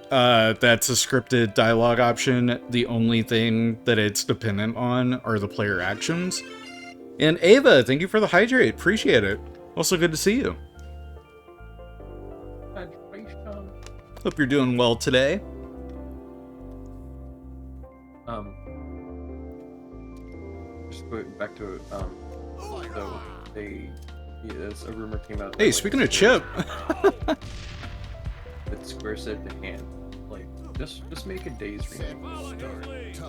That's a scripted dialogue option. The only thing that it's dependent on are the player actions. And Ava, thank you for the hydrate. Appreciate it. Also good to see you. Hope you're doing well today. Just going back to so a rumor came out. Hey, that, speaking of Chip. That Square said to hand, like, just make a Days remake.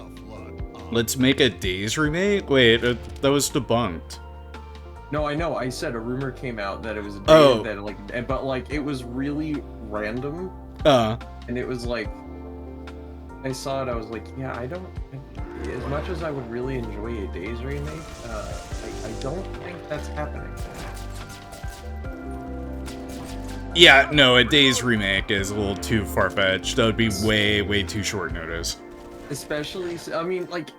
Let's make a Days remake? Wait, that was debunked. No, I know. I said a rumor came out that it was a Days that like, but like it was really random. And it was like, I saw it. I was like, yeah, as much as I would really enjoy a Days remake, I don't think that's happening. Yeah, no, a Days remake is a little too far-fetched. That would be way too short notice. Especially, I mean, like,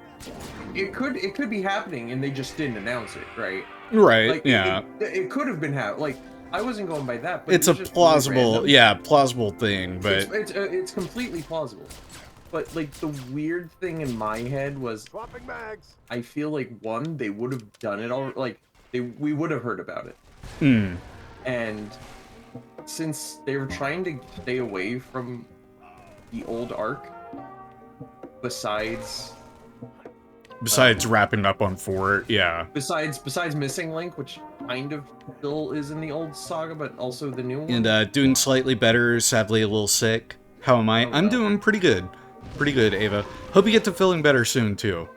it could be happening and they just didn't announce it, right? Right, like, yeah. It could have been happening. Like, I wasn't going by that, but it's a plausible, really plausible thing, but... It's completely plausible. But, like, the weird thing in my head was... Swapping bags. I feel like, one, they would have done it all... Like, we would have heard about it. And... since they were trying to stay away from the old arc, besides wrapping up on 4, yeah. Besides missing Link, which kind of still is in the old saga, but also the new one. And doing slightly better, sadly a little sick. How am I? I'm doing pretty good. Pretty good, Ava. Hope you get to feeling better soon, too.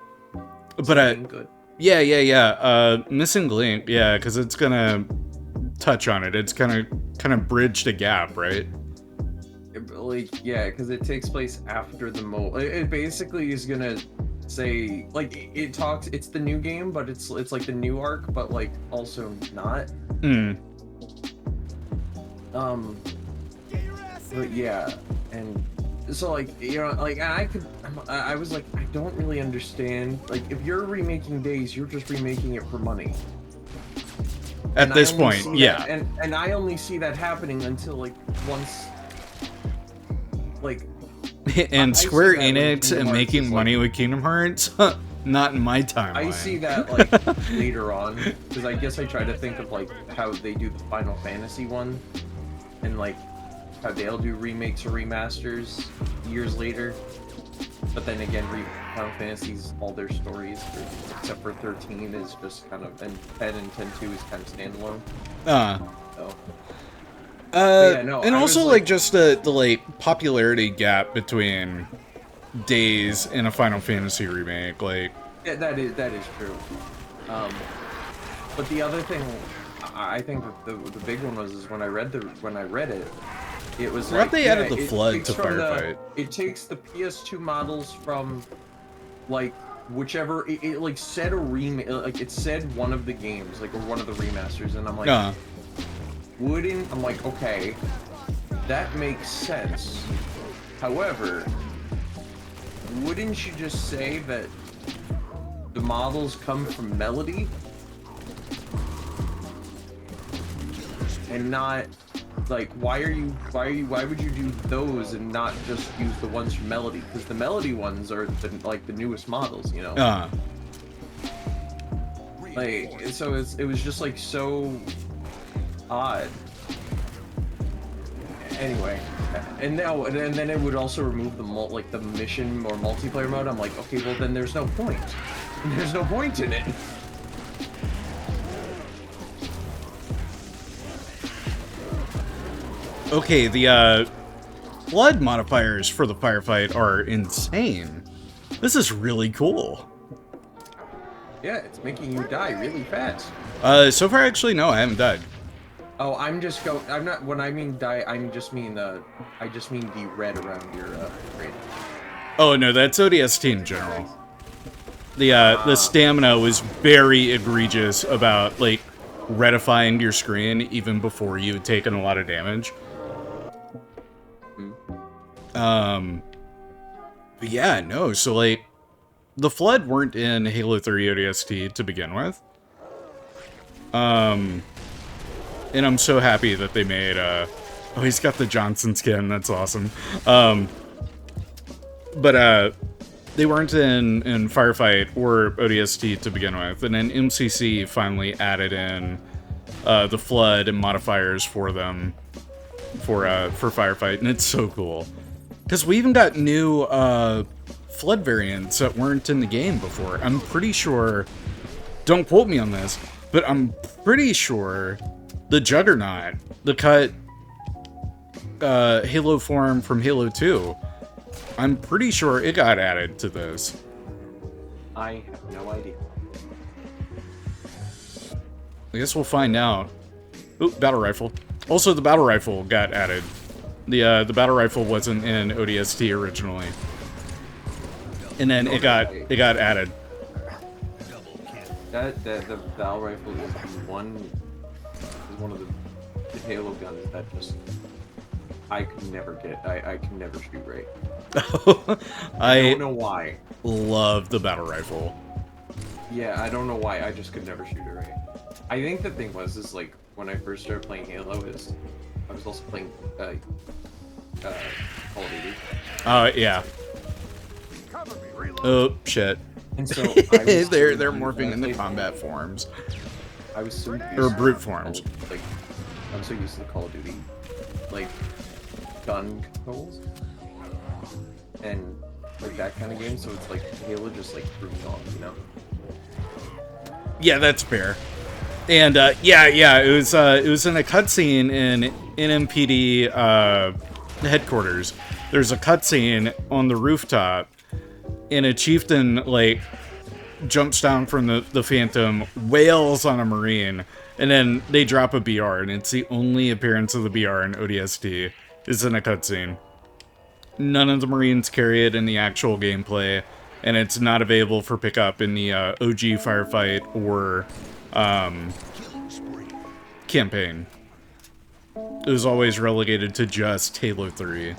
But, good. Yeah. Missing Link, yeah, because it's gonna touch on it. It's kind of bridge the gap, right? Like, yeah, because it takes place after the it basically is gonna say, like, it's the new game, but it's like the new arc, but like also not. But yeah, and so, like, you know, like, I was like, I don't really understand. Like, if you're remaking Days, you're just remaking it for money. At this point, yeah. And I only see that happening until, like, once, like... And Square Enix and making money with Kingdom Hearts? Not in my timeline. I see that, like, later on, because I guess I try to think of, like, how they do the Final Fantasy one, and, like, how they'll do remakes or remasters years later. But then again, Final Fantasy's, all their stories, except for 13, is just kind of, and 10 and 10-2 is kind of standalone. So. Yeah, no, and also, like, just the like, popularity gap between Days and a Final Fantasy remake, like... Yeah, that is true. But the other thing I think that the big one was is when I read it, it was What like if they added the it flood takes to from Firefight? It takes the PS2 models from like whichever it like said a like it said one of the games like or one of the remasters, and I'm like, I'm like, okay, that makes sense. However, wouldn't you just say that the models come from Melody and not like why would you do those and not just use the ones from Melody? Because the Melody ones are the newest models, you know. Like so it was just like so odd. Anyway, and then it would also remove the mission or multiplayer mode. I'm like, okay, well then there's no point. There's no point in it. Okay, the flood modifiers for the Firefight are insane. This is really cool. Yeah, it's making you die really fast. So far actually no, I haven't died. Oh, I'm not, when I mean die, I just mean the red around your brain. Oh no, that's ODST in general. The stamina was very egregious about, like, redifying your screen even before you had taken a lot of damage. But yeah, no, so, like, the Flood weren't in Halo 3 ODST to begin with. And I'm so happy that they made, oh, he's got the Johnson skin, that's awesome. But they weren't in Firefight or ODST to begin with, and then MCC finally added in the Flood and modifiers for them for Firefight, and it's so cool. Because we even got new Flood variants that weren't in the game before. I'm pretty sure, don't quote me on this, but I'm pretty sure the Juggernaut, the cut Halo form from Halo 2, I'm pretty sure it got added to this. I have no idea. I guess we'll find out. Ooh, battle rifle. Also, the battle rifle got added. The battle rifle wasn't in ODST originally, and then it got added. The battle rifle is one of the Halo guns that just I could never get. I can never shoot right. I don't know why. Love the battle rifle. Yeah, I don't know why. I just could never shoot it right. I think the thing is like when I first started playing Halo, I was also playing Call of Duty. Yeah. Oh shit. And so they're morphing into combat forms. I was so used or brute forms. Like I'm so used to the Call of Duty, like gun controls and like that kind of game. So it's like Halo just like threw me off, you know. Yeah, that's fair. And yeah, it was in a cutscene in NMPD headquarters. There's a cutscene on the rooftop, and a chieftain like jumps down from the Phantom, wails on a Marine, and then they drop a BR, and it's the only appearance of the BR in ODST is in a cutscene. None of the Marines carry it in the actual gameplay, and it's not available for pickup in the OG Firefight or campaign. It was always relegated to just Halo 3.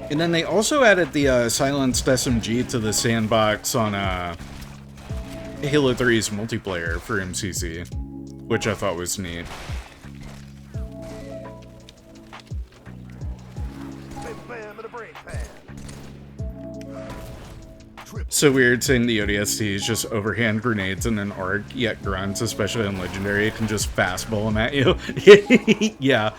And then they also added the silenced SMG to the sandbox on Halo 3's multiplayer for MCC, which I thought was neat. So weird saying the ODST is just overhand grenades and an arc, yet grunts, especially on Legendary, can just fastball them at you. Yeah.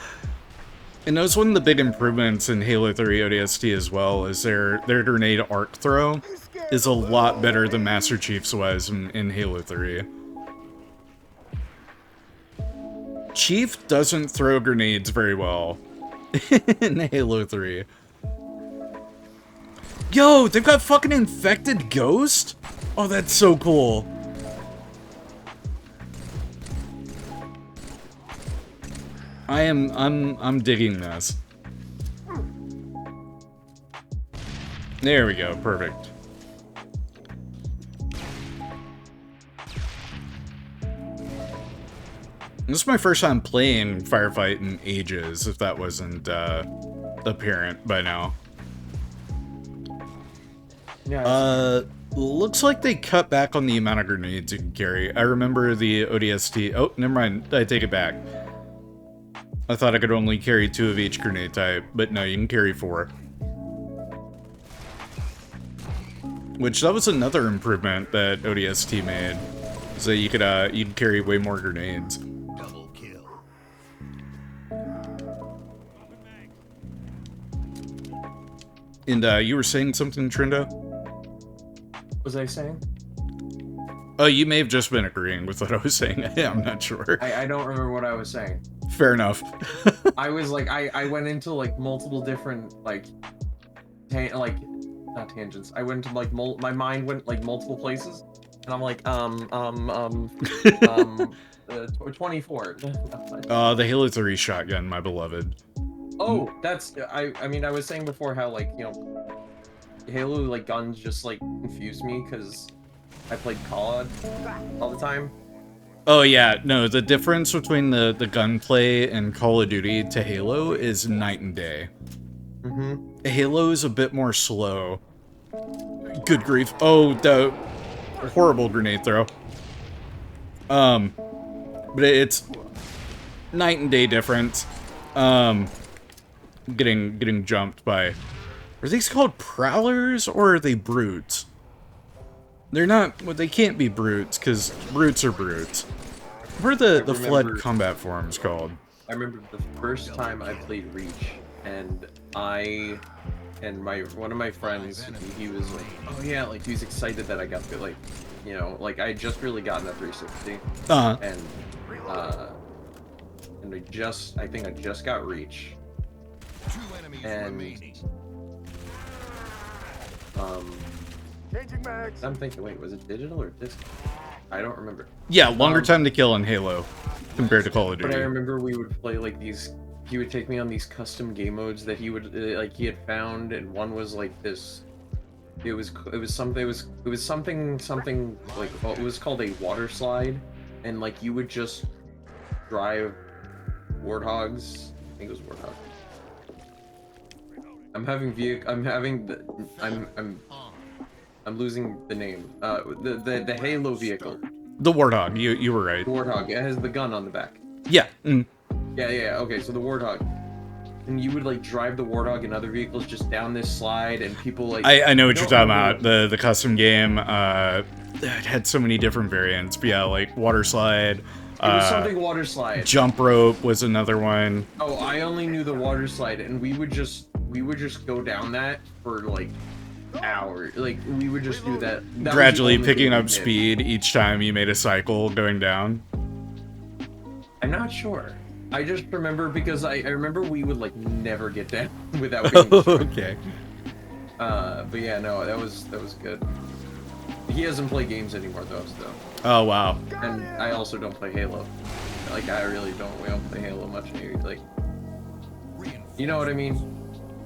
And that was one of the big improvements in Halo 3 ODST as well, is their grenade arc throw is a lot better than Master Chief's was in Halo 3. Chief doesn't throw grenades very well in Halo 3. Yo, they've got fucking infected ghost? Oh, that's so cool. I'm digging this. There we go, perfect. This is my first time playing Firefight in ages, if that wasn't apparent by now. Yeah. Looks like they cut back on the amount of grenades you can carry. I remember the ODST. Oh, never mind. I take it back. I thought I could only carry 2 of each grenade type, but no, you can carry 4. Which, that was another improvement that ODST made. Is that you could carry way more grenades. Double kill. And you were saying something, Trendo? What was I saying? Oh, you may have just been agreeing with what I was saying. I'm not sure. I don't remember what I was saying. Fair enough. I was like, I went into like multiple different like, not tangents. I went to like my mind went like multiple places, and I'm like 24. The Halo 3 shotgun, my beloved. Oh, that's I mean I was saying before how like, you know, Halo like guns just like confused me because I played COD all the time. Oh yeah, no, the difference between the gunplay in Call of Duty to Halo is night and day. Mm-hmm. Halo is a bit more slow. Good grief. Oh, the horrible grenade throw. But it's night and day difference. Getting jumped by... Are these called prowlers, or are they brutes? They're not... Well, they can't be brutes, because brutes are brutes. What are the flood combat forms called? I remember the first time I played Reach, and one of my friends, he was like, oh yeah, like he was excited that I got to, like, you know, like I had just really gotten a 360. And I think I just got Reach. And I'm thinking, wait, was it digital or disc? I don't remember. Yeah, longer time to kill in Halo compared to Call of Duty. But I remember we would play like these. He would take me on these custom game modes that he would like he had found, and one was like this. It was something like, it was called a water slide, and like you would just drive warthogs. I think it was warthog. I'm losing the name. The Halo vehicle. The Warthog, you were right. The Warthog, it has the gun on the back. Yeah. Yeah, okay, so the Warthog. And you would like drive the Warthog and other vehicles just down this slide, and people like... I know what you're talking about. The custom game, it had so many different variants. But yeah, like water slide. It was something water slide. Jump rope was another one. Oh, I only knew the water slide, and we would just go down that for like hours. Like we would just do that. Gradually picking up speed each time you made a cycle going down. I'm not sure. I just remember because I remember we would like never get down without being okay. But yeah, no, that was good. He doesn't play games anymore though, so. Oh wow. And I also don't play Halo. Like I really don't. We don't play Halo much anymore. Like, you know what I mean?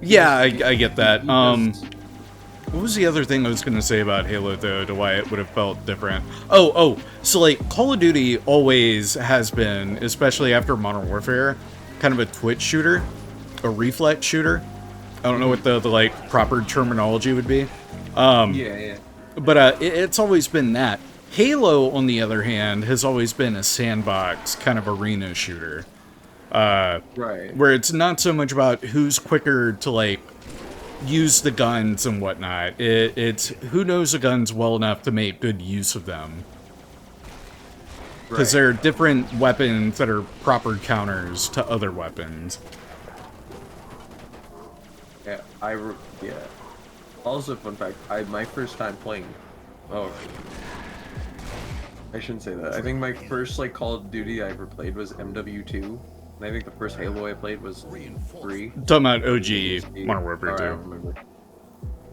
Yeah, I get that. What was the other thing I was going to say about Halo, though, to why it would have felt different? Oh, so, like, Call of Duty always has been, especially after Modern Warfare, kind of a twitch shooter, a reflex shooter. I don't know what the like, proper terminology would be. Yeah. But it's always been that. Halo, on the other hand, has always been a sandbox kind of arena shooter. Right. Where it's not so much about who's quicker to, like, use the guns and whatnot. It's who knows the guns well enough to make good use of them. Because there are different weapons that are proper counters to other weapons. Yeah, yeah. Also, fun fact, my first time playing... Oh. I shouldn't say that. I think my first, like, Call of Duty I ever played was MW2. And I think the first Halo I played was 3. Talking about OG Modern Warfare 2. I remember.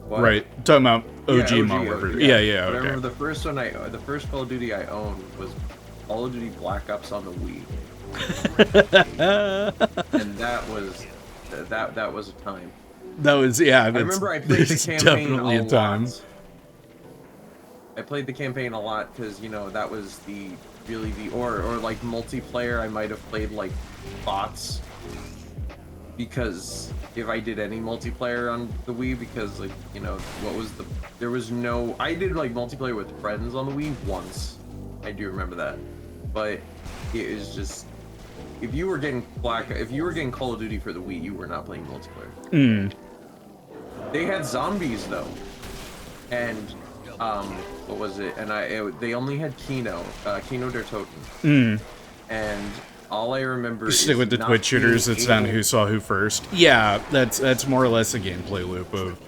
What? Right. Talking about OG yeah, Modern Warfare. Yeah, yeah, But I okay. remember the first Call of Duty I owned was Call of Duty Black Ops on the Wii. And that was a time. That was, yeah. I remember I played the campaign definitely a time. lot. I played the campaign a lot because, you know, that was or like multiplayer. I might have played like bots, because if I did any multiplayer on the Wii, because like, you know, I did like multiplayer with friends on the Wii once. I do remember that, but it was just, if you were getting Call of Duty for the Wii, you were not playing multiplayer. They had zombies though, and what was it? And they only had Kino der Toten. And all I remember is stick with the Twitch shooters. It's on who saw who first. Yeah, that's more or less a gameplay loop of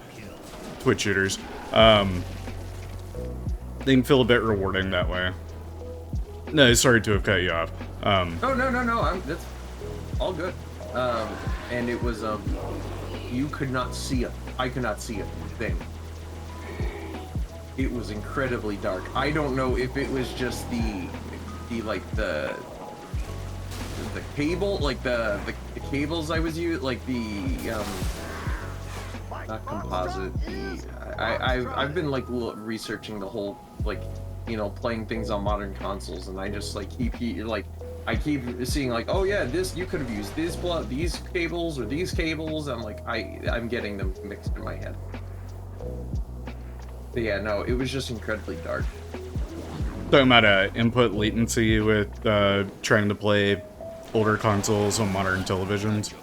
Twitch shooters. They can feel a bit rewarding that way. No, sorry to have cut you off. No. That's all good. And it was you could not see it. I could not see a thing. It was incredibly dark. I don't know if it was just the cable, like the cables I was using, like the not composite. I've been like researching the whole, like, you know, playing things on modern consoles, and I just like keep seeing like, oh yeah, this, you could have used these cables or these cables. I'm like, I'm getting them mixed in my head. But yeah, no, it was just incredibly dark. Talking about input latency with trying to play older consoles on modern televisions.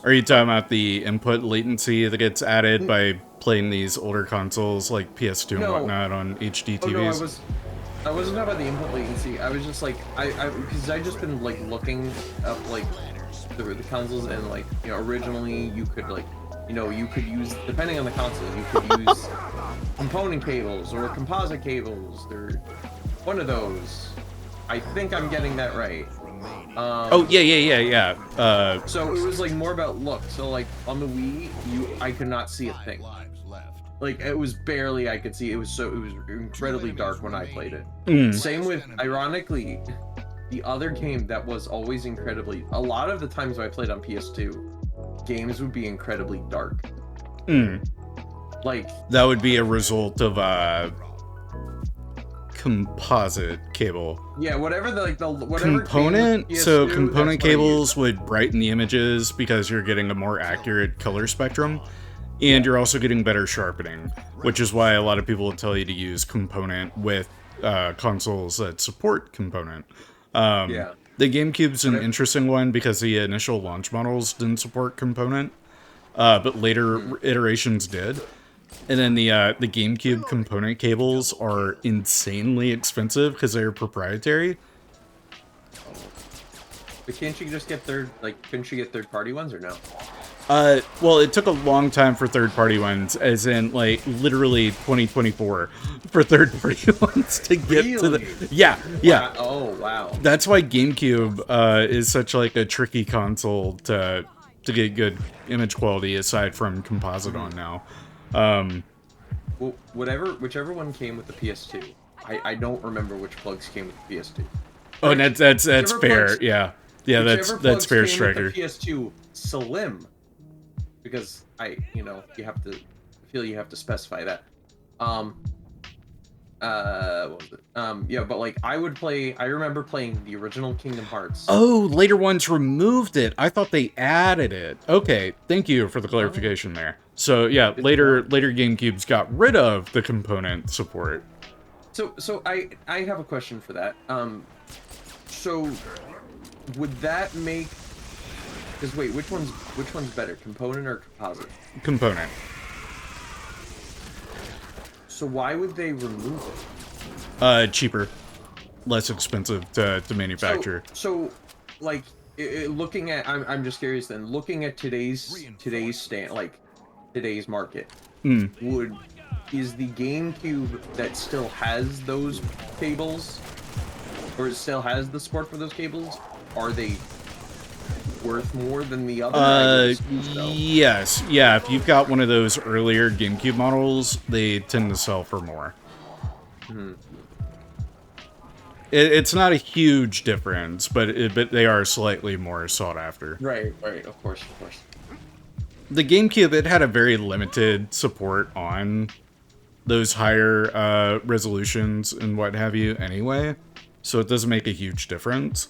Are you talking about the input latency that gets added by playing these older consoles like PS2 and whatnot on HD TVs? Oh, no, I wasn't talking about the input latency. I was just like, because I just been like looking up like the consoles, and like, you know, originally you could like, you know, you could use, depending on the console, you could use component cables or composite cables, or one of those. I think I'm getting that right. Oh yeah. So it was like more about look. So like on the Wii, I could not see a thing. Like it was barely I could see. It was incredibly dark when I played it. Same with, ironically, the other game that was always incredibly. A lot of the times when I played on PS2, games would be incredibly dark. Like that would be a result of composite cable. Yeah, whatever component. So component cables would brighten the images because you're getting a more accurate color spectrum, and you're also getting better sharpening, which is why a lot of people will tell you to use component with consoles that support component. The GameCube's an interesting one because the initial launch models didn't support component, but later iterations did. And then the GameCube component cables are insanely expensive because they're proprietary. But can't you just get couldn't you get third-party ones, or no? Well, it took a long time for third-party ones, as in, like, literally 2024 for third-party ones to get to the... Yeah. Wow. Oh, wow. That's why GameCube is such, like, a tricky console to get good image quality, aside from composite on now. Well, whichever one came with the PS2, I don't remember which plugs came with the PS2. Oh, and that's fair. Yeah, that's fair, Striker. With the PS2 Slim, because you have to specify that. What was it? Yeah, but like I remember playing the original Kingdom Hearts. Oh, later ones removed it. I thought they added it. Okay, thank you for the clarification there. So yeah, later GameCubes got rid of the component support. So I have a question for that. So would that make? Because wait, which one's better, component or composite? Component. So why would they remove it? Cheaper, less expensive to manufacture. So like looking at, I'm just curious then. Looking at today's market, is the GameCube that still has those cables, or it still has the support for those cables? Are they worth more than the other? Yes. Yeah, if you've got one of those earlier GameCube models, they tend to sell for more. Hmm. It's not a huge difference, but they are slightly more sought after. Right, of course. The GameCube, it had a very limited support on those higher resolutions and what have you anyway, so it doesn't make a huge difference.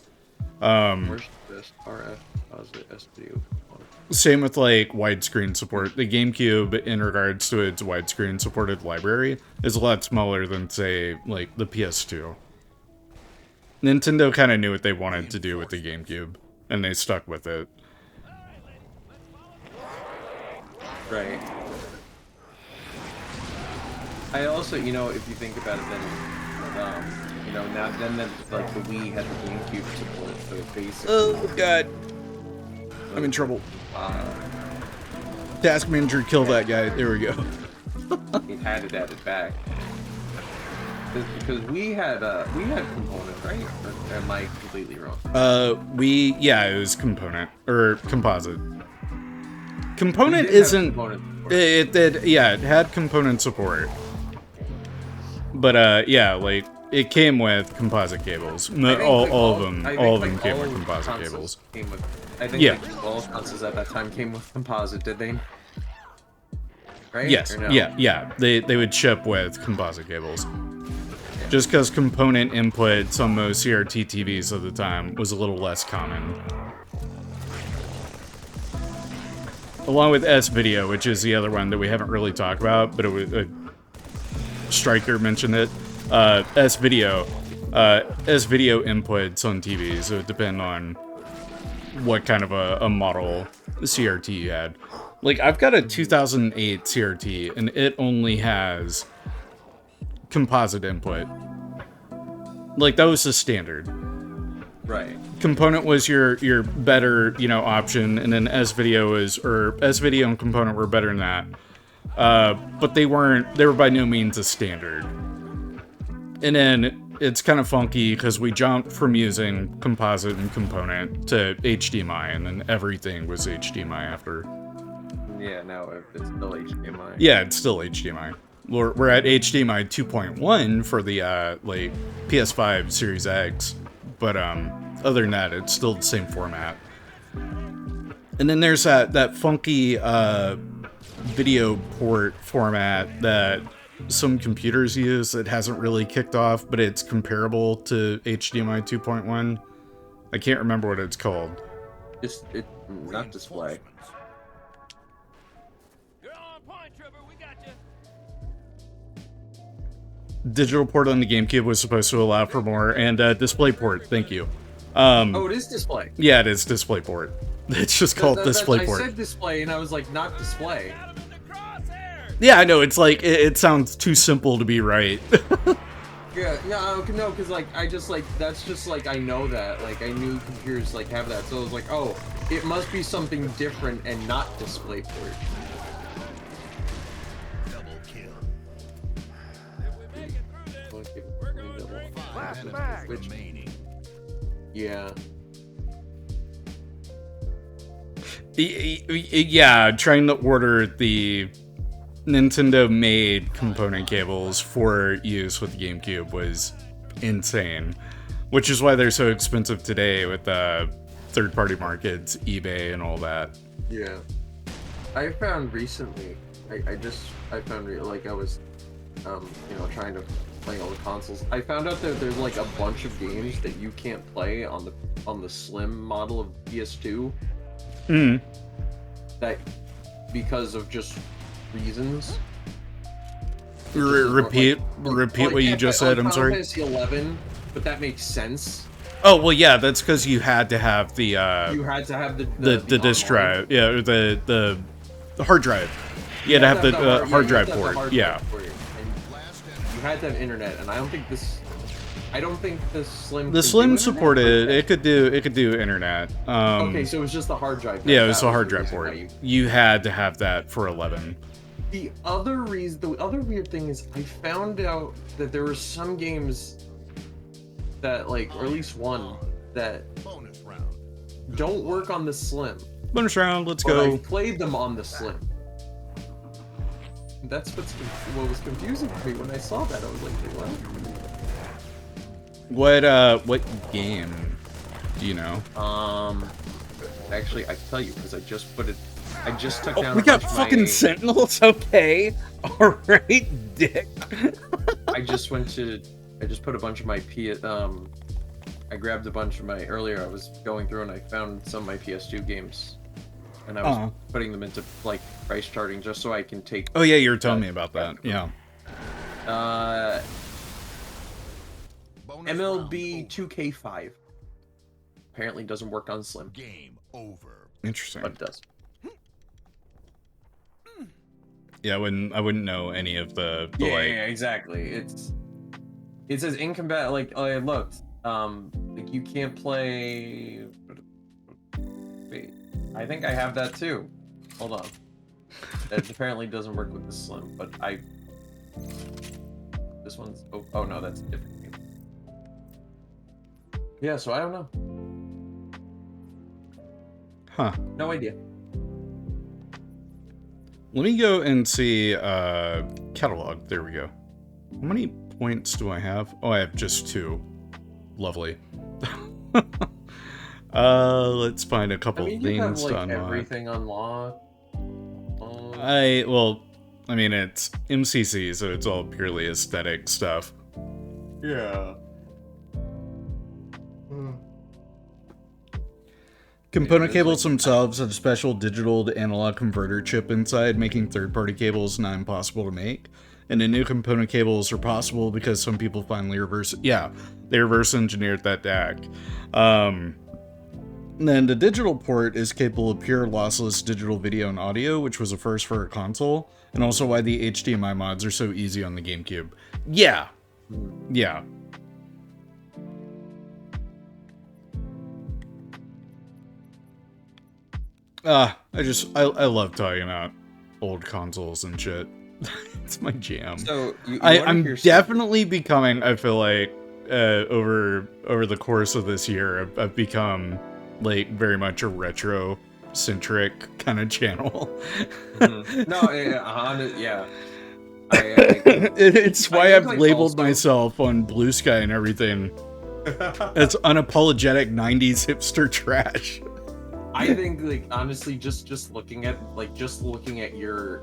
Where's this RF positive S-video? Same with like widescreen support. The GameCube, in regards to its widescreen supported library, is a lot smaller than, say, like the PS2. Nintendo kind of knew what they wanted to do with the GameCube, and they stuck with it. Right. I also, if you think about it, then, now then like the Wii had the GameCube support, so basically. Oh God, I'm in trouble. Task manager, kill that guy. There we go. It had it added back. Because we had component, right? Or am I completely wrong? It was component or composite. Component isn't. It did. Yeah, it had component support. But like it came with composite cables. All of them came with composite cables. I think all consoles at that time came with composite, did they? Right? Yes. No? Yeah. They would ship with composite cables. Just because component inputs on most CRT TVs of the time was a little less common. Along with S-Video, which is the other one that we haven't really talked about, but it was, Stryker mentioned it. S-Video inputs on TVs, so it would depend on what kind of a model CRT you had. Like, I've got a 2008 CRT, and it only has composite input. Like, that was the standard. Right. Component was your better, option, and then S-Video and Component were better than that. But they were by no means a standard. And then it's kind of funky because we jumped from using composite and component to HDMI, and then everything was HDMI after. Yeah, now it's still HDMI. Yeah, it's still HDMI. We're at HDMI 2.1 for the PS5 Series X, but other than that, it's still the same format. And then there's that funky video port format that some computers use that hasn't really kicked off, but it's comparable to HDMI 2.1. I can't remember what it's called. It's not display. Digital port on the GameCube was supposed to allow for more, and display port, thank you. It is display. Yeah, it is display port. It's just called display port. I said display, and I was like, not display. Yeah, I know, it's like, it sounds too simple to be right. Yeah, no, because like, that's just like, I know that, like, I knew computers like have that, so I was like, oh, it must be something different and not display port. Yeah. Yeah, trying to order the Nintendo-made component cables for use with the GameCube was insane, which is why they're so expensive today with third-party markets, eBay, and all that. Yeah. I found recently, I was, trying to play all the consoles. I found out that there's like a bunch of games that you can't play on the Slim model of PS2. That because of just reasons. Repeat what you just said. I'm sorry. Final Fantasy 11, but that makes sense. Oh well, yeah, that's because you had to have the the disk drive, yeah, the hard drive. You had to have the hard drive port, yeah. You had to have internet, and I don't think the Slim. The Slim supported. It could do internet. Okay, so it was just the hard drive. Yeah, it was the hard drive port. You had to have that for 11. The other weird thing is, I found out that there were some games that, like, or at least one that don't work on the Slim. Bonus round, let's But go. I played them on the Slim. That's what was confusing for me when I saw that. I was like, what? What game do you know? Actually, I can tell you because I just put it. I just took Oh, down. we a got bunch of fucking my, Sentinels. Okay, all right, dick. I just put a bunch of my I grabbed a bunch of my earlier. I was going through and I found some of my PS2 games, and I was putting them into like price charting just so I can take. Oh yeah, you were telling me about that. Yeah. MLB 2K5 apparently doesn't work on Slim. Game over. Interesting. But it does. Yeah, I wouldn't know any of the Yeah, like. yeah, exactly. It says incompatible. Like I looked. Like you can't play. Wait, I think I have that too. Hold on. It apparently doesn't work with the Slim, but this one's. Oh no, that's a different game. Yeah, so I don't know. Huh. No idea. Let me go and see catalog. There we go. How many points do I have? Oh, I have just 2. Lovely. Let's find a couple you things have, like, to unlock. everything unlocked. I mean, it's MCC, so it's all purely aesthetic stuff. Yeah. Component cables themselves have a special digital to analog converter chip inside, making third-party cables not impossible to make. And the new component cables are possible because some people finally they reverse engineered that DAC. Then the digital port is capable of pure lossless digital video and audio, which was a first for a console, and also why the HDMI mods are so easy on the GameCube. Yeah. Yeah. I love talking about old consoles and shit. It's my jam. So I'm definitely becoming, I feel like, over the course of this year, I've become like very much a retro centric kind of channel. No, yeah. It's why I've labeled myself on Blue Sky and everything. It's unapologetic 90s hipster trash. I think, like, honestly, just looking at your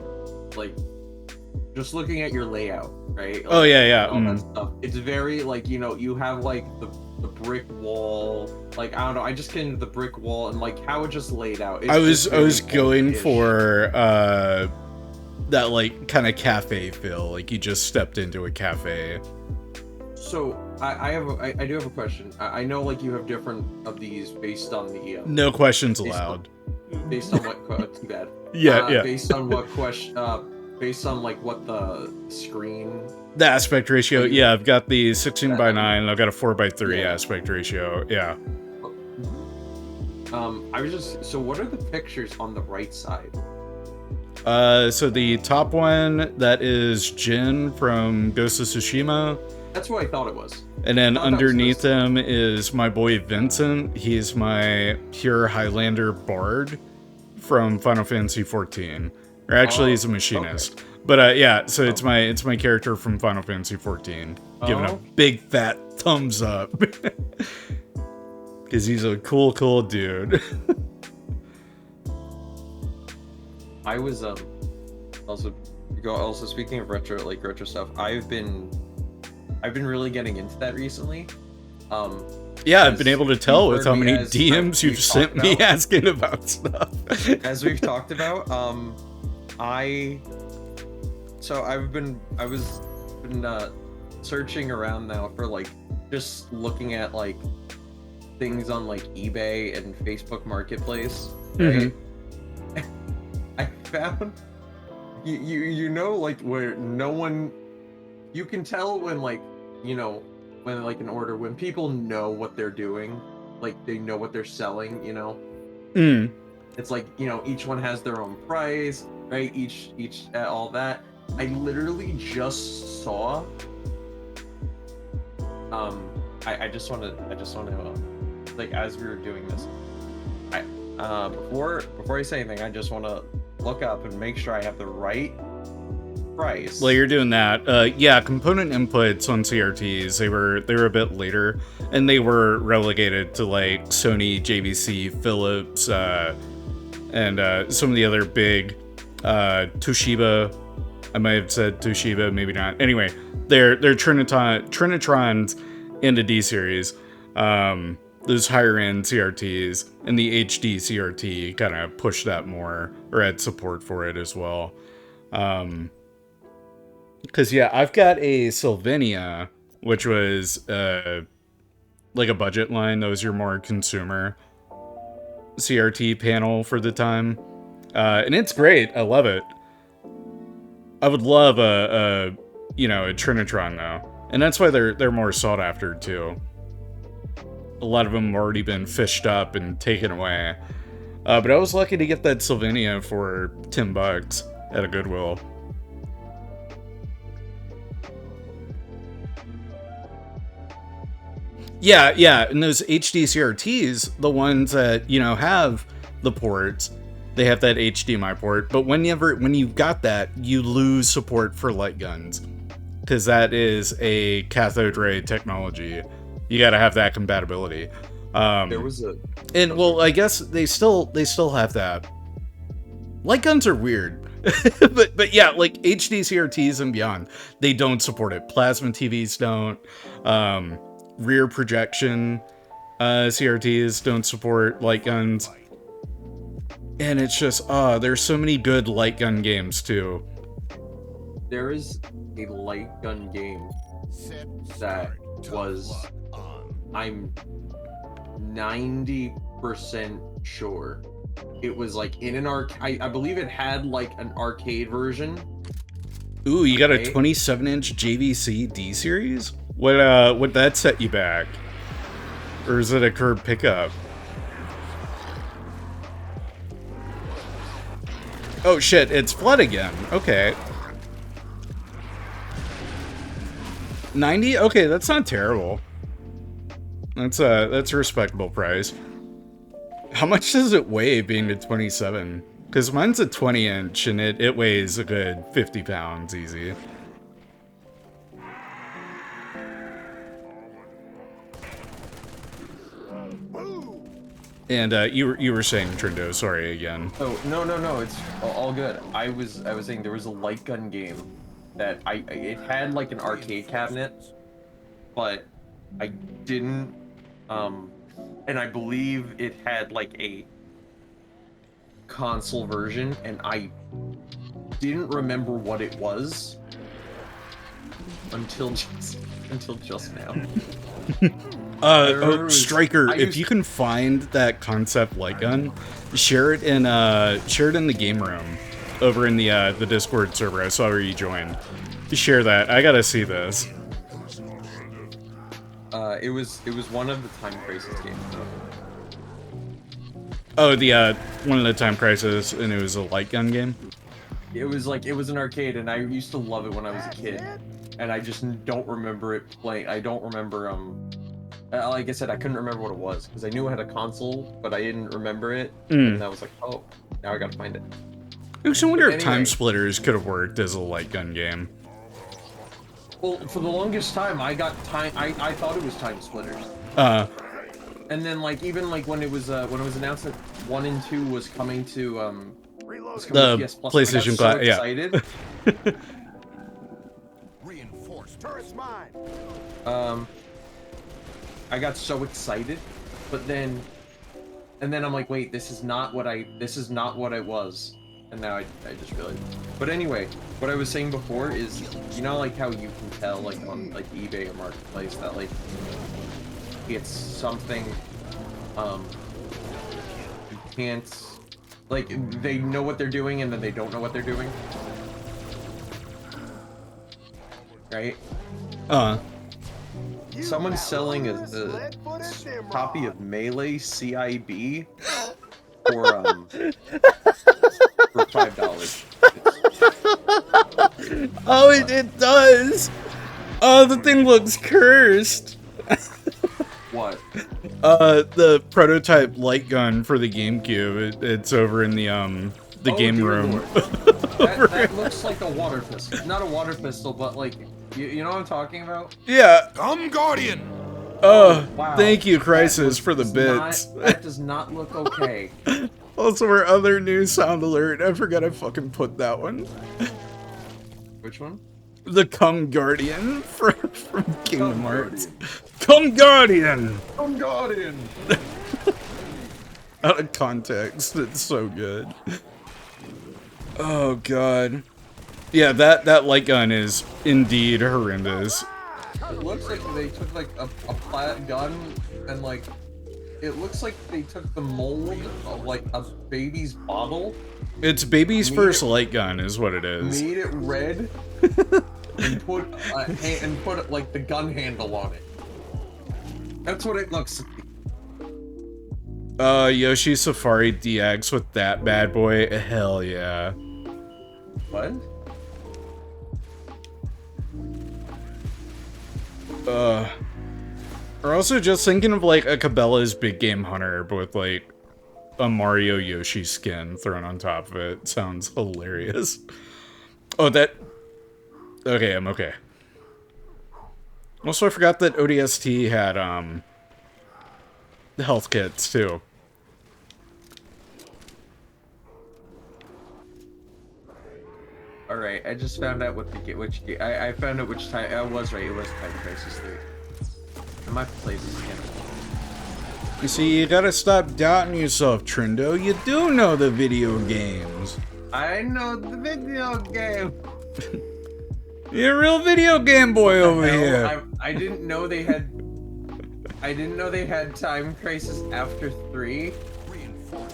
layout, right? Like, oh yeah. All that stuff. It's very, like, you have like the brick wall. Like, I don't know. I just get into the brick wall and like how it just laid out. I was going for that like kind of cafe feel. Like you just stepped into a cafe. So I do have a question. I know like you have different of these based on the no questions allowed. Based on what? Too bad. Yeah. Based on what question? Based on like what the screen. The aspect ratio. Yeah, I've got the 16:9. I've got a 4:3 aspect ratio. Yeah. I was just. So what are the pictures on the right side? So the top one, that is Jin from Ghost of Tsushima. That's what I thought it was. And then underneath him is my boy Vincent. He's my pure Highlander bard from Final Fantasy XIV. Or actually, he's a machinist. Okay. But yeah, so it's my character from Final Fantasy XIV, giving a big fat thumbs up because he's a cool dude. I was also speaking of retro stuff. I've been really getting into that recently. Yeah, I've been able to tell with how many DMs you've sent me asking about stuff. As we've talked about, I was been searching around now for like just looking at like things on like eBay and Facebook Marketplace, right? I found you know like where no one, you can tell when like when like an order, when people know what they're doing, like they know what they're selling, it's like each one has their own price, right? Each all that. I literally just saw I just want to like as we were doing this, Before I say anything, I just want to look up and make sure I have the right price. Well, you're doing that. Yeah, component inputs on CRTs, they were a bit later, and they were relegated to like Sony, JVC, Philips, and some of the other big Toshiba. I might have said Toshiba, maybe not. Anyway, they're Trinitrons into D series. Those higher end CRTs, and the HD CRT kind of pushed that more, or had support for it as well. Because yeah, I've got a Sylvania, which was like a budget line. That was your more consumer CRT panel for the time, and it's great. I love it. I would love a Trinitron though, and that's why they're more sought after too. A lot of them have already been fished up and taken away. But I was lucky to get that Sylvania for $10 at a Goodwill. Yeah, and those HD CRTs, the ones that, have the ports, they have that HDMI port, but when you've got that, you lose support for light guns, because that is a cathode ray technology. You gotta have that compatibility. There was I guess they still have that. Light guns are weird, but yeah, like HD CRTs and beyond, they don't support it. Plasma TVs don't. Rear projection CRTs don't support light guns, and it's just there's so many good light gun games too. There is a light gun game that was, I'm 90% sure it was like in an arcade. I believe it had like an arcade version. Ooh, you got a 27-inch JVC D series? Would that set you back? Or is it a curb pickup? Oh shit, it's flood again. Okay. 90? Okay, that's not terrible. That's a respectable price. How much does it weigh being a 27? Because mine's a 20-inch and it weighs a good 50 pounds easy. And you were saying, Trendo, sorry again. Oh no, it's all good. I was saying there was a light gun game that it had like an arcade cabinet, but I didn't and I believe it had like a console version, and I didn't remember what it was until just now. Striker, if you can find that concept light gun, share it in the game room over in the Discord server. I saw where you joined. Share that. I gotta see this. It was one of the Time Crisis games. Oh, the one of the Time Crisis, and it was a light gun game. It was an arcade, and I used to love it when I was a kid, and I just don't remember it playing. I don't remember like I said, I couldn't remember what it was because I knew it had a console, but I didn't remember it, and I was like, oh, now I gotta find it. I wonder if Time Splitters could have worked as a light gun game. Well, for the longest time, I thought it was Time Splitters. And then, like, even like when it was announced that 1 and 2 was coming to the PS Plus, PlayStation Class, yeah. Excited. Reinforced turret's mine. I got so excited, but then I'm like, wait, this is not what it was. And now I just realized. But anyway, what I was saying before is, like how you can tell, like on like eBay or Marketplace, that like it's something you can't, like, they know what they're doing and then they don't know what they're doing, right? Someone's selling a copy of Melee CIB for $5. Oh, it does. Oh, the thing looks cursed. What? The prototype light gun for the GameCube. It's over in the game room. That looks like a water pistol. Not a water pistol, but like, you know what I'm talking about? Yeah. Come, Guardian! Wow. Thank you, Crisis, for the bits. That does not look okay. Also, our other new sound alert. I forgot I fucking put that one. Which one? The Come Guardian from Kingdom Hearts. Come Guardian! Come Guardian! Out of context, it's so good. Oh god. Yeah, that light gun is indeed horrendous. It looks like they took like a flat gun and like it looks like they took the mold of like a baby's bottle. It's baby's first light gun is what it is. Made it red and put like the gun handle on it. That's what it looks like. Yoshi Safari DX with that bad boy. Hell yeah. What? Or also just thinking of like a Cabela's Big Game Hunter, but with like a Mario Yoshi skin thrown on top of it. Sounds hilarious. Oh, that... Okay, I'm okay. Also, I forgot that ODST had, the health kits, too. Alright, I just found out what the I found out which time I was right, it was Time Crisis 3. I might play this again. You see, you gotta stop doubting yourself, Trendo. You do know the video games. I know the video game. You're a real video game boy over here. I didn't know they had. I didn't know they had Time Crisis after 3.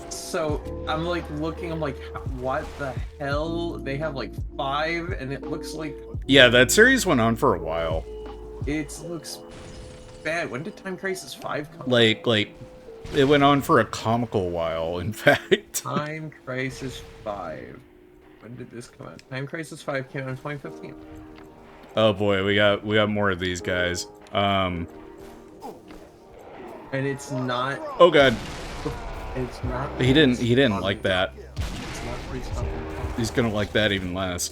So I'm like looking. I'm like, what the hell? They have like 5, and it looks like. Yeah, that series went on for a while. It looks bad. When did Time Crisis 5 come? Like it went on for a comical while. In fact. Time Crisis 5. When did this come out? Time Crisis 5 came out in 2015. Oh boy, we got more of these guys. And it's not. Oh god. It's not. He didn't like that. It's not free stuff. He's gonna like that even less.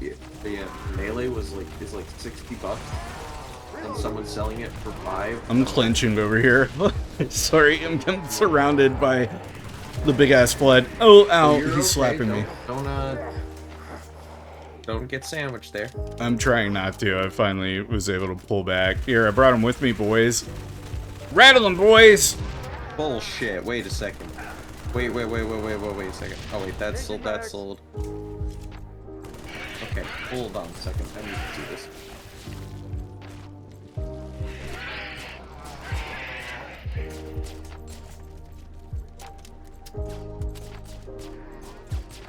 Yeah, Melee is like $60, and someone's selling it for $5. I'm clenching over here. Sorry, I'm surrounded by the big ass flood. Oh, ow! He's okay. slapping me. Don't get sandwiched there. I'm trying not to. I finally was able to pull back. Here, I brought him with me, boys. Rattle them, boys! Bullshit. Wait a second. Wait a second. Oh wait, that's sold. Okay, hold on a second. I need to do this.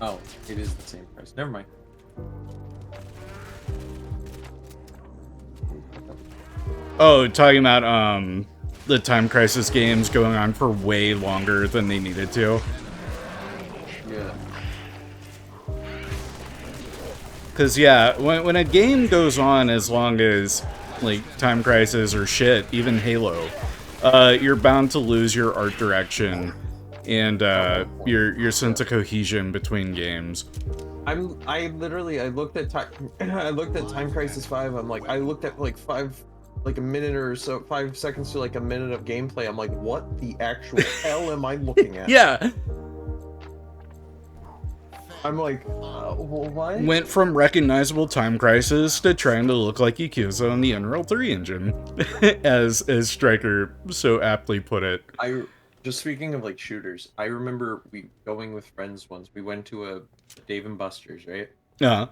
Oh, it is the same price. Never mind. Oh, talking about, the Time Crisis games going on for way longer than they needed to. Yeah. Because, yeah, when a game goes on as long as, like, Time Crisis or shit, even Halo, you're bound to lose your art direction and, your sense of cohesion between games. I looked at Time Crisis 5. I'm like, I looked at like a minute or so, 5 seconds to like a minute of gameplay. I'm like, what the actual hell am I looking at? Yeah. I'm like, what? Went from recognizable Time Crisis to trying to look like Yakuza on the Unreal 3 engine, as Stryker so aptly put it. Just speaking of like shooters, I remember going with friends once. We went to a Dave and Buster's, right? Uh-huh.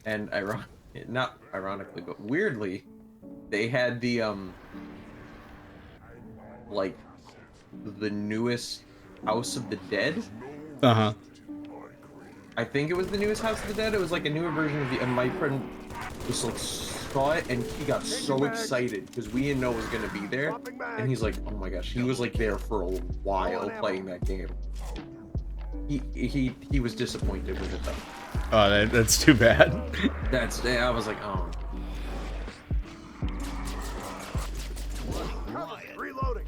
And not ironically, but weirdly, they had the like the newest House of the Dead. Uh-huh. I think it was the newest House of the Dead. It was like a newer version of and my friend just like saw it and he got so excited because we didn't know it was gonna be there. And he's like, oh my gosh, he was like there for a while playing that game. He was disappointed with it though. Oh, that's too bad. I was like, oh. Reloading.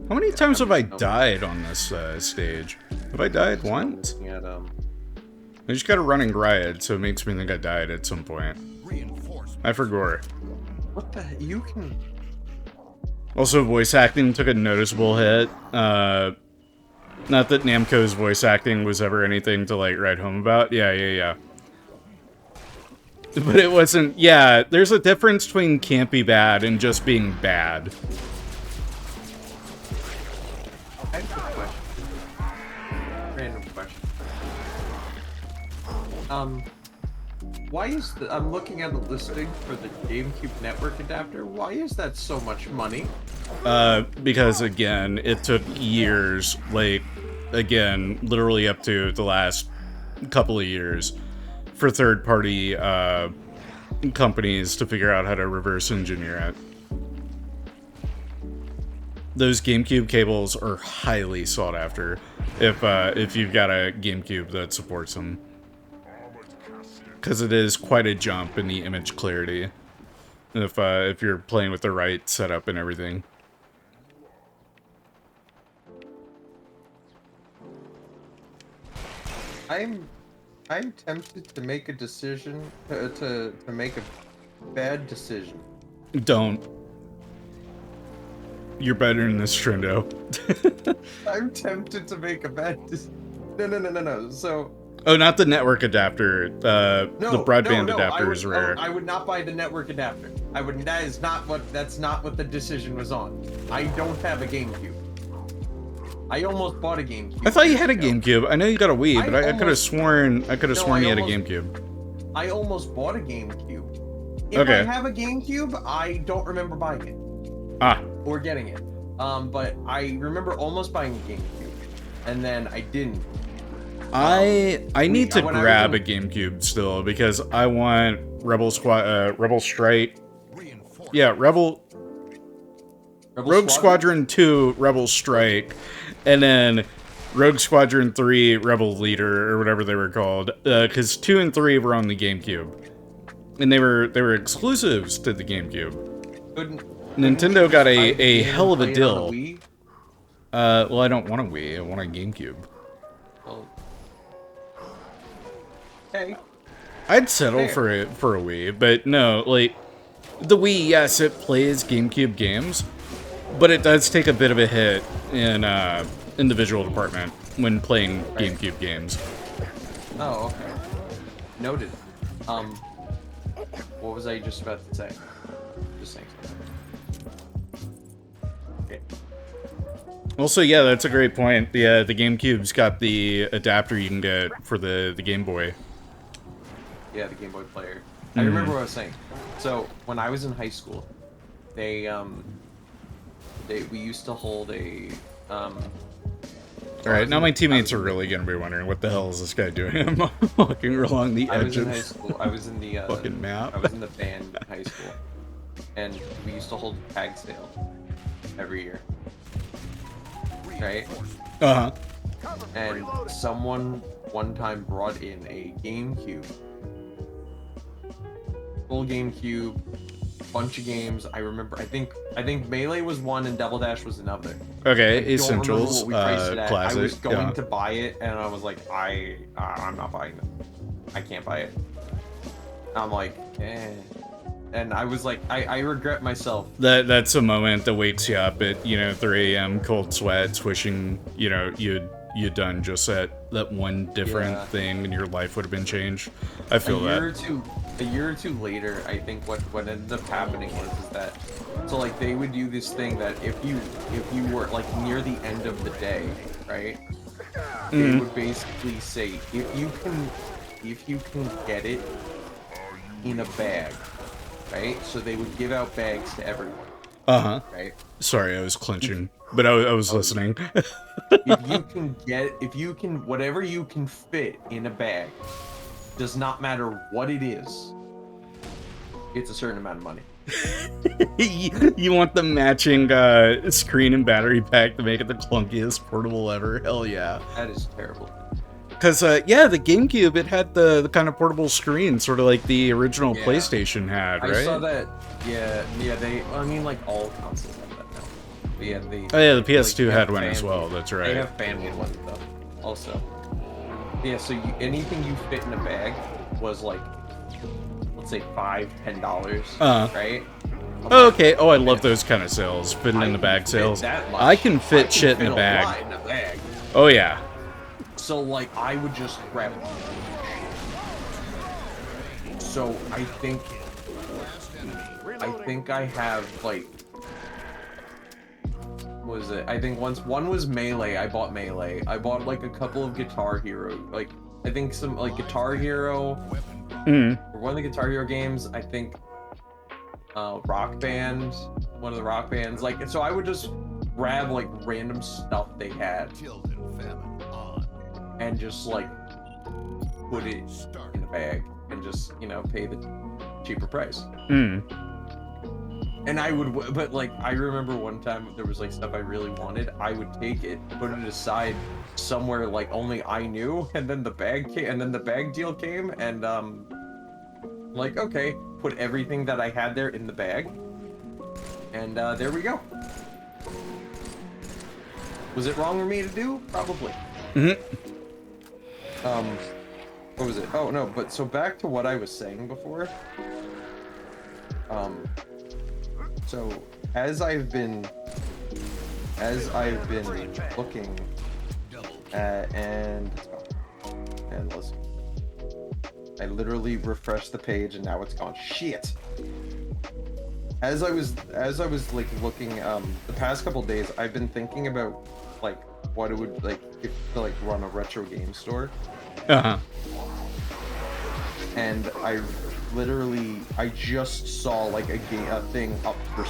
How many times have I died on this stage? Have I died once? At, I just got a running riot, so it makes me think I died at some point. I forgot. what the? You can. Also, voice acting took a noticeable hit. Not that Namco's voice acting was ever anything to, like, write home about. Yeah. But it wasn't... Yeah, there's a difference between can't be bad and just being bad. I have a question. Random question. Why is I'm looking at the listing for the GameCube network adapter. Why is that so much money? Because, again, it took years, like, again, literally up to the last couple of years, for third-party, companies to figure out how to reverse engineer it. Those GameCube cables are highly sought after if you've got a GameCube that supports them. Because it is quite a jump in the image clarity if you're playing with the right setup and everything. I'm tempted to make a decision to make a bad decision. Don't. You're better than this, Trendo. I'm tempted to make a bad decision. No. So. Oh, not the network adapter. The broadband adapter is rare. I would not buy the network adapter. I would. That's not what the decision was on. I don't have a GameCube. I almost bought a GameCube. I thought you had a GameCube. I know you got a Wii, but I could have sworn you had a GameCube. I almost bought a GameCube. If Okay. I have a GameCube, I don't remember buying it. Or getting it. But I remember almost buying a GameCube, and then I didn't. I need to grab a GameCube still because I want Rebel Strike. Yeah, Rogue Squadron 2 Rebel Strike, and then Rogue Squadron 3 Rebel Leader, or whatever they were called, because 2 and 3 were on the GameCube, and they were exclusives to the GameCube. Nintendo got a hell of a deal. Well, I don't want a Wii, I want a GameCube. Okay. I'd settle for a Wii, but no, like, the Wii, yes, it plays GameCube games, but it does take a bit of a hit in the visual department when playing GameCube games. Oh, okay. Noted. What was I just about to say? Just saying something. Okay. Also, yeah, that's a great point. The GameCube's got the adapter you can get for the Game Boy. Yeah, the Game Boy player. I remember what I was saying. So when I was in high school, we used to hold a. Alright, now my teammates are really gonna be wondering what the hell is this guy doing? I'm walking along the edge of high school. I was in the fucking map. I was in the band in high school, and we used to hold a tag sale every year. Right? Uh-huh. And someone one time brought in a GameCube. Full GameCube, bunch of games. I remember. I think Melee was one and Double Dash was another. Okay, I Essentials, classic. classic. I was going to buy it, and I was like, I'm not buying it. I can't buy it. I'm like, eh. And I was like, I regret myself. That's a moment that wakes you up at 3 a.m. cold sweats, wishing you'd done just that one different thing, and your life would have been changed. I feel that. A year or two later, I think what ended up happening is that, so like they would do this thing that if you were like near the end of the day, right? They would basically say if you can get it in a bag, right? So they would give out bags to everyone. Right. Sorry, I was clenching, but I was listening. Whatever you can fit in a bag, does not matter what it is. It's a certain amount of money. You want the matching screen and battery pack to make it the clunkiest portable ever? Hell yeah. That is terrible. Because, yeah, the GameCube, it had the kind of portable screen, sort of like the original PlayStation had, right? I saw that, I mean, like, all consoles have that now. But yeah, the PS2 like, had one as well, that's right. They have family ones, though, also. Yeah, so anything you fit in a bag was, like, let's say $5-10, right? Oh, okay. Oh, I love those kind of sales, fitting in the bag sales. I can fit shit in a bag. Oh, yeah. So, like, I would just grab it. So, I think I have, like, what was it? I think one was Melee. I bought Melee. I bought, like, a couple of Guitar Hero, like, I think some, like, Guitar Hero, or one of the Guitar Hero games, I think, Rock Band, one of the Rock Bands, like, so I would just grab, like, random stuff they had, and just, like, put it in the bag, and just, you know, pay the cheaper price. And I would, but, like, I remember one time there was, like, stuff I really wanted, I would take it, put it aside somewhere, like, only I knew, and then the bag came, and then the bag deal came, and, like, okay, put everything that I had there in the bag, and, there we go. Was it wrong for me to do? Probably. What was it? Oh, no, but so back to what I was saying before. So, as I've been looking at, and listen, I literally refreshed the page and now it's gone. Shit! As I was like looking, the past couple days, I've been thinking about, like, what it would, like, if to, like, run a retro game store. And I just saw, like, a thing up for,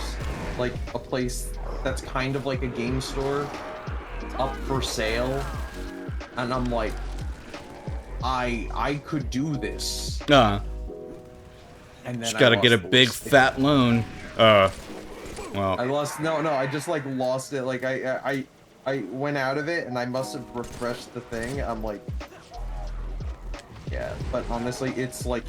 like, a place that's kind of like a game store up for sale, and I'm like, I could do this. And then just gotta get a big fat loan. Well, I lost. No, I just, like, lost it. Like, I went out of it, and I must have refreshed the thing. I'm like, yeah, but honestly, it's like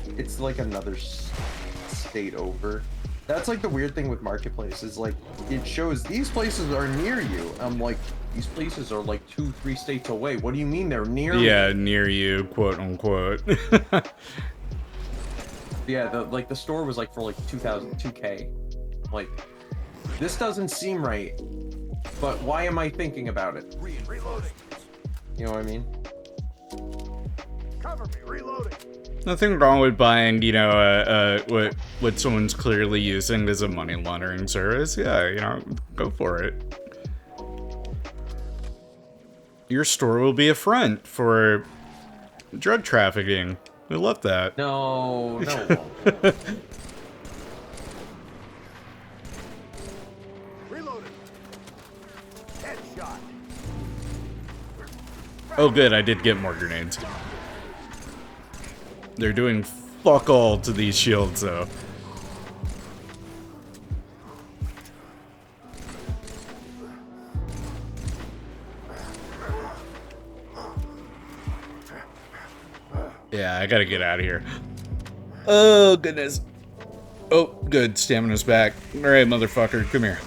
another state over. That's, like, the weird thing with Marketplace, is, like, it shows these places are near you. I'm like, these places are, like, 2-3 states away. What do you mean they're near me? Yeah, near you, quote unquote. Yeah, the store was, like, for, like, $2K. Like, this doesn't seem right, but why am I thinking about it? Reloading. You know what I mean? Cover me, reloading. Nothing wrong with buying, you know, what someone's clearly using as a money laundering service. Yeah, you know, go for it. Your store will be a front for drug trafficking. We love that. No. Reloading. Headshot. Oh good, I did get more grenades. They're doing fuck all to these shields, though. Yeah, I gotta get out of here. Oh, goodness. Oh, good. Stamina's back. Alright, motherfucker. Come here.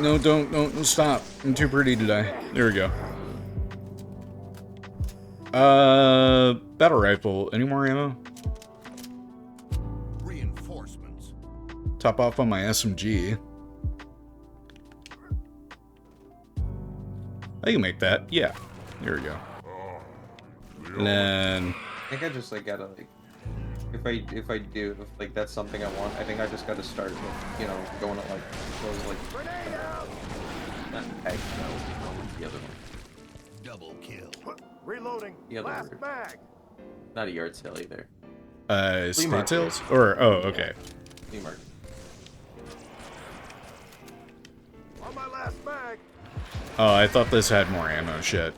No, don't stop. I'm too pretty to die. There we go. Battle rifle. Any more ammo? Reinforcements. Top off on my SMG. I can make that. Yeah. There we go. And then I think I just, like, gotta, like, if I do, if, like, that's something I want, I think I just gotta start with, you know, going at, like, those, like, not peg, no, the other one. Double kill. Reloading. The other Last word. mag. Not a yard sale either. state market. sales? Or, oh, okay. Flea market. On my last mag. Oh, I thought this had more ammo. Shit.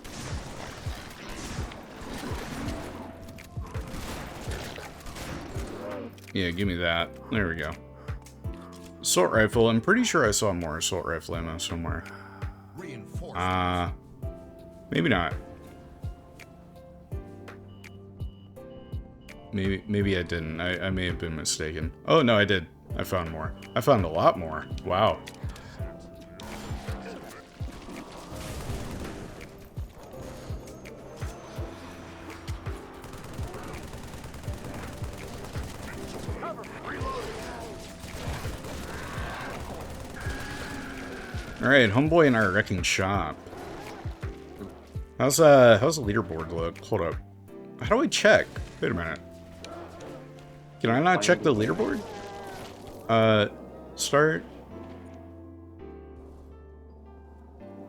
Yeah, give me that. There we go. Assault rifle. I'm pretty sure I saw more assault rifle ammo somewhere. Maybe not. Maybe I didn't. I may have been mistaken. Oh, no, I did. I found more. I found a lot more. Wow. Alright, homeboy and I are wrecking shop. How's the leaderboard look? Hold up. How do I check? Wait a minute. Can I not check the leaderboard? Start.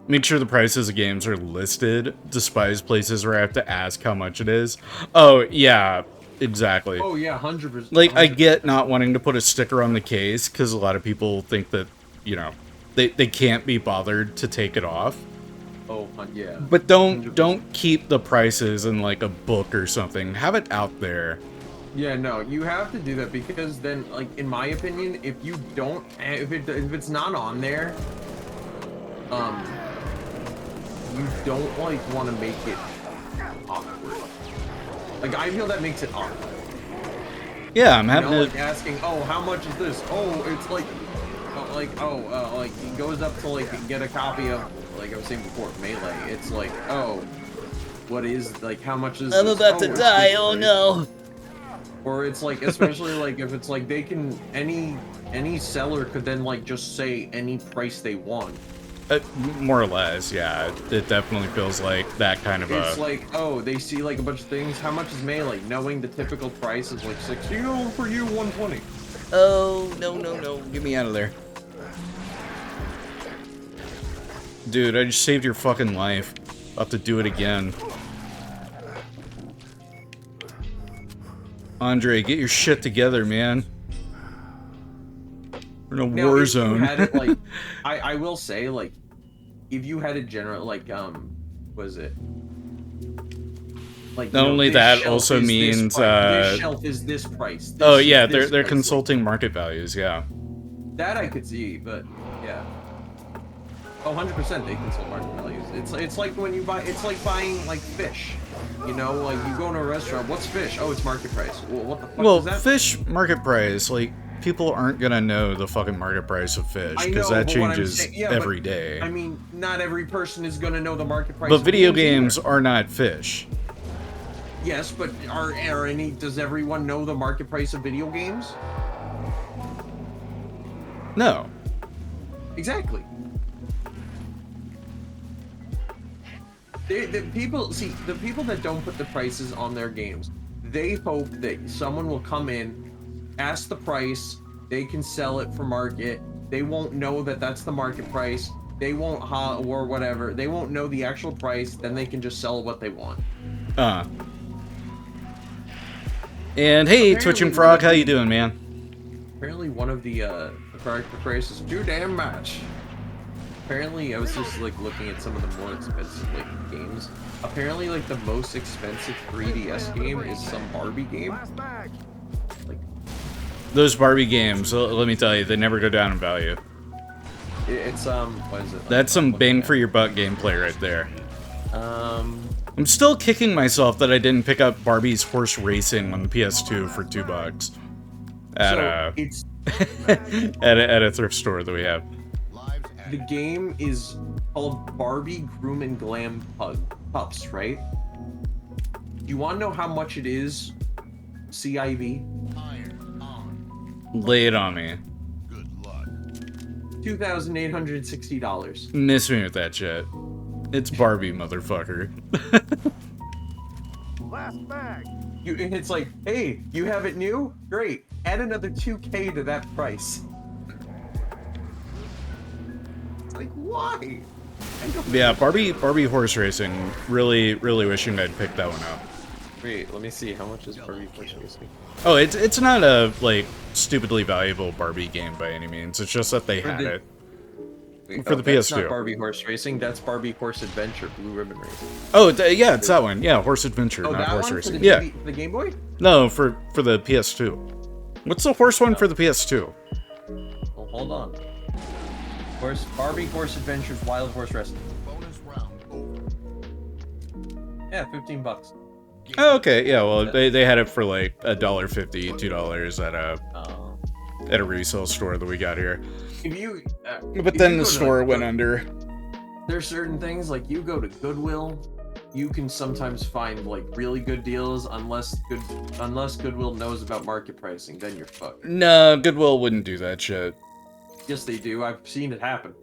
Make sure the prices of games are listed. Despise places where I have to ask how much it is. Oh, yeah, exactly. Oh, yeah, 100%. Like, I get not wanting to put a sticker on the case, because a lot of people think that, you know, they can't be bothered to take it off. Oh, yeah. But don't keep the prices in, like, a book or something. Have it out there. Yeah, no, you have to do that because then, like, in my opinion, if you don't, if it's not on there, you don't, like, want to make it awkward. Like, I feel that makes it awkward. Yeah, I'm having to... like, asking, oh, how much is this? Oh, it's like, like, he goes up to, like, get a copy of, like I was saying before, Melee. It's like, oh, what is, like, how much is I'm this? about to die, oh no. Or it's like, especially like if it's like they can, any seller could then like just say any price they want. More or less, yeah. It definitely feels like that kind of It's like, oh, they see like a bunch of things. How much is Melee? Knowing the typical price is like $60 for you, $120. Oh, no. Get me out of there. Dude, I just saved your fucking life. I'll have to do it again. Andre, get your shit together, man. We're in a war zone. Had it, like, I will say, like, if you had a general, like, was it? Like, not only that, also means this shelf is this price. Oh yeah, they're consulting market values, yeah. That I could see, but yeah. Oh, 100% they consult market values. It's like when you buy, it's like buying like fish. You know, like you go to a restaurant, what's fish? Oh, it's market price. Well, what the fuck is that? Fish market price, like, people aren't gonna know the fucking market price of fish, because that changes every day. I mean, not every person is gonna know the market price but of video games are not fish. Yes, but does everyone know the market price of video games? No. Exactly. The people that don't put the prices on their games, they hope that someone will come in, ask the price, they can sell it for market, they won't know that that's the market price, they won't, or whatever, they won't know the actual price, then they can just sell what they want. And hey, Twitching Frog, how you doing, man? Apparently one of the character prices too damn much. Apparently, I was just like looking at some of the more expensive like games. Apparently, like the most expensive 3DS game is some Barbie game. Like those Barbie games, let me tell you, they never go down in value. It's what is it? That's some bang for your buck gameplay right there. I'm still kicking myself that I didn't pick up Barbie's Horse Racing on the PS2 for $2 at at a thrift store that we have. The game is called Barbie Groom and Glam Pups, right? Do you want to know how much it is? CIV? Lay it on me. $2,860. Miss me with that shit. It's Barbie, motherfucker. Last bag. It's like, hey, you have it new? Great. Add another $2K to that price. It's like, why? Yeah, Barbie Horse Racing. Really wishing I'd picked that one up. Wait, let me see. How much is Barbie Horse Racing? Oh, it's not a, like, stupidly valuable Barbie game by any means. It's just that they had it. For the PS2. That's not Barbie Horse Racing. That's Barbie Horse Adventure Blue Ribbon Racing. Oh, yeah, it's that one. Yeah, Horse Adventure, not Horse Racing. Yeah. The Game Boy? No, for the PS2. What's the horse one for the PS2? Well, hold on. Barbie Horse Adventures Wild Horse Rescue. Bonus round over. Yeah, $15. Oh, okay, yeah, well, they had it for like $1.50, $2 at a resale store that we got here. If you, But if then you the go to, store like, went under. There's certain things, like you go to Goodwill, you can sometimes find like really good deals unless Goodwill knows about market pricing, then you're fucked. No, Goodwill wouldn't do that shit. Yes, they do. I've seen it happen.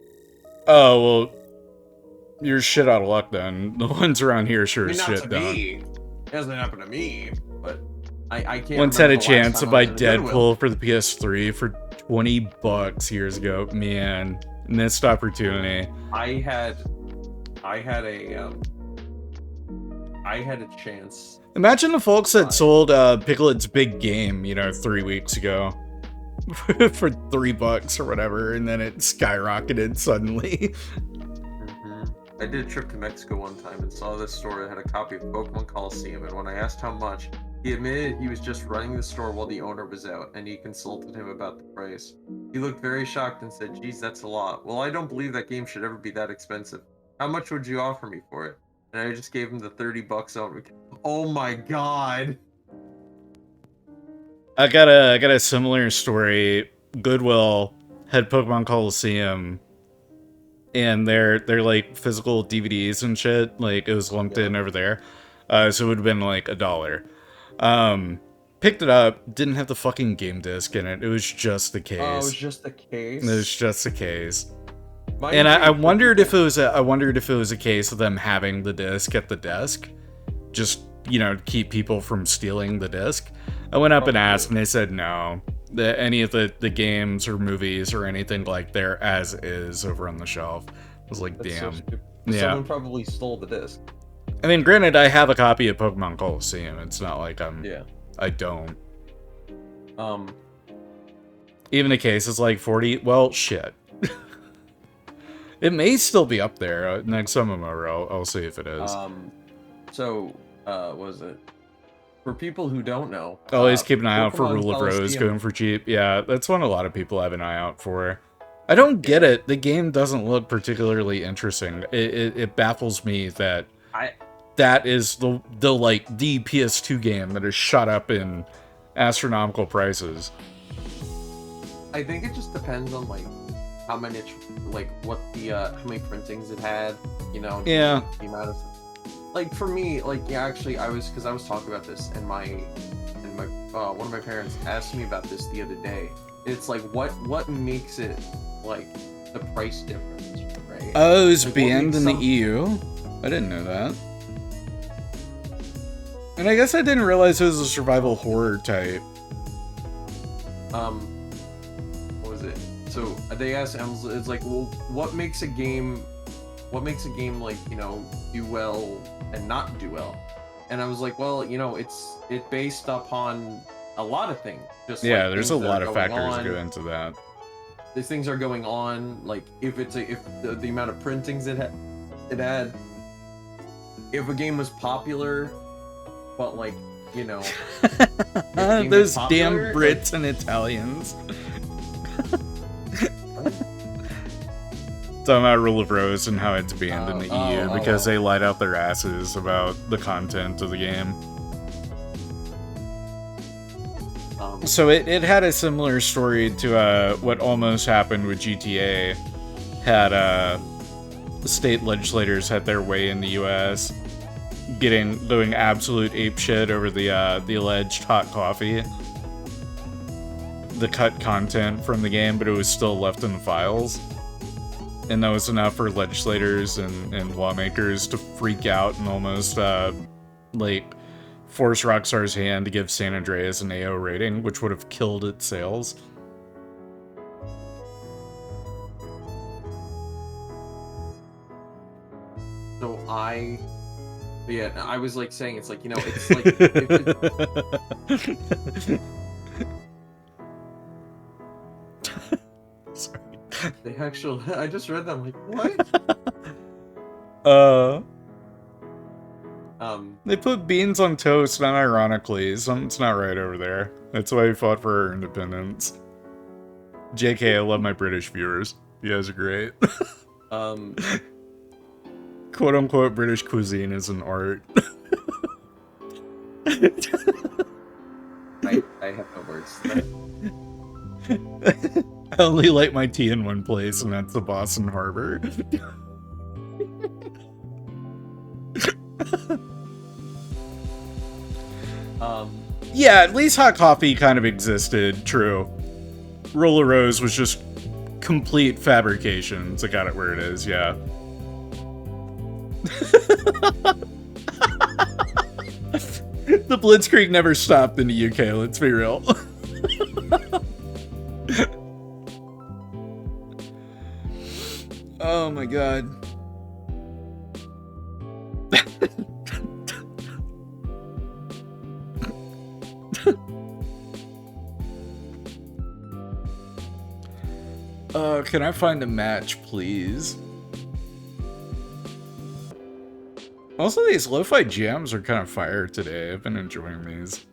Oh, well, you're shit out of luck then. The ones around here sure as not shit to don't. me. It hasn't happened to me, but I can't. Once had a remember the last chance to time I buy was in a Goodwill. Deadpool for the PS3 for $20 years ago. Man, missed opportunity. I had a chance. Imagine the folks that sold Piglet's Big Game, 3 weeks ago. For $3 or whatever, and then it skyrocketed suddenly. I did a trip to Mexico one time and saw this store that had a copy of Pokemon Coliseum, and when I asked how much, he admitted he was just running the store while the owner was out, and he consulted him about the price. He looked very shocked and said, "Geez, that's a lot. Well, I don't believe that game should ever be that expensive. How much would you offer me for it?" And I just gave him the $30 over. Oh my god! I got a similar story. Goodwill had Pokemon Coliseum, and they're like physical DVDs and shit. Like it was lumped in over there, so it would have been like $1. Picked it up, didn't have the fucking game disc in it. It was just the case. Oh, it was just the case. It was just the case. And I wondered if it was a case of them having the disc at the desk, just to keep people from stealing the disc. I went up and asked, and they said no. Any of the games or movies or anything like they're as is over on the shelf. I was like, That's damn. so stupid. Yeah. Someone probably stole the disc. I mean, granted, I have a copy of Pokemon Coliseum. It's not like I don't. Even the case is like 40. Well, shit. It may still be up there. Next time I'm over, I'll see if it is. What was it? For people who don't know, Always keep an eye out for Pokemon Rule of Rose Coliseum. going for cheap. Yeah, that's one a lot of people have an eye out for. I don't get it. The game doesn't look particularly interesting. It baffles me that that is the PS2 game that is shot up in astronomical prices. I think it just depends on how many what the how many printings it had, Yeah. the amount of for me, actually I was talking about this and my one of my parents asked me about this the other day. It's what makes it the price difference, right? Oh, it was banned in the EU? I didn't know that. And I guess I didn't realize it was a survival horror type. What was it? So they asked, it's well, what makes a game do well and not do well? And I was like, well, it's based upon a lot of things. Just there's a lot of factors that go into that. These things are going on, if the amount of printings it had, if a game was popular, but those damn Brits and Italians. Talking about Rule of Rose and how it's banned in the EU because they lied out their asses about the content of the game. So it had a similar story to what almost happened with GTA. Had state legislators had their way in the U.S. doing absolute apeshit over the alleged hot coffee, the cut content from the game, but it was still left in the files. And that was enough for legislators and lawmakers to freak out and almost force Rockstar's hand to give San Andreas an AO rating, which would have killed its sales. So I was saying it's it's Sorry. They actually, I just read that, I'm like, what? They put beans on toast, not ironically. Something's not right over there. That's why we fought for our independence. JK, I love my British viewers. You guys are great. Quote-unquote British cuisine is an art. I have no words to that. I only like my tea in one place, and that's the Boston Harbor. Yeah, at least hot coffee kind of existed, true. Roller Rose was just complete fabrication to got it where it is, yeah. The Blitzkrieg never stopped in the UK, let's be real. Oh my god. Can I find a match, please? Also, these lo-fi jams are kind of fire today. I've been enjoying these.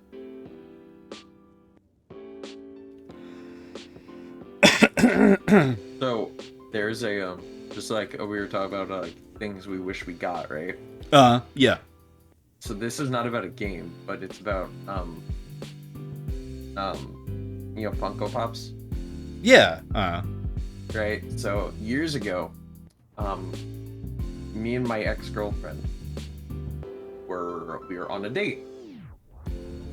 So, there's a, just like we were talking about, things we wish we got, right? Yeah. So this is not about a game, but it's about, you know, Funko Pops? Yeah, Right? So, years ago, me and my ex-girlfriend we were on a date,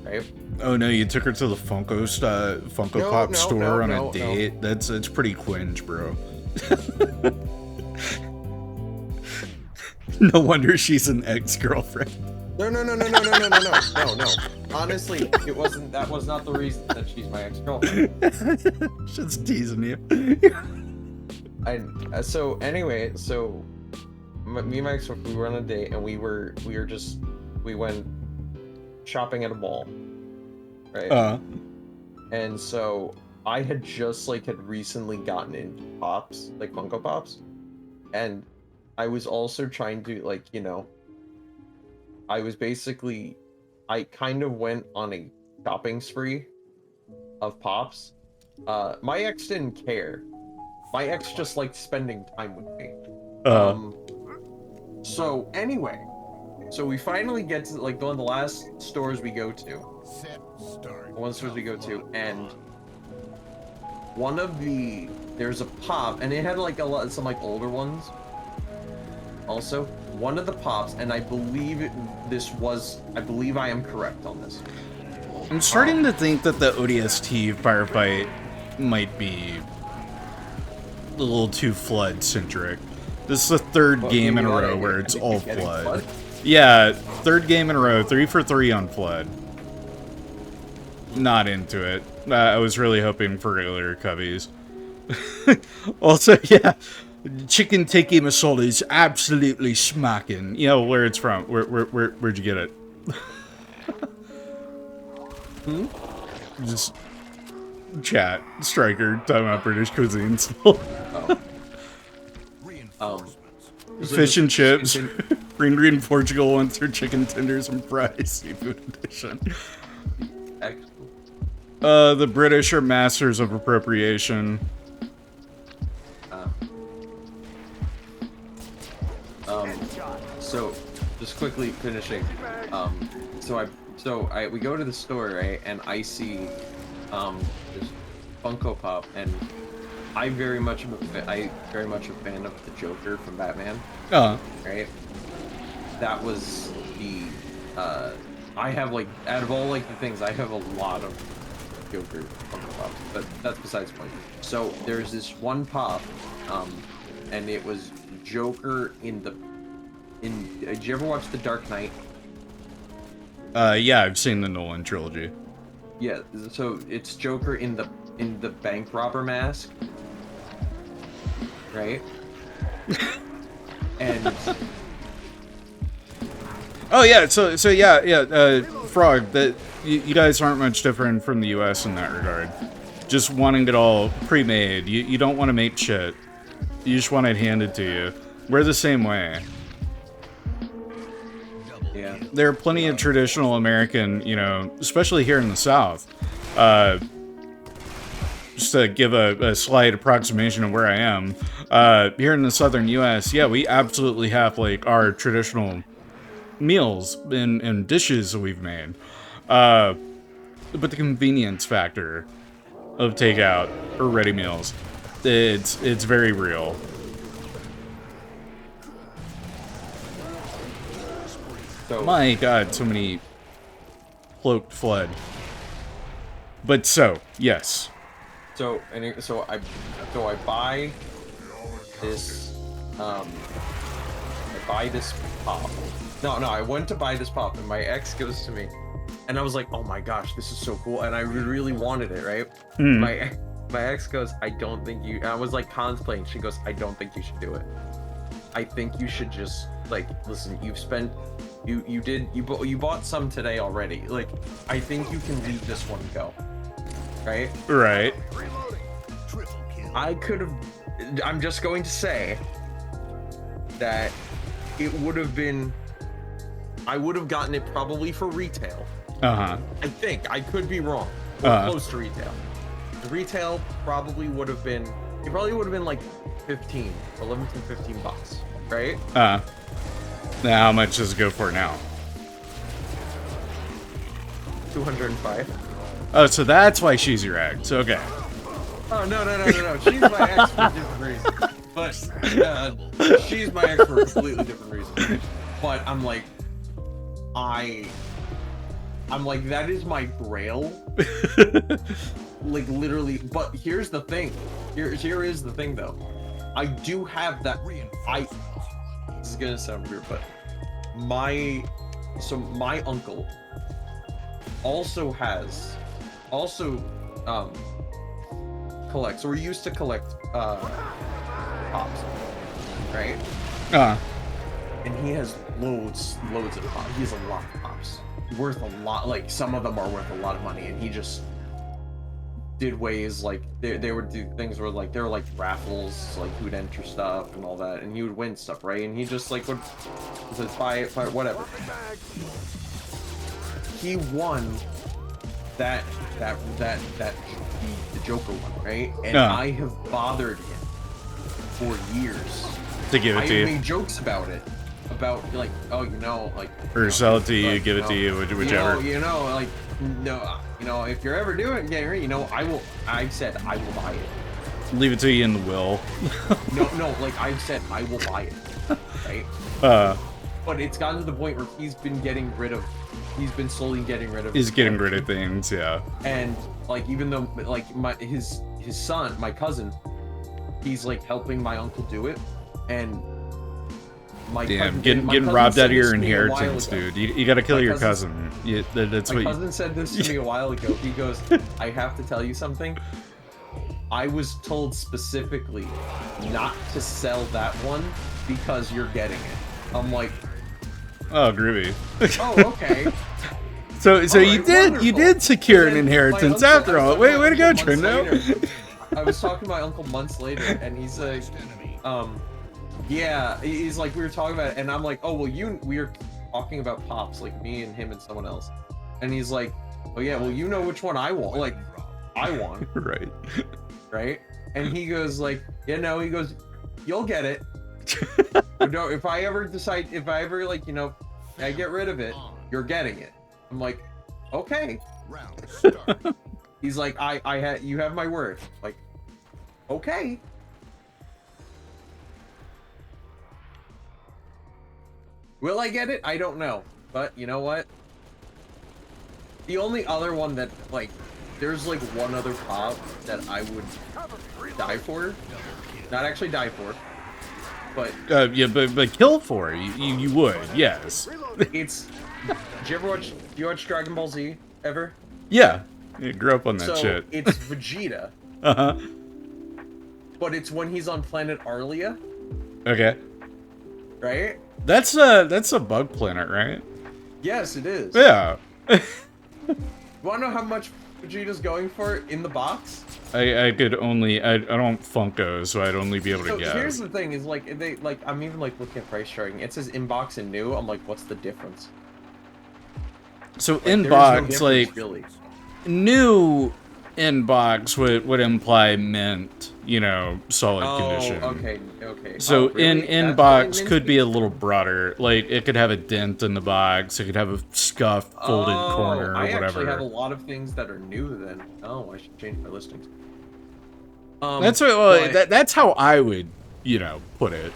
right? Oh no, you took her to the Funko Pop store on a date? No. That's pretty cringe, bro. No wonder she's an ex-girlfriend. No. Honestly, that was not the reason that she's my ex-girlfriend. Just teasing you. So anyway, me and my ex, we were on a date, and we went shopping at a mall, right? And so I had just had recently gotten into Pops, like Funko Pops, and I was also trying to I kind of went on a shopping spree of Pops. My ex didn't care. My ex just liked spending time with me. So anyway, we finally get to one of the last stores we go to. And there's a Pop, and it had some older ones. Also, one of the Pops, and I believe I am correct on this. I'm starting to think that the ODST Firefight might be a little too Flood-centric. This is the third game in a row where it's all Flood. Yeah, third game in a row, 3 for 3 on Flood. Not into it. I was really hoping for regular Cubbies. Also, yeah, chicken tikka masala is absolutely smacking. You know where it's from. Where'd you get it? Just chat. Striker talking about British cuisines. Fish and chips. Green Portugal wants their chicken tenders and fries. Seafood edition. The British are masters of appropriation. So just quickly finishing. We go to the store, right, and I see this Funko Pop, and I very much am a fan of the Joker from Batman. Right. That was the I have out of all the things, I have a lot of Joker Funko Pops, but that's besides the point. So there's this one pop, and it was Joker did you ever watch The Dark Knight? Yeah, I've seen the Nolan trilogy. Yeah, so it's Joker in the bank robber mask, right? And oh yeah, so yeah, Frog, that you guys aren't much different from the US in that regard. Just wanting it all pre-made. You don't want to make shit. You just want it handed to you. We're the same way. Yeah. There are plenty of traditional American, you know, especially here in the South. Just to give a slight approximation of where I am, here in the southern U.S., yeah, we absolutely have, like, our traditional meals and dishes that we've made. But the convenience factor of takeout or ready meals, it's very real. So, My God, so many cloaked flood. But yes. So I buy this I buy this pop. No, I went to buy this pop, and my ex goes to me, and I was like, oh my gosh, this is so cool, and I really wanted it, right? My ex goes, I don't think you. And I was like contemplating. She goes, I don't think you should do it. I think you should just, like, listen. You've spent, you bought some today already. Like, I think you can leave this one go. Right? Right. I could have. I'm just going to say that it would have been. I would have gotten it probably for retail. I think. I could be wrong. Or close to retail. The retail probably would have been. It probably would have been like 15, 11 to 15 bucks. Right? Now how much does it go for now? 205. Oh, so that's why she's your ex. Okay. Oh, no. She's my ex for a different reason. But she's my ex for a completely different reason. But I'm like, that is my grail. Like, literally. But here's the thing. Here is the thing, though. I do have that. This is gonna sound weird, but my uncle also collects, or used to collect pops, right? And he has loads of pops. He has a lot of pops, worth a lot. Like, some of them are worth a lot of money, and he just did ways, like, they would do things where, like, there were like raffles, like, he would enter stuff and all that, and he would win stuff, right? And he just, like, would buy it, whatever. He won the Joker one, right? And I have bothered him for years to give it to you. I made jokes about it, about, like, oh, you know, like, or sell it to you, give it to you, whichever. You know, like, no, you know, if you're ever doing it, you know, I said I will buy it. Leave it to you in the will. no, like, I've said I will buy it, right? But it's gotten to the point where he's been slowly getting rid of. He's getting rid of things, yeah. And, like, even though, like, his son, my cousin, he's, like, helping my uncle do it, and getting robbed out of your inheritance, dude. You gotta kill your cousin. That's my cousin said this to me a while ago. He goes, I have to tell you something. I was told specifically not to sell that one because you're getting it. I'm like, oh, groovy. Oh, okay. So right, you did secure an inheritance after all. Way to go, Trendo. I was talking to my uncle months later, and he's like, yeah, he's like, we were talking about it, and I'm like, oh, well, we were talking about pops, like, me and him and someone else. And he's like, oh, yeah, well, you know which one I want. Like, I want. Right. Right? And he goes, like, yeah, no, he goes, you'll get it. No, if I ever, like, you know, I get rid of it, you're getting it. I'm like, okay. He's like, you have my word. Like, okay. Will I get it? I don't know. But you know what? The only other one that, like, there's, like, one other pop that I would die for. Not actually die for. But yeah, but kill for you would, yes. It's. Do you watch Dragon Ball Z ever? Yeah, you grew up on that shit. It's Vegeta. But it's when he's on planet Arlia. Okay. Right? That's a bug planet, right? Yes, it is. Yeah. You wanna know how much Vegeta's going for in the box? I could only I don't Funko, so I'd only be able to guess. Here's the thing: is, like, I'm even, like, looking at price charting. It says inbox and new. I'm like, what's the difference? So there is no inbox, difference, like, really. new inbox would imply mint, you know, solid condition. Okay. So Really? in That's why box mint could be a means- little broader. Like, it could have a dent in the box. It could have a scuffed, folded corner, or I whatever. actually have a lot of things that are new then. Oh, I should change my listings. That's what, that's how I would, you know, put it.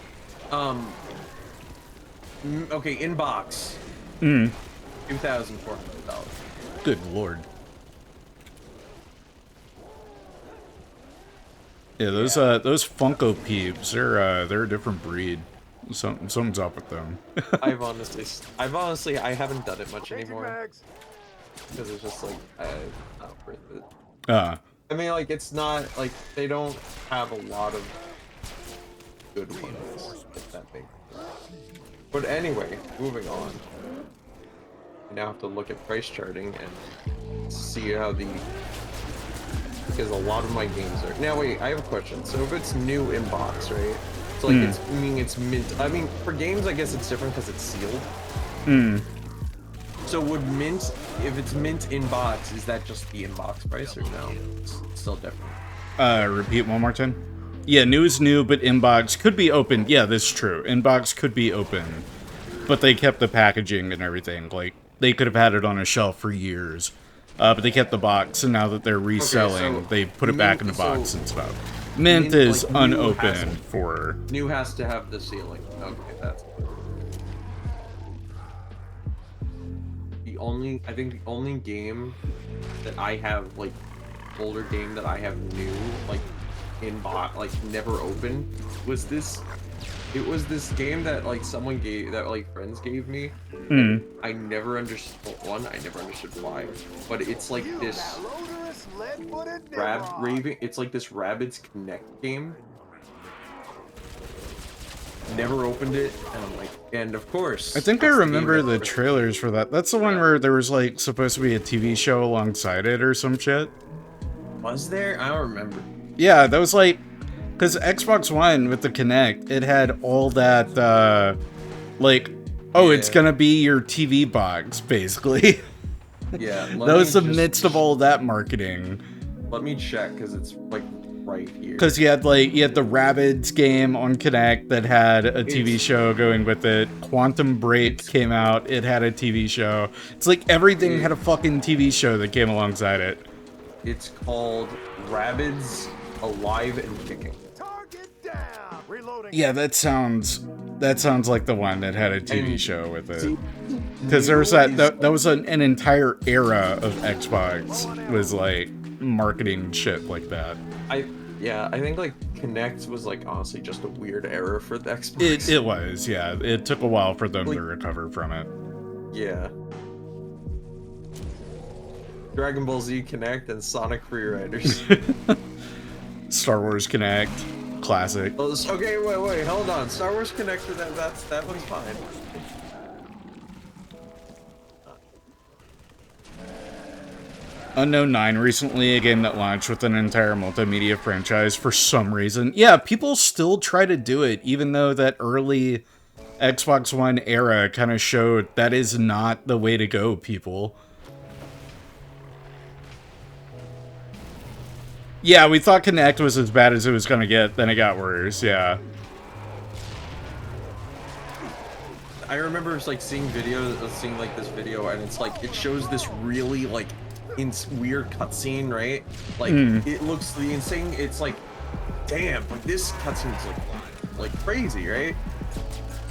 Okay, inbox. $2,400. Good lord. Yeah, those Funko Peeps, they're a different breed. Something's up with them. I've honestly, I haven't done it much anymore. Because it's just like, not worth it. I mean, like, it's not, like, they don't have a lot of good ones, if that makes sense. But anyway, moving on. I now have to look at price charting and see how the... Because a lot of my games are... Now wait, I have a question. So if it's new in box, right? So like, it's mint. I mean, for games, I guess it's different because it's sealed. So would mint, if it's mint in box, is that just the inbox price or no? It's still different. Repeat one more time. Yeah, new is new, but inbox could be open. Yeah, that's true. Inbox could be open, but they kept the packaging and everything. Like, they could have had it on a shelf for years, but they kept the box, and now that they're reselling, so they put it back in the box and stuff. Mint is like, new unopened for... New has to have the sealing. Okay, that's... I think the only game that I have, like, older game that I have new, like, in bot, like, never opened, was this. It was this game that, like, someone gave, that, like, friends gave me. I never understood, well, one, I never understood why, but it's like this it's like this Rabbids Connect game. Never opened it, and I'm like, and of course... I think I remember the trailers for that. That's the one where there was, like, supposed to be a TV show alongside it or some shit. Was there? I don't remember. Yeah, that was, like... Because Xbox One, with the Kinect, it had all that, like... Oh, it's gonna be your TV box, basically. Yeah. That was the midst of all that marketing. Let me check, because it's, like, right here. Because you had the Rabbids game on Kinect that had a TV show going with it. Quantum Break came out, it had a TV show. It's like everything had a fucking TV show that came alongside it. It's called Rabbids Alive and Kicking. Yeah, that sounds like the one that had a TV show with it. Because there was that was an entire era of Xbox was like marketing shit like that. I think like Kinect was like honestly just a weird era for the Xbox. It was, yeah. It took a while for them to recover from it. Yeah. Dragon Ball Z Kinect and Sonic Freeriders. Star Wars Kinect, classic. Okay, wait, hold on. Star Wars Kinect, that one's fine. Unknown 9 recently, a game that launched with an entire multimedia franchise for some reason. Yeah, people still try to do it, even though that early Xbox One era kind of showed that is not the way to go, people. Yeah, we thought Kinect was as bad as it was gonna get, then it got worse, yeah. I remember like seeing like this video, and it's like, it shows this really like weird cutscene, right? Like it looks the insane. It's like, damn, like this cutscene's like crazy, right?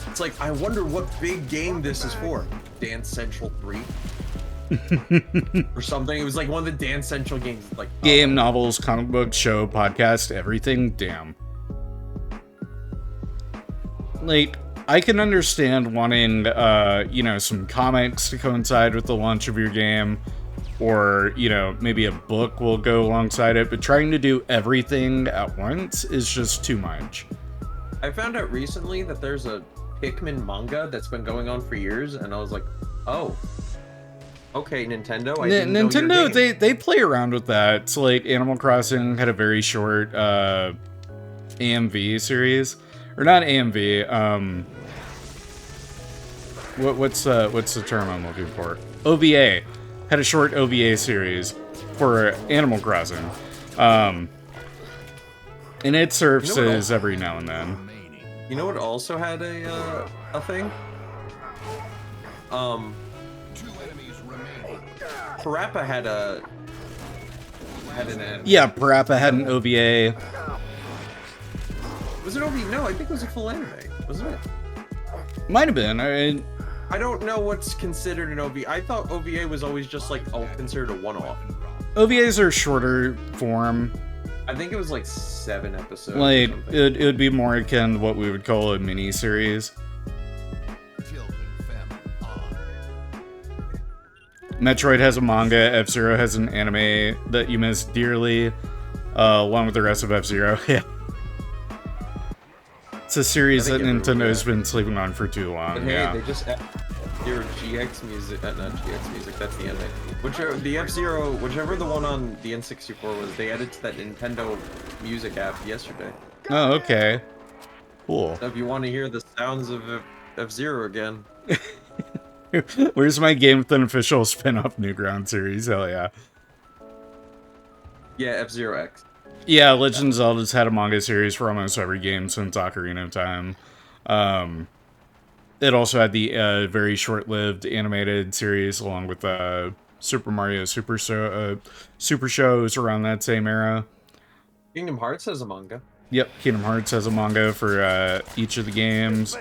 It's like, I wonder what big game this is for. Dance Central 3 or something. It was like one of the Dance Central games, like game, novels, comic book, show, podcast, everything. Damn. Like, I can understand wanting, you know, some comics to coincide with the launch of your game. Or, you know, maybe a book will go alongside it, but trying to do everything at once is just too much. I found out recently that there's a Pikmin manga that's been going on for years, and I was like, oh, okay, Nintendo. Nintendo, they play around with that. So, like, Animal Crossing had a very short AMV series. Or not AMV, what's the term I'm looking for? OVA. Had a short OVA series for Animal Crossing. And it surfaces every now and then. You know what also had a thing? Parappa had an anime. Yeah, Parappa had an OVA. Was it OVA? No, I think it was a full anime. Wasn't it? Might have been. I don't know what's considered an OVA. I thought OVA was always just like considered a one-off. OVAs are shorter form. I think it was like 7 episodes. Like it would be more akin to what we would call a mini series. Metroid has a manga. F-Zero has an anime that you miss dearly, along with the rest of F-Zero. Yeah. It's a series that Nintendo's been sleeping on for too long. But hey, yeah. they just your GX music, not GX music. That's the ending. Whichever the F-Zero, whichever the one on the N64 was, they added to that Nintendo music app yesterday. Oh, okay. Cool. So if you want to hear the sounds of F-Zero again. Where's my game with an official spin-off Newground series? Hell yeah. Yeah, F-Zero X. Yeah, Legend of Zelda's had a manga series for almost every game since Ocarina of Time. It also had the very short-lived animated series along with Super Mario Super Shows around that same era. Kingdom Hearts has a manga. Yep, Kingdom Hearts has a manga for each of the games.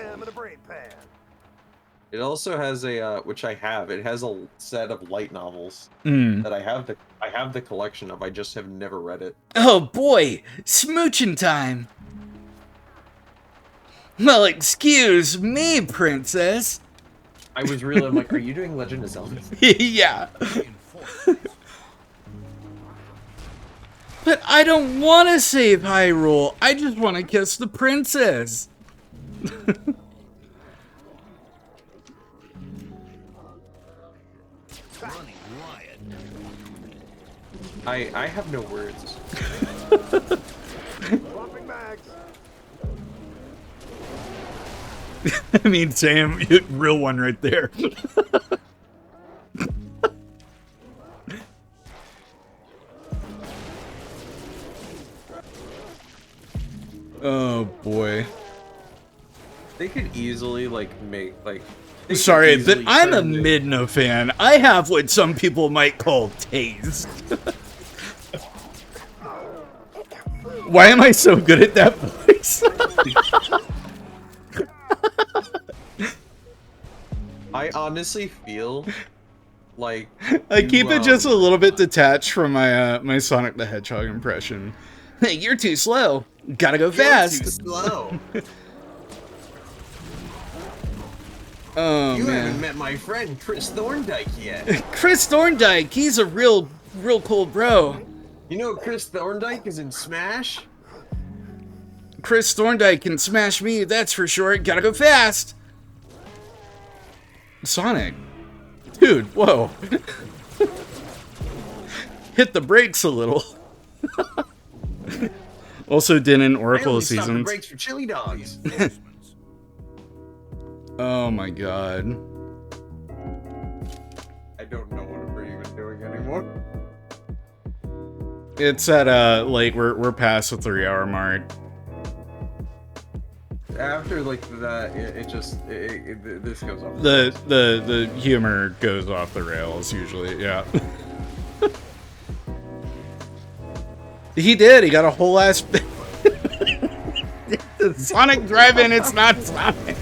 It also has a, which I have. It has a set of light novels that I have the collection of. I just have never read it. Oh boy, smooching time. Well, excuse me, princess. I was really I'm like, are you doing Legend of Zelda? Yeah. But I don't want to save Hyrule. I just want to kiss the princess. I have no words. I mean, Sam, real one right there. Oh boy. They could easily make Sorry, but I'm a Midna fan. I have what some people might call taste. Why am I so good at that voice? I honestly feel like I keep it just a little bit detached from my my Sonic the Hedgehog impression. Hey, you're too slow. Gotta go fast. You're too slow. Oh, you man. haven't met my friend Chris Thorndike yet. Chris Thorndike, he's a real cool bro. You know Chris Thorndike is in Smash? Chris Thorndike can smash me, that's for sure. Gotta go fast. Sonic. Dude, whoa. Hit the brakes a little. Also did an Oracle seasons. The brakes for chili dogs. Oh my god. I don't know what we're even doing anymore. It's at like we're past the 3-hour mark. After like that, this goes off. The humor goes off the rails usually, yeah. He did. He got a whole ass. Sonic Drive-In. It's not Sonic.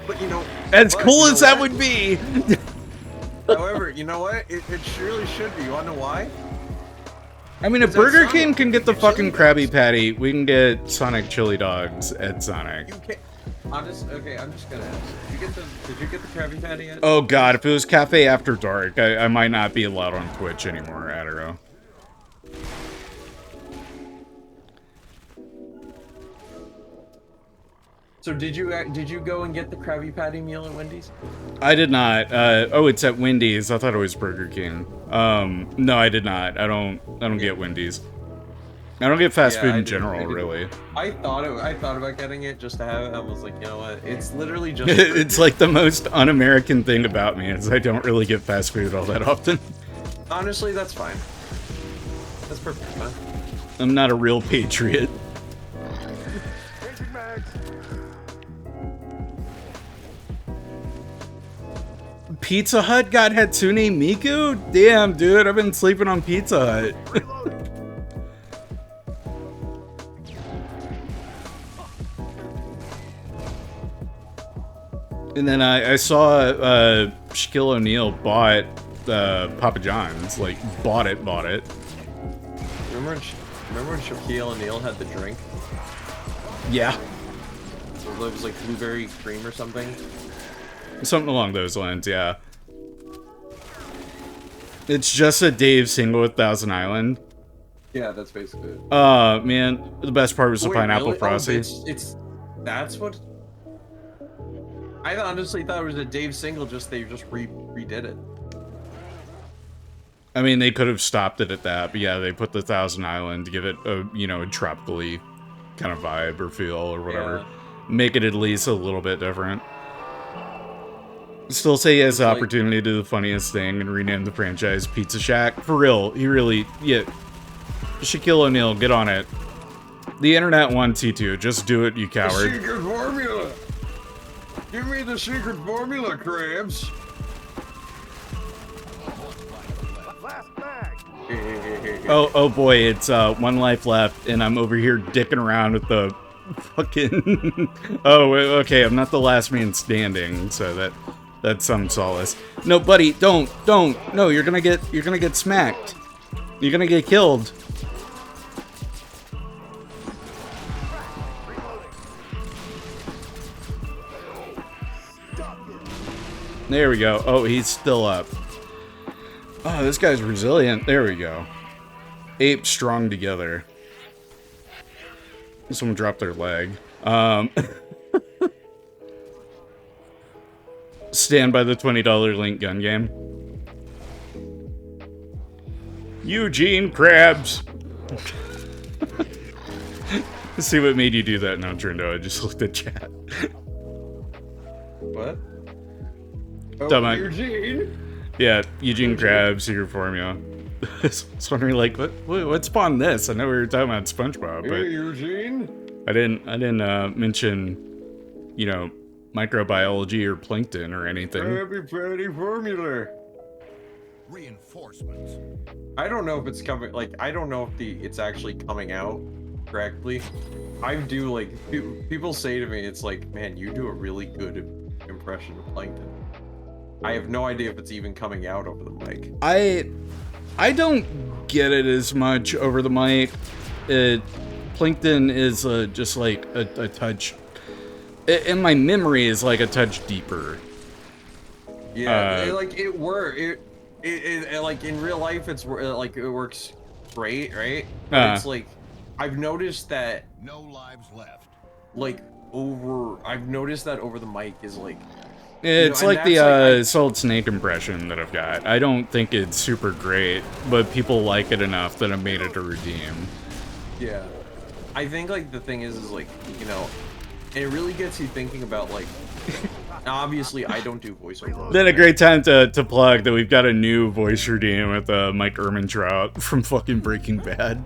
But you know, as cool as that would be. However, you know what? It surely should be. You wanna know why? I mean, if Burger King can get the fucking Krabby Patty, we can get Sonic chili dogs at Sonic. You can't. I'm just gonna ask. Did you get the Krabby Patty yet? Oh god, if it was Cafe After Dark, I might not be allowed on Twitch anymore. I don't know. So did you go and get the Krabby Patty meal at Wendy's? I did not. Oh, it's at Wendy's. I thought it was Burger King. No, I did not. I don't get Wendy's. I don't get fast food in general, really. I thought about getting it just to have it. I was like, you know what? It's literally just. It's like the most un-American thing about me is I don't really get fast food all that often. Honestly, that's fine. That's perfect, man. I'm not a real patriot. Pizza Hut got Hatsune Miku? Damn, dude, I've been sleeping on Pizza Hut. And then I saw Shaquille O'Neal bought Papa John's. Like, bought it. Remember when Shaquille O'Neal had the drink? Yeah. It was like blueberry cream or something? Something along those lines, yeah. It's just a Dave single with Thousand Island. Yeah, that's basically it. Man, the best part was the pineapple really? frosty. That's what. I honestly thought it was a Dave single. They just redid it. I mean, they could have stopped it at that, but yeah, they put the Thousand Island to give it a, you know, a tropically kind of vibe or feel or whatever. Yeah. Make it at least a little bit different. Still say he has the opportunity to do the funniest thing and rename the franchise Pizza Shack. For real, he really, yeah. Shaquille O'Neal, get on it. The internet wants you to. Just do it, you coward. The secret formula! Give me the secret formula, Krabs! Oh boy, it's one life left, and I'm over here dicking around with the fucking... Oh, okay, I'm not the last man standing, so that's some solace. No, buddy, don't. No, you're gonna get smacked. You're gonna get killed. There we go. Oh, he's still up. Oh, this guy's resilient. There we go. Ape strong together. Someone dropped their leg. Stand by the $20 link gun game. Eugene Krabs. See what made you do that now, Trendo. I just looked at chat. What? Oh, Eugene? Yeah, Eugene Krabs, secret formula. I was wondering, like, what spawned this? I know we were talking about SpongeBob, but hey, Eugene? I didn't mention, you know, microbiology or plankton or anything. Krabby Patty formula. Reinforcements. I don't know if it's coming. Like, I don't know if it's actually coming out correctly. I do like people say to me, it's like, man, you do a really good impression of plankton. I have no idea if it's even coming out over the mic. I don't get it as much over the mic. Plankton is just like a touch. In my memory, is like a touch deeper. Yeah, it like in real life, it's like it works great, right? But it's like I've noticed that no lives left. Like I've noticed that over the mic is like. It's like the Solid Snake impression that I've got. I don't think it's super great, but people like it enough that I made it a redeem. Yeah. I think, like, the thing is like, you know, it really gets you thinking about, like, obviously I don't do voiceover. Then a great time to plug that we've got a new voice redeem with Mike Ehrmantraut from fucking Breaking Bad.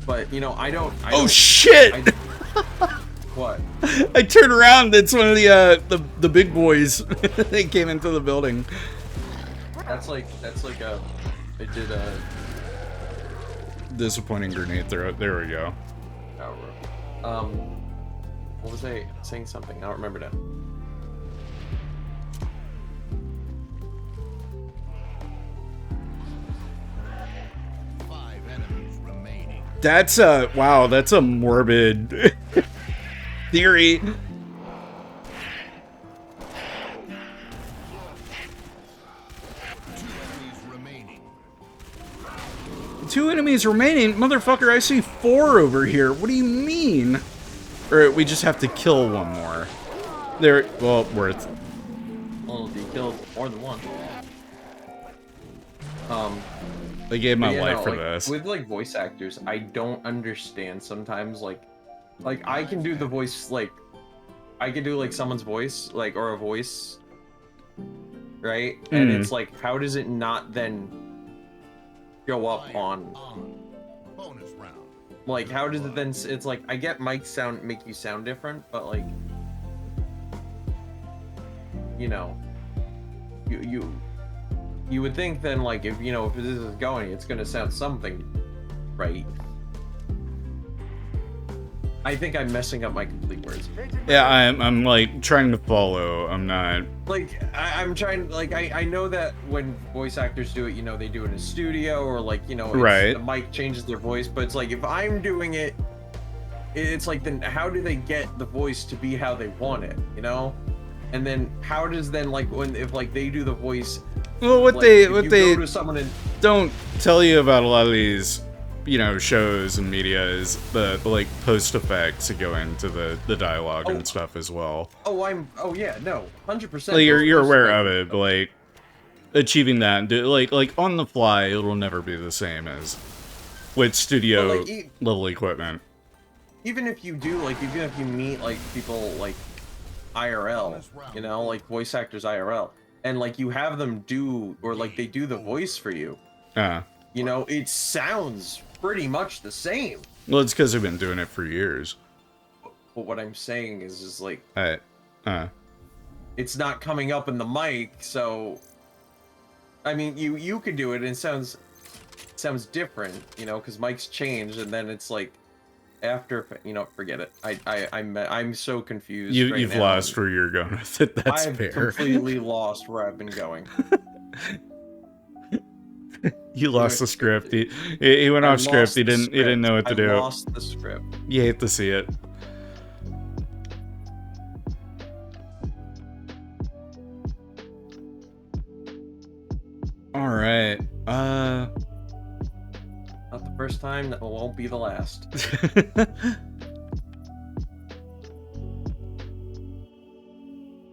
But, you know, I don't oh, shit! What? I turned around. It's one of the big boys. They came into the building. That's like I did a disappointing grenade throw. There we go. What was I saying? Something I don't remember now. That's wow. That's a morbid theory. Two enemies remaining? Motherfucker, I see 4 over here. What do you mean? Or we just have to kill one more. There, well, worth. Well, you killed more than one. I gave my life for like, this. With like voice actors, I don't understand sometimes like I can do the voice like I can do like someone's voice like or a voice, right? And it's like, how does it not then go up on bonus round? Like, how does it then? It's like I get make you sound different, but like, you know, you would think then like if if this is going, it's gonna sound something right. I think I'm messing up my complete words. Yeah, I'm like trying to follow. I'm not like I'm trying like I know that when voice actors do it, they do it in a studio or like right. The mic changes their voice, but it's like if I'm doing it, it's like then how do they get the voice to be how they want it, And then how does then like if like they do the voice. Well, what like, they go to someone and don't tell you about a lot of these shows and media is the like post effects that go into the dialogue and stuff as well. Oh yeah, no, 100%. Like you're aware of it, but like achieving that and like on the fly, it'll never be the same as with studio level equipment. Even if you do even if you meet like people like IRL, like voice actors IRL, and like you have them do or like they do the voice for you. It sounds pretty much the same. Well, it's because they've been doing it for years. But what I'm saying is like, it's not coming up in the mic, so I mean, you could do it, and it sounds different, because mics change, and then it's like after, forget it. I'm so confused. You've lost where you're going with it. That's fair. I've completely lost where I've been going. You lost the script. He went off script. He didn't know what to do. I lost the script. You hate to see it. All right. Not the first time. That won't be the last.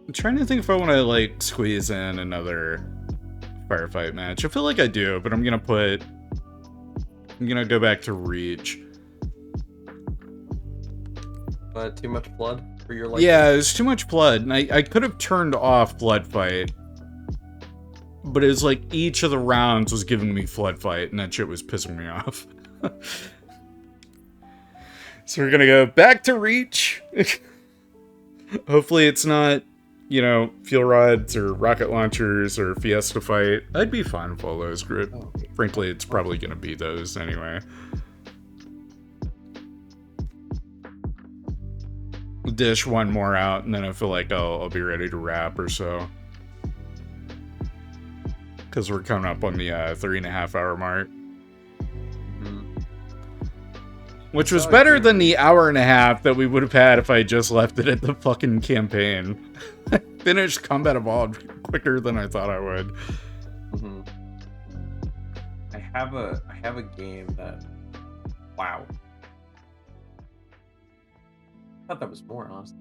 I'm trying to think if I want to like squeeze in another Firefight match. I feel like I do, but I'm gonna go back to Reach. Too much blood for your life? Yeah, it's too much blood, and I could have turned off Blood Fight, but it was like each of the rounds was giving me Flood Fight, and that shit was pissing me off. So we're gonna go back to Reach. Hopefully it's not fuel rods or rocket launchers or Fiesta Fight. I'd be fine with all those. Frankly, it's probably going to be those anyway. Dish one more out, and then I feel like I'll be ready to wrap or so. Because we're coming up on the 3.5 hour mark. Which was better than the hour and a half that we would have had if I just left it at the fucking campaign. I finished Combat Evolved quicker than I thought I would. I have a game that, wow. I thought that was more, honestly.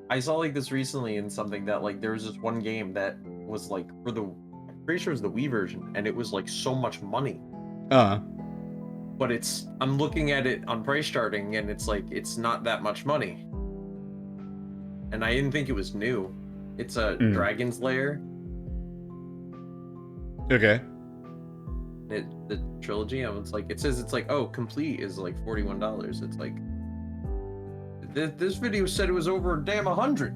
I saw like this recently in something that like there was this one game that was like for the, I'm pretty sure it was the Wii version, and it was like so much money. But I'm looking at it on price charting, and it's like, it's not that much money. And I didn't think it was new. It's a Dragon's Lair. Okay. The trilogy, it's like, it says it's like, oh, complete is like $41. It's like, this video said it was over a damn 100.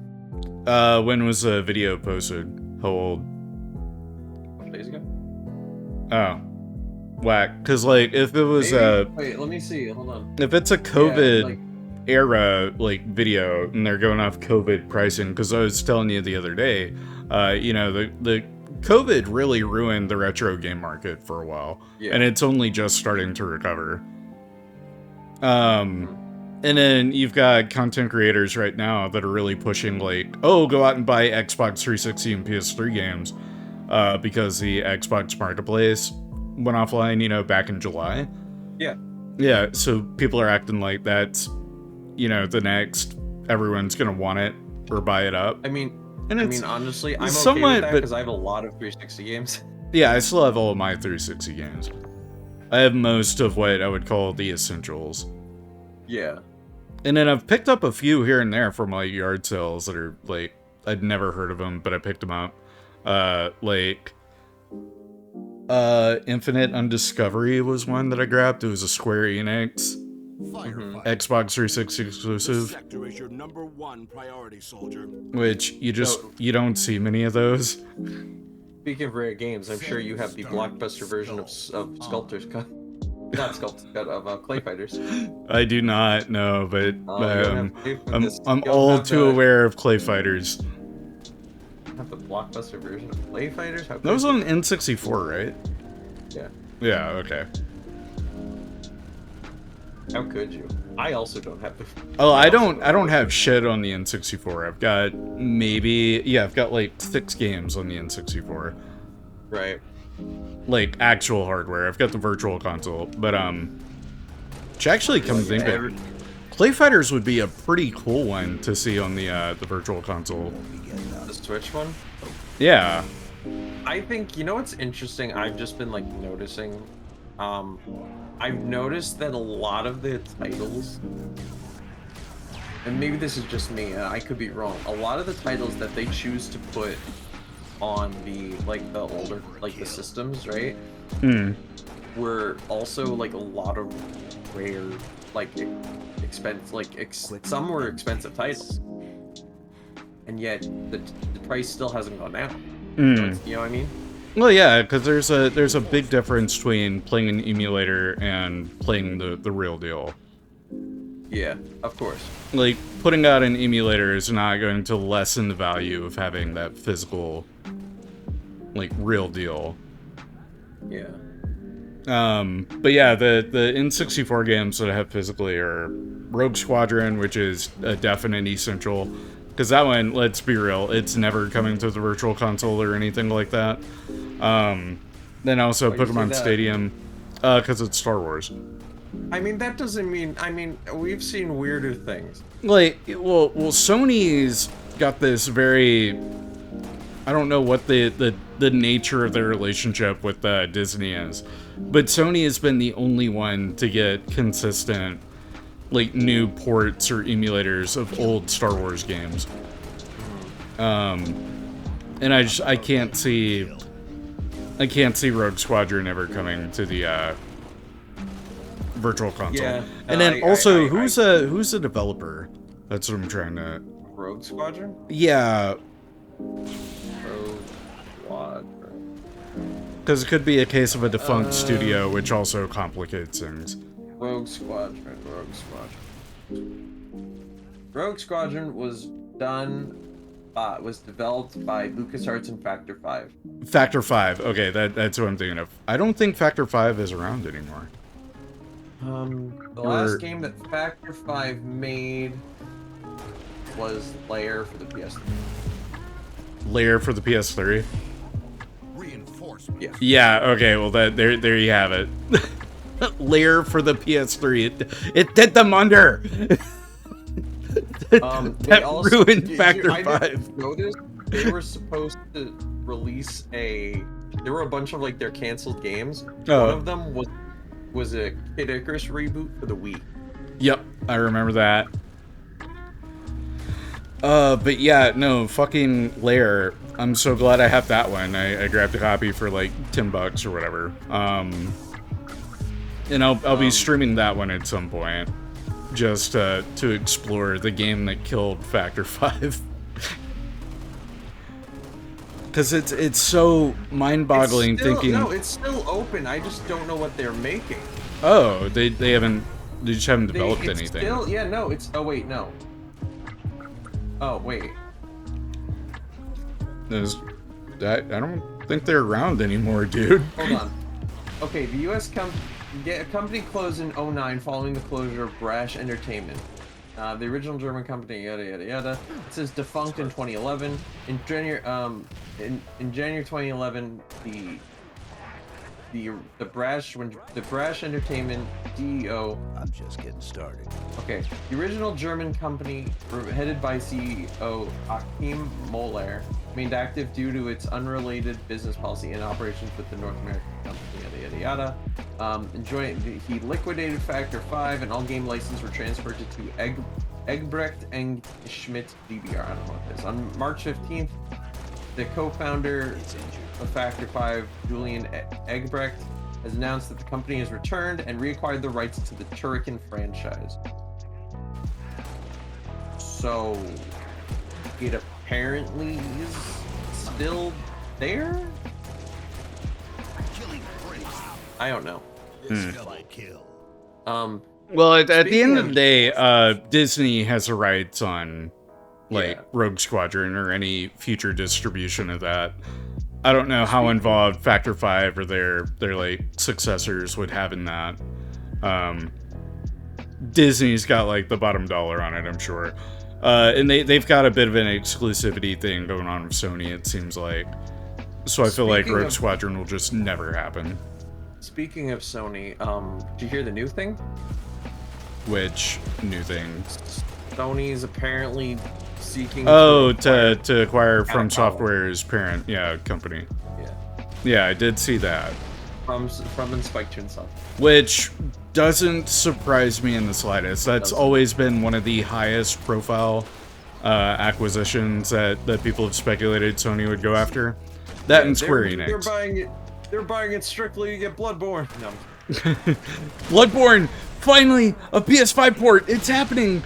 When was the video posted? How old? A couple days ago. Oh. Whack. Because, like, if it was wait, let me see. Hold on. If it's a COVID era, like, video, and they're going off COVID pricing, because I was telling you the other day, the COVID really ruined the retro game market for a while. Yeah. And it's only just starting to recover. And then you've got content creators right now that are really pushing, like, oh, go out and buy Xbox 360 and PS3 games, because the Xbox Marketplace went offline, back in July. Yeah. Yeah, so people are acting like that's, the next, everyone's gonna want it or buy it up. I mean, honestly, I'm okay somewhat, with that because I have a lot of 360 games. Yeah, I still have all of my 360 games. I have most of what I would call the essentials. Yeah. And then I've picked up a few here and there from like yard sales that are like, I'd never heard of them, but I picked them up. Infinite Undiscovery was one that I grabbed. It was a Square Enix Xbox 360 exclusive. Sector is your number one priority, soldier. Which you don't see many of those. Speaking of rare games, I'm sure you have the blockbuster version of Sculptor's Cut. Not Sculptor's Cut, of Clay Fighters. I do not know, but I'm You'll all have too aware of Clay Fighters. Have the blockbuster version of Clay Fighters? How That was on N64, right? Yeah. Yeah, okay. How could you? I also don't have the... Oh, I don't have shit on the N64. I've got I've got like 6 games on the N64. Right. Like actual hardware. I've got the virtual console, but which actually come to think of it, Clay Fighters would be a pretty cool one to see on the virtual console. The Switch one? Yeah. I think, you know what's interesting? I've just been like noticing. I've noticed that a lot of the titles, and maybe this is just me, I could be wrong. A lot of the titles that they choose to put on the the older the systems, right? Were also like a lot of rare some were expensive titles, and yet the price still hasn't gone down. So you know what I mean? Well, yeah, because there's a big difference between playing an emulator and playing the real deal. Yeah, of course. Like, putting out an emulator is not going to lessen the value of having that physical, real deal. Yeah. But yeah, the N64 games that I have physically are Rogue Squadron, which is a definite essential. Because that one, let's be real, it's never coming to the virtual console or anything like that. Then also Pokemon Stadium, because it's Star Wars. I mean, that doesn't mean... I mean, we've seen weirder things. Well, Sony's got this very... I don't know what the nature of their relationship with Disney is, but Sony has been the only one to get consistent new ports or emulators of old Star Wars games. And I can't see Rogue Squadron ever coming to the virtual console. Yeah, and then who's a developer? That's what I'm trying to... Rogue Squadron? Yeah. Rogue Squadron. Because it could be a case of a defunct studio, which also complicates things. Rogue Squadron. Rogue Squadron was developed by LucasArts and Factor 5. Factor 5. Okay, that's what I'm thinking of. I don't think Factor 5 is around anymore. The last game that Factor 5 made was Lair for the PS3. Lair for the PS3? Reinforcement. Yeah. Yeah, okay, well there you have it. Lair for the PS3. It did them under. That ruined Factor 5. I didn't know this. They were supposed to release there were a bunch of their canceled games. Oh. One of them was a Kid Icarus reboot for the Wii. Yep, I remember that. But yeah, no, fucking Lair. I'm so glad I have that one. I grabbed a copy for $10 or whatever. And I'll be streaming that one at some point, just to explore the game that killed Factor 5. Because it's so mind-boggling thinking. No, it's still open. I just don't know what they're making. Oh, they just haven't developed anything. Oh wait, no. Oh wait. I don't think they're around anymore, dude. Hold on. Okay, the U.S. company closed in 2009 following the closure of Brash Entertainment. The original German company, yada yada yada. It says defunct in 2011. In January 2011, the Brash Entertainment CEO. I'm just getting started. Okay, the original German company, headed by CEO Achim Moller, remained active due to its unrelated business policy and operations with the North American company. Yada yada yada. He liquidated Factor 5, and all game licenses were transferred to Egbrecht and Schmidt DBR. I don't know what this. On March 15th, the co-founder of Factor 5, Julian Egbrecht, has announced that the company has returned and reacquired the rights to the Turrican franchise. So, it apparently is still there? I don't know. Well, at the end of the day, Disney has the rights on, like, Rogue Squadron or any future distribution of that. I don't know how involved Factor 5 or their like successors would have in that. Disney's got like the bottom dollar on it, I'm sure. And they've got a bit of an exclusivity thing going on with Sony, it seems like. So I feel like Rogue Squadron will just never happen. Speaking of Sony, did you hear the new thing? Which new thing? Sony's apparently seeking to acquire From Software's parent company. Yeah, I did see that. From Inspection Software. Which doesn't surprise me in the slightest. That's always been one of the highest profile acquisitions that people have speculated Sony would go after. That and Square Enix. They're buying it strictly to get Bloodborne. No. Bloodborne! Finally! A PS5 port! It's happening!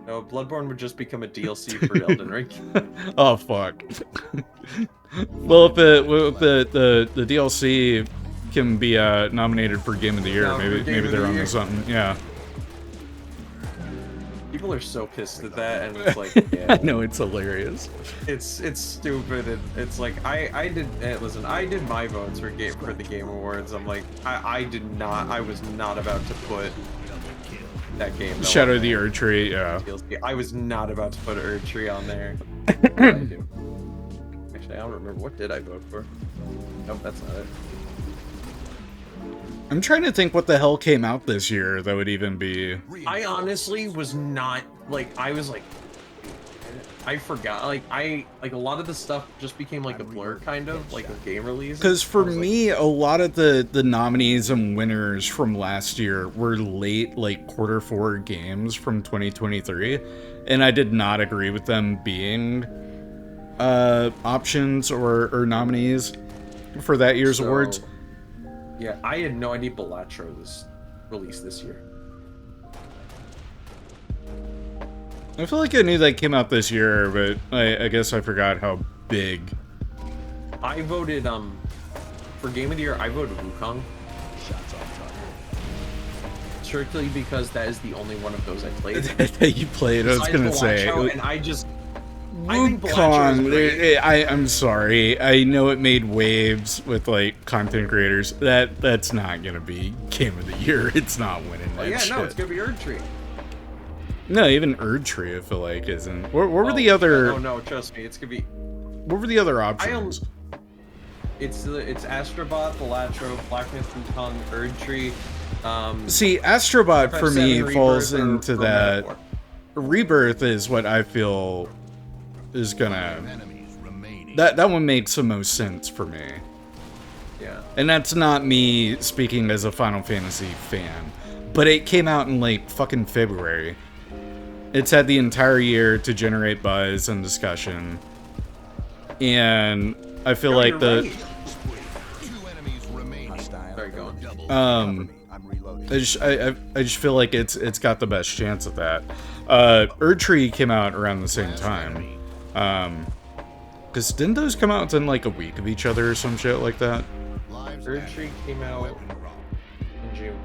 No, Bloodborne would just become a DLC for Elden Ring. Oh, fuck. Well, if the DLC can be nominated for Game of the Year, maybe they're onto something. Yeah. People are so pissed at that, and it's like, I know, it's hilarious. It's stupid, and it's like I did my votes for the Game Awards. I'm like, I was not about to put that game. Shadow of the Erdtree, yeah. I was not about to put Erdtree on there. Actually, I don't remember. What did I vote for? Nope, that's not it. I'm trying to think what the hell came out this year that would even be... I honestly was not, like, I was like... I forgot, like, a lot of the stuff just became like a blur, kind of, like, of game releases. Because for me, a lot of the nominees and winners from last year were late, like, Q4 games from 2023, and I did not agree with them being options or nominees for that year's awards. Yeah, I had no idea Balatro was released this year. I feel like I knew that came out this year, but I guess I forgot how big. I voted, for Game of the Year, I voted Wukong. Strictly because that is the only one of those I played. That you played, I was gonna say. And Wukong, I'm sorry. I know it made waves with like content creators. That's not gonna be Game of the Year. It's not winning that shit. No, it's gonna be Erdtree. No, even Erdtree I feel like isn't. What were the other? No, trust me, it's gonna be. What were the other options? It's Astrobot, Balatro, Black Myth, Wukong, Erdtree. See, Astrobot for me falls into that. Rebirth is what I feel is gonna. That one makes the most sense for me. Yeah. And that's not me speaking as a Final Fantasy fan, but it came out in like fucking February. It's had the entire year to generate buzz and discussion, and I feel like the. I just feel like it's got the best chance at that. Erdtree came out around the same time. Because didn't those come out within like a week of each other or some shit like that? Erdtree came out in June.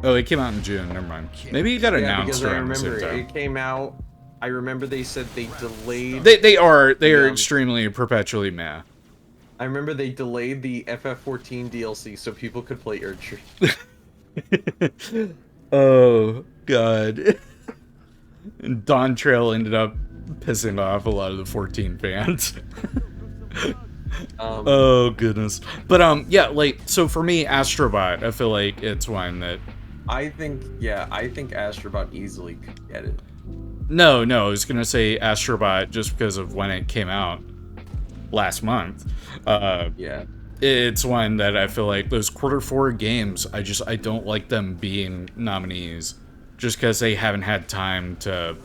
Oh, it came out in June. Never mind. Maybe it got announced around the same time. It came out. I remember they said they delayed. They are extremely perpetually meh. I remember they delayed the FF14 DLC so people could play Erdtree. Oh god. And Dawn Trail ended up pissing off a lot of the 14 fans. Oh goodness. But yeah, like, so for me, Astrobot, I feel like it's one that I think Astrobot easily could get it. No, I was gonna say Astrobot just because of when it came out last month. Yeah. it's one that I feel like those quarter 4 games, I don't like them being nominees, just because they haven't had time to,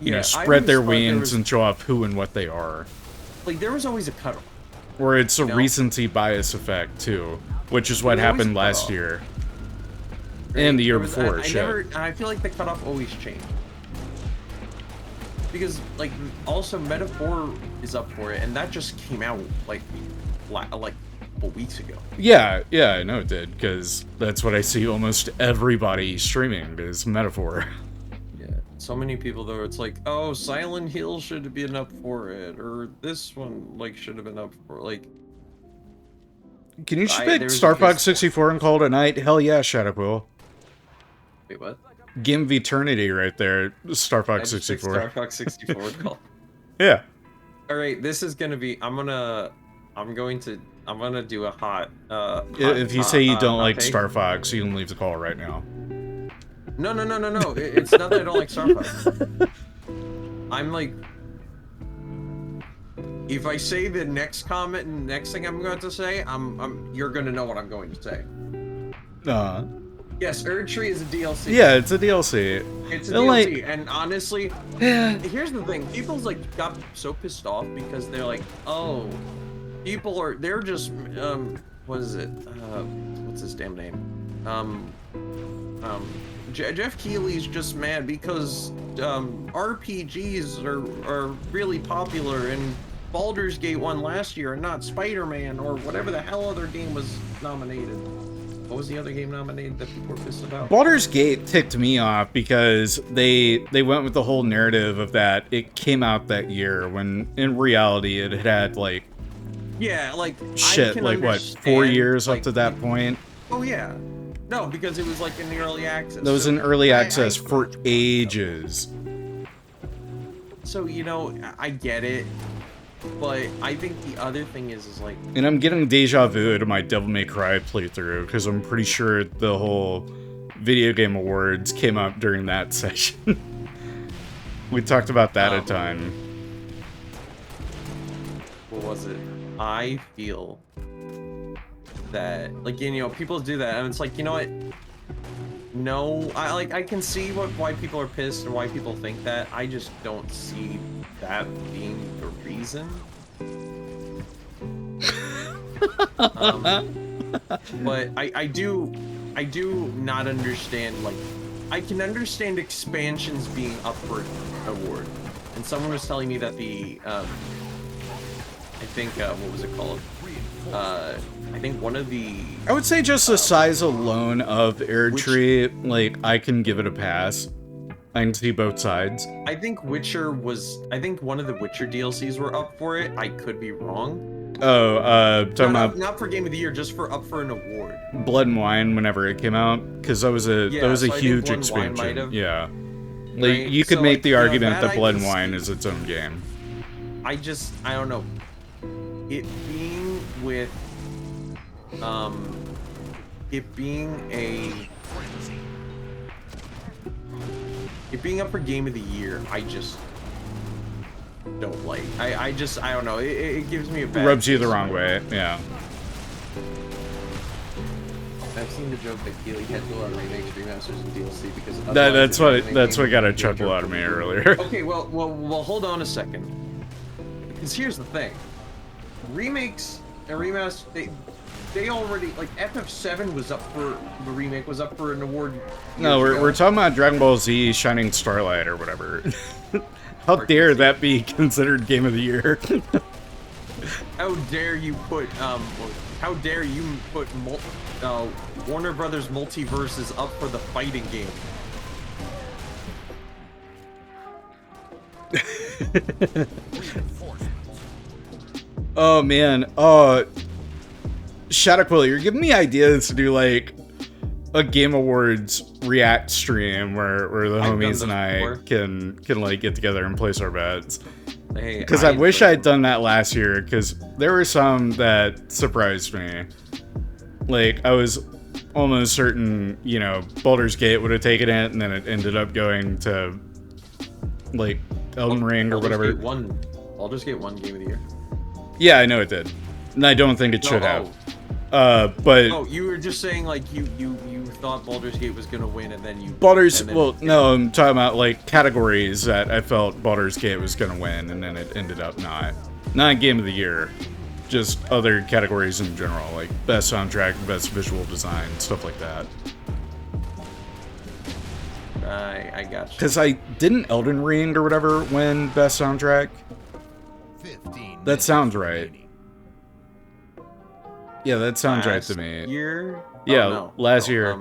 you know, spread their wings and show off who and what they are. Like, there was always a cutoff. Or it's a recency bias effect, too, which is what happened last year. Right? And the year before, I feel like the cutoff always changed. Because, like, also Metaphor is up for it, and that just came out, like a couple weeks ago. Yeah, I know it did, because that's what I see almost everybody streaming is Metaphor. Yeah, so many people, though, it's like, oh, Silent Hill should have been up for it, or this one, like, should have been up for, like... Can you just pick Star Fox 64 and call it a night? Hell yeah, Shadowquill. Wait, what? Game of Eternity right there, Star Fox 64. Star Fox 64 call. Yeah. Alright, this is gonna be, I'm gonna do a hot, if you say you don't like Star Fox, you can leave the call right now. No. It's not that I don't like Star Fox. I'm like, if I say the next comment and next thing I'm going to say, you're gonna know what I'm going to say. Yes, Erdtree is a DLC. Yeah, it's a DLC. It's a DLC, and honestly, here's the thing: people like got so pissed off because they're like, oh, they're just what is it? What's his damn name? Jeff Keighley's just mad because RPGs are really popular and Baldur's Gate won last year and not Spider-Man or whatever the hell other game was nominated. What was the other game nominated that people were pissed about? Baldur's Gate ticked me off because they went with the whole narrative of that it came out that year when in reality it had like shit, like what, 4 years up to that point? Oh yeah. No, because it was like in the early access. That was in early access for ages. So, you know, I get it. But I think the other thing is like... And I'm getting deja vu to my Devil May Cry playthrough, because I'm pretty sure the whole Video Game Awards came up during that session. We talked about that a ton. What was it? I feel that, like, you know, people do that, and it's like, you know what? No, I can see why people are pissed and why people think that. I just don't see that being the reason. But I do not understand, like, I can understand expansions being up for an award. And someone was telling me that the I think what was it called? I think one of the... I would say just the size alone of Erdtree, like, I can give it a pass. I can see both sides. I think one of the Witcher DLCs were up for it. I could be wrong. Oh, talking about... Not for Game of the Year, just for up for an award. Blood and Wine, whenever it came out, because that was a huge expansion. Yeah. Like, right? You could make the argument that Blood and Wine is its own game. I don't know. It being with... It being up for Game of the Year, I just don't like. I don't know. It gives me a bad... Rubs you the wrong way, yeah. I've seen the joke that Keighley had to do a lot of remakes, remasters, and DLC because... That's what got a chuckle out of me earlier. Okay, well, hold on a second. Because here's the thing. Remakes and remasters, they already, like, FF7 was up for, the remake was up for an award. No, we're talking about Dragon Ball Z Shining Starlight or whatever. How dare that be considered Game of the Year? How dare you put Warner Brothers Multiverses up for the fighting game? Oh man, Shadowquill, you're giving me ideas to do like a Game Awards react stream where the homies and I can like get together and place our bets. Because I wish I'd done that last year, because there were some that surprised me. Like, I was almost certain, you know, Baldur's Gate would have taken it, and then it ended up going to, like, Elden Ring or whatever. Baldur's Gate won Game of the Year. Yeah, I know it did. And I don't think it should have. But oh, you were just saying like you thought Baldur's Gate was gonna win, and then you well, no, I'm talking about like categories that I felt Baldur's Gate was gonna win, and then it ended up not Game of the Year, just other categories in general, like best soundtrack, best visual design, stuff like that. I got you. Because I didn't Elden Ring or whatever win best soundtrack. That sounds right. Yeah, that sounds right to me. Year? Yeah, oh, no. last year.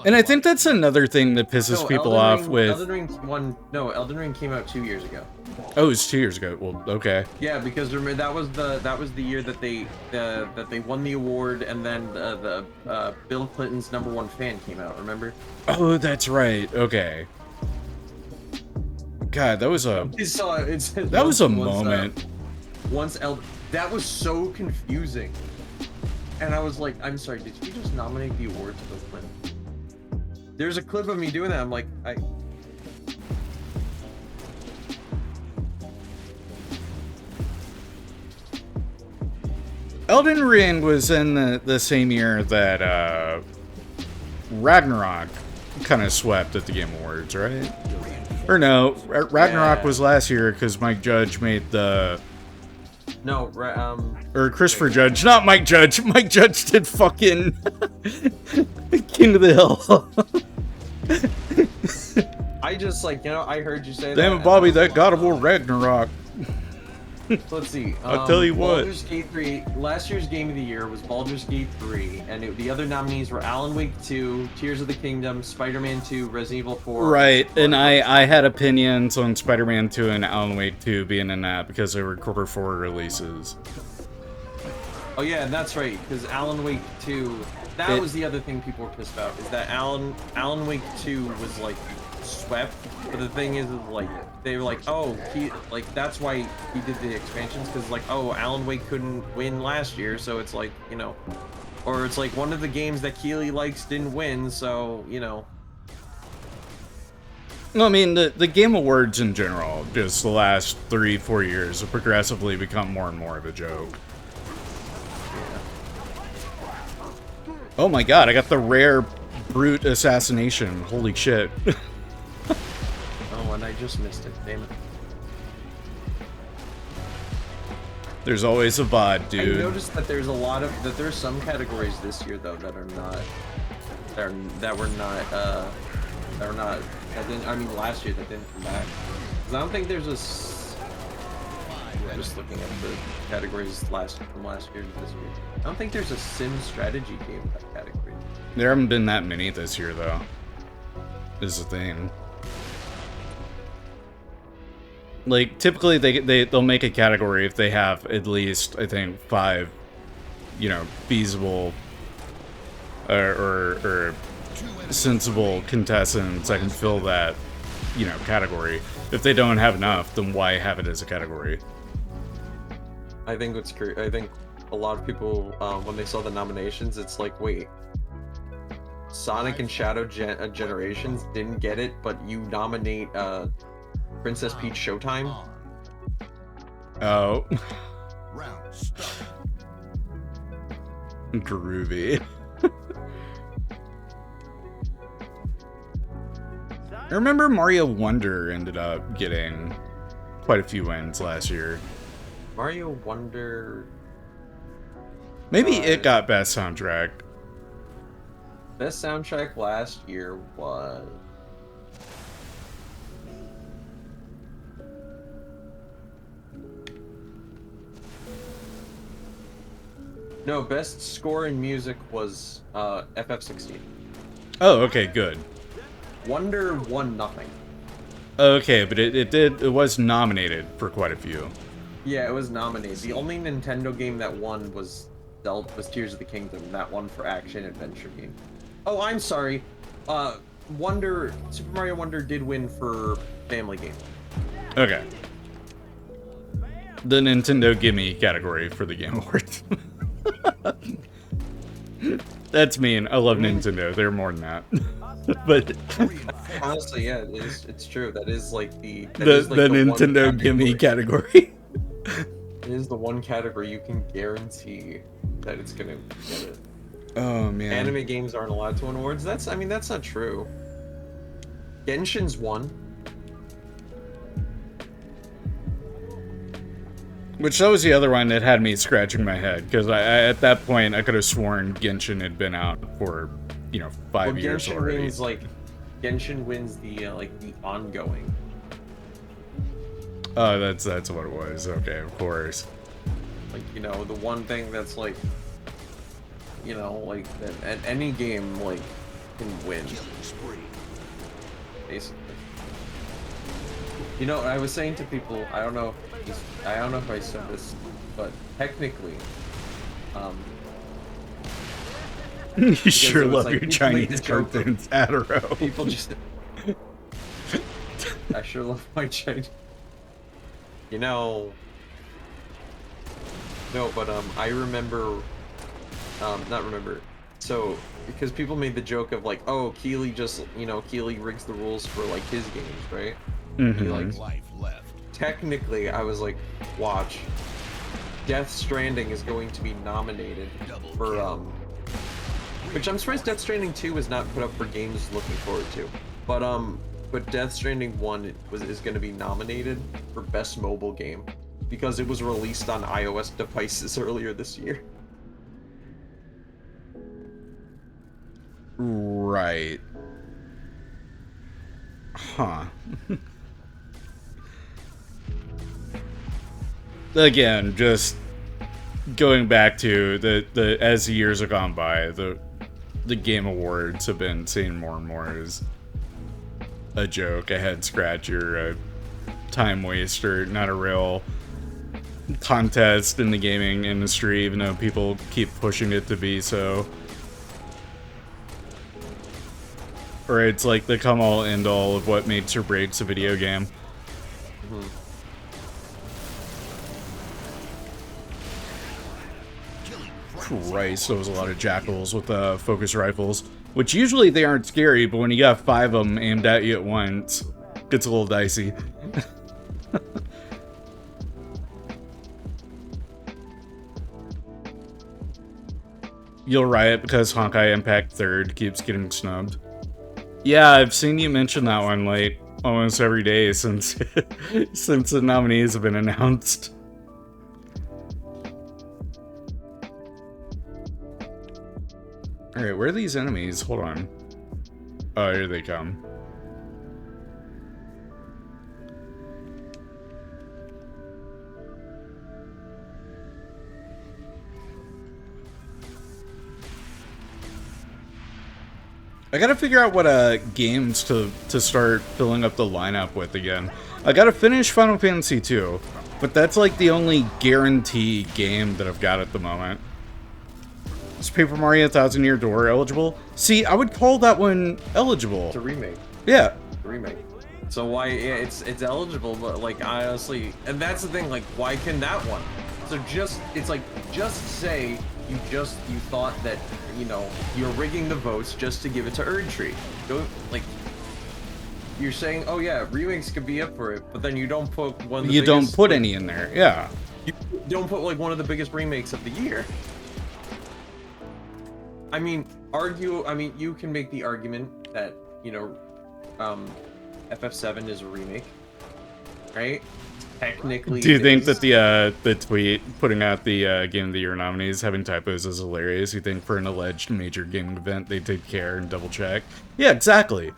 And I think that's another thing that pisses people off with. Elden Ring came out 2 years ago. Oh, it was 2 years ago. Well, okay. Yeah, because remember that was the year that they won the award, and then Bill Clinton's #1 fan came out. Remember? Oh, that's right. Okay. God, that was a moment. That was so confusing, and I was like, I'm sorry, did you just nominate the award to Bill Clinton? There's a clip of me doing that. I'm like, Elden Ring was in the same year that Ragnarok kind of swept at the Game Awards, right? Or no, Ragnarok was last year because Mike Judge made the... No, or Christopher Judge, not Mike Judge. Mike Judge did fucking King of the Hill. I just like, I heard you say that. Damn it, Bobby, that God of War Ragnarok. So let's see. I'll tell you what. Baldur's Gate 3, last year's game of the year was Baldur's Gate 3, and the other nominees were Alan Wake 2, Tears of the Kingdom, Spider-Man 2, Resident Evil 4. Right, and I had opinions on Spider-Man 2 and Alan Wake 2 being in that because they were Q4 releases. Oh yeah, that's right, because Alan Wake 2, that was the other thing people were pissed about, is that Alan Wake 2 was like swept, but the thing is like, they were like, oh, that's why he did the expansions, because like, oh, Alan Wake couldn't win last year, so it's like, or it's like one of the games that Keeley likes didn't win, so, No, I mean, the Game Awards in general, just the last 3-4 years, have progressively become more and more of a joke. Oh my god, I got the rare brute assassination. Holy shit. Oh, and I just missed it. Damn it. There's always a VOD, dude. I noticed that there's there's some categories this year though that I mean last year that didn't come back. 'Cause I don't think there's just looking at the categories from last year to this year. I don't think there's a sim strategy game in that category. There haven't been that many this year though. Is the thing. Like, typically they'll make a category if they have at least, I think, 5, feasible or sensible contestants that can fill that, category. If they don't have enough, then why have it as a category? I think a lot of people, when they saw the nominations, it's like, wait, Sonic and Shadow Generations didn't get it, but you nominate, Princess Peach Showtime? Oh. Groovy. I remember Mario Wonder ended up getting quite a few wins last year. Mario Wonder... Maybe it got best soundtrack. Best soundtrack last year was... No, best score in music was FF16. Oh, okay, good. Wonder won nothing. Okay, but it was nominated for quite a few. Yeah, it was nominated. The only Nintendo game that won was Tears of the Kingdom. That won for action adventure game. Oh, I'm sorry. Super Mario Wonder did win for family game. Okay. The Nintendo Gimme category for the Game Awards. That's mean. I love Nintendo. They're more than that. But honestly, yeah, it's true. That is like the Nintendo Gimme category. It is the one category you can guarantee that it's gonna get it. Oh man. Anime games aren't allowed to win awards. That's not true. Genshin's won. Which that was the other one that had me scratching my head, because I at that point I could have sworn Genshin had been out for 5 years already. Genshin wins the the ongoing. Oh, that's what it was. Okay, of course. The one thing that's that any game can win. Basically. I was saying to people, I don't know if I said this, but technically, you sure love your Chinese cartoons, Adaro. People just... I sure love my Chinese... No, but, I remember... not remember. So, because people made the joke of, oh, Keeley just, Keeley rigs the rules for, his games, right? Mm-hmm. Life left. Technically, I was like, watch. Death Stranding is going to be nominated for, which I'm surprised Death Stranding 2 was not put up for games looking forward to. But Death Stranding 1 is going to be nominated for Best Mobile Game because it was released on iOS devices earlier this year. Right. Huh. Again, just going back to the as the years have gone by, the Game Awards have been seen more and more as a joke, a head scratcher, a time waster, not a real contest in the gaming industry, even though people keep pushing it to be so. Or it's like the come-all, end-all of what makes or breaks a video game. Mm-hmm. Christ, there was a lot of jackals with focus rifles. Which usually they aren't scary, but when you got 5 of them aimed at you at once, it gets a little dicey. You'll riot because Honkai Impact 3rd keeps getting snubbed. Yeah, I've seen you mention that one almost every day since since the nominees have been announced. Alright, where are these enemies? Hold on. Oh, here they come. I gotta figure out what games to start filling up the lineup with again. I gotta finish Final Fantasy 2, but that's like the only guarantee game that I've got at the moment. Is Paper Mario Thousand Year Door eligible? See, I would call that one eligible. It's a remake. Yeah. A remake. So why? Yeah, it's eligible, but honestly, and that's the thing. Why can that one? So just say you thought that you're rigging the votes just to give it to Erdtree. Don't you're saying, oh yeah, remakes could be up for it, but then you don't put one. Of the biggest, don't put any in there. Yeah. You don't put one of the biggest remakes of the year. I mean, you can make the argument that, FF7 is a remake, right? Technically. Do you think that the tweet putting out the Game of the Year nominees having typos is hilarious? You think for an alleged major gaming event they take care and double check? Yeah, exactly.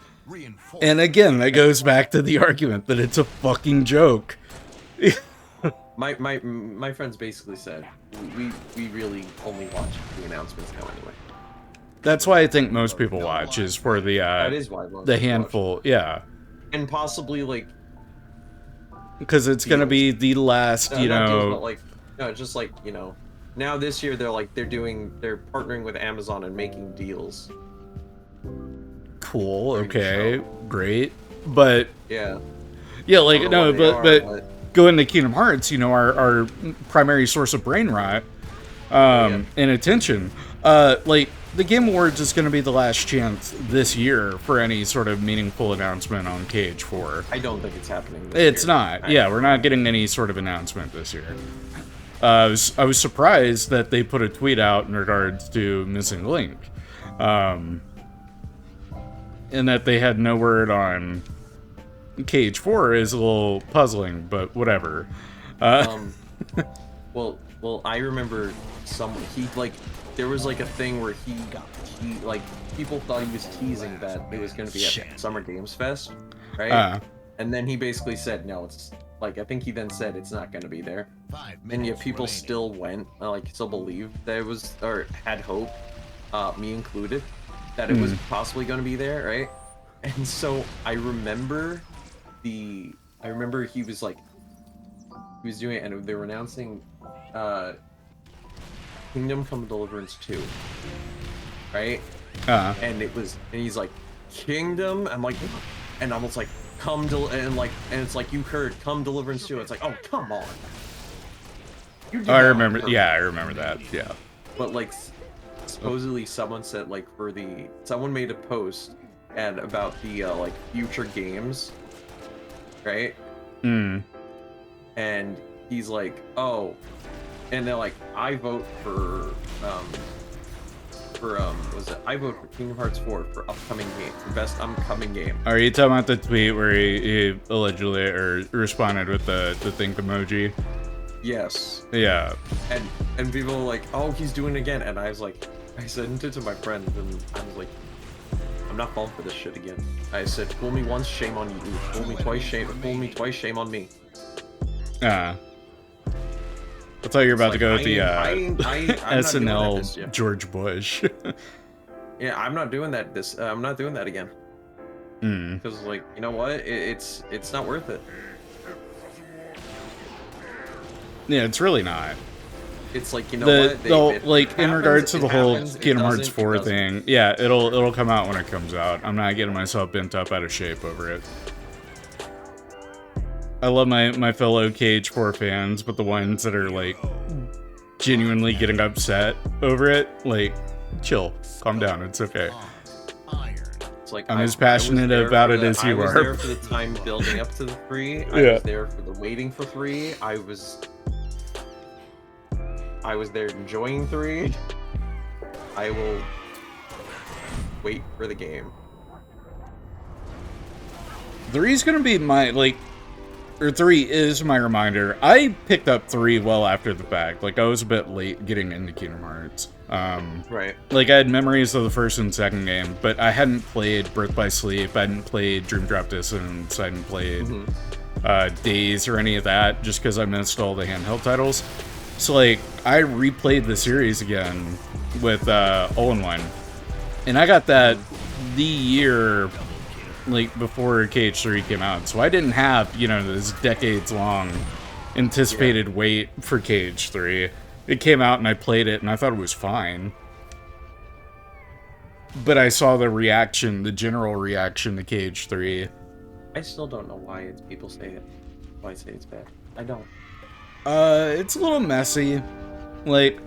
And again, that goes back to the argument that it's a fucking joke. my friends basically said we really only watch the announcements now anyway. That's why I think most people watch, is for the that is why the handful, watch. Yeah. And possibly because it's gonna be the last, deals, but just now this year they're partnering with Amazon and making deals. Cool. Okay. Great. But yeah, but going to Kingdom Hearts, our primary source of brain rot, and attention, the Game Awards is going to be the last chance this year for any sort of meaningful announcement on Cage 4. I don't think it's happening this It's year. not. Yeah, we're not getting any sort of announcement this year. I was surprised that they put a tweet out in regards to Missing Link. And that they had no word on Cage 4 is a little puzzling, but whatever. Well, I remember there was like a thing where he like people thought he was teasing that it was going to be at Summer Games Fest, right? And then he basically said no, it's like I think he then said it's not going to be there, and yet people still went, still believed that it was, or had hope, me included, that it was possibly going to be there, right? And so I remember he was doing it, and they were announcing Kingdom Come Deliverance 2, right? And he's like, Kingdom? I'm like, and almost like, and it's like, you heard Come Deliverance 2. It's like, oh, come on. I remember that, yeah. But like, supposedly someone said someone made a post about the future games, right? And he's like, oh, and they're like, I vote for I vote for Kingdom Hearts 4 for upcoming game, for best upcoming game. Are you talking about the tweet where he allegedly responded with the think emoji? Yes. Yeah. And people were like, oh, he's doing it again, and I sent it to my friend, and I was like, I'm not falling for this shit again. I said, fool me once, shame on you. Fool me twice, shame on me. I thought you were about to go with the SNL George Bush. Yeah, I'm not doing that. I'm not doing that again. Because, like, you know what? It's not worth it. Yeah, it's really not. It's like, you know what? In regards to the whole Kingdom Hearts 4 thing, yeah, it'll come out when it comes out. I'm not getting myself bent up out of shape over it. I love my fellow Cage 4 fans, but the ones that are, like, genuinely getting upset over it, like, chill. Calm down. It's okay. It's like, I'm as passionate about it as you are. I was there for the time building up to the 3. I was there for the waiting for 3. I was there enjoying 3. I will wait for the game. 3 is gonna be my, 3 is my reminder. I picked up 3 well after the fact. Like, I was a bit late getting into Kingdom Hearts. Right. Like, I had memories of the first and second game, but I hadn't played Birth by Sleep, I hadn't played Dream Drop Distance, I hadn't played Days or any of that, just because I missed all the handheld titles. So, like, I replayed the series again with All-in-One. And I got that the year, before Cage 3 came out. So I didn't have, this decades-long anticipated wait for Cage 3. It came out and I played it and I thought it was fine. But I saw the reaction, the general reaction to Cage 3. I still don't know why people say it. Why say it's bad. I don't. It's a little messy. The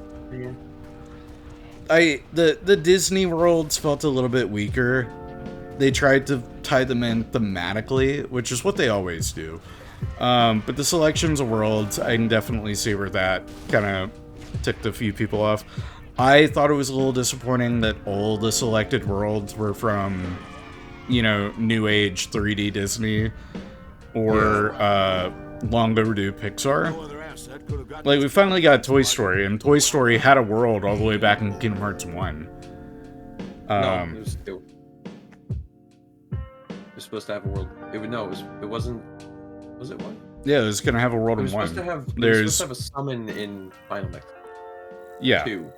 Disney worlds felt a little bit weaker. They tried to tie them in thematically, which is what they always do. But the selections of worlds, I can definitely see where that kind of ticked a few people off. I thought it was a little disappointing that all the selected worlds were from, New Age 3D Disney or long overdue Pixar. We finally got Toy Story, and Toy Story had a world all the way back in Kingdom Hearts 1. No, it was 2. You're supposed to have a world. It wasn't. Was it 1? Yeah, it was gonna have a world in 1. It was supposed to have a summon in Final Mix. Yeah. 2.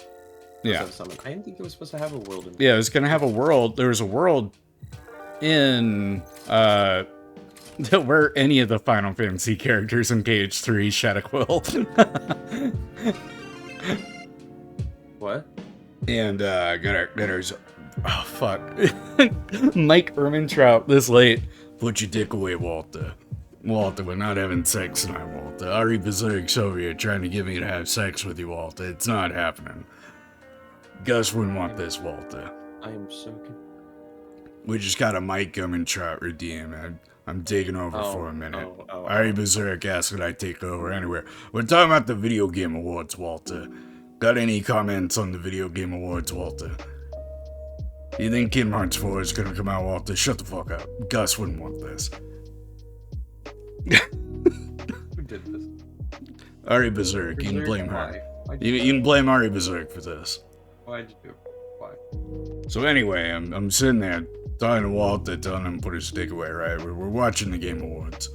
Yeah. I didn't think it was supposed to have a world in. Yeah, it was gonna have a world. There was a world in where any of the Final Fantasy characters in Cage 3 shed a quill. What? And oh fuck. Mike Ehrmantraut this late. Put your dick away, Walter. Walter, we're not having sex tonight, Walter. Ari Berserk's over here trying to get me to have sex with you, Walter. It's not happening. Gus wouldn't want this, Walter. I am so confused. We just got a Mike Ehrmantraut redeem. I'm taking over for a minute. Ari Berserk asked could I take over anywhere. We're talking about the Video Game Awards, Walter. Got any comments on the Video Game Awards, Walter? You think Kingdom Hearts 4 is gonna come out, Walter? Shut the fuck up. Gus wouldn't want this. Who did this? Ari Berserk. You can blame her. You can blame Ari Berserk for this. Why'd you do it? Why? So anyway, I'm sitting there talking to Walter, telling him to put his stick away, right? We're watching the Game Awards.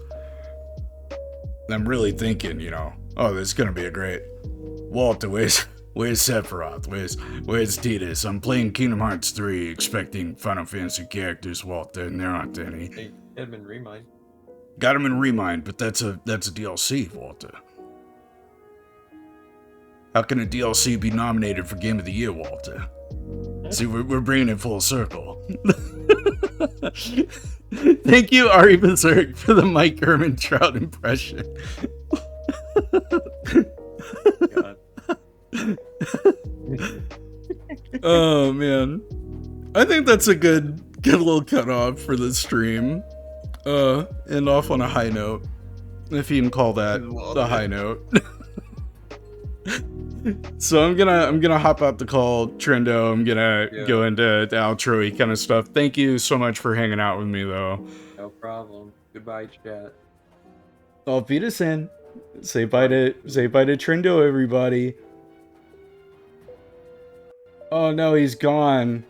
I'm really thinking, you know, oh, this is gonna be a great... Walter, where's Sephiroth? Where's Tidus? I'm playing Kingdom Hearts 3, expecting Final Fantasy characters, Walter, and there aren't any. Hey, get him in Remind. Got him in Remind, but that's a DLC, Walter. How can a DLC be nominated for Game of the Year, Walter? See, we're bringing it full circle. Thank you, Ari Berserk, for the Mike Ehrmantraut impression. God. Oh, man. I think that's a good little cutoff for the stream. And off on a high note. If you can call that the high note. So I'm gonna hop out the call, Trendo. I'm gonna go into the outro-y kind of stuff. Thank you so much for hanging out with me, though. No problem. Goodbye, chat. Auf Wiedersehen. Say bye to Trendo, everybody. Oh no, he's gone.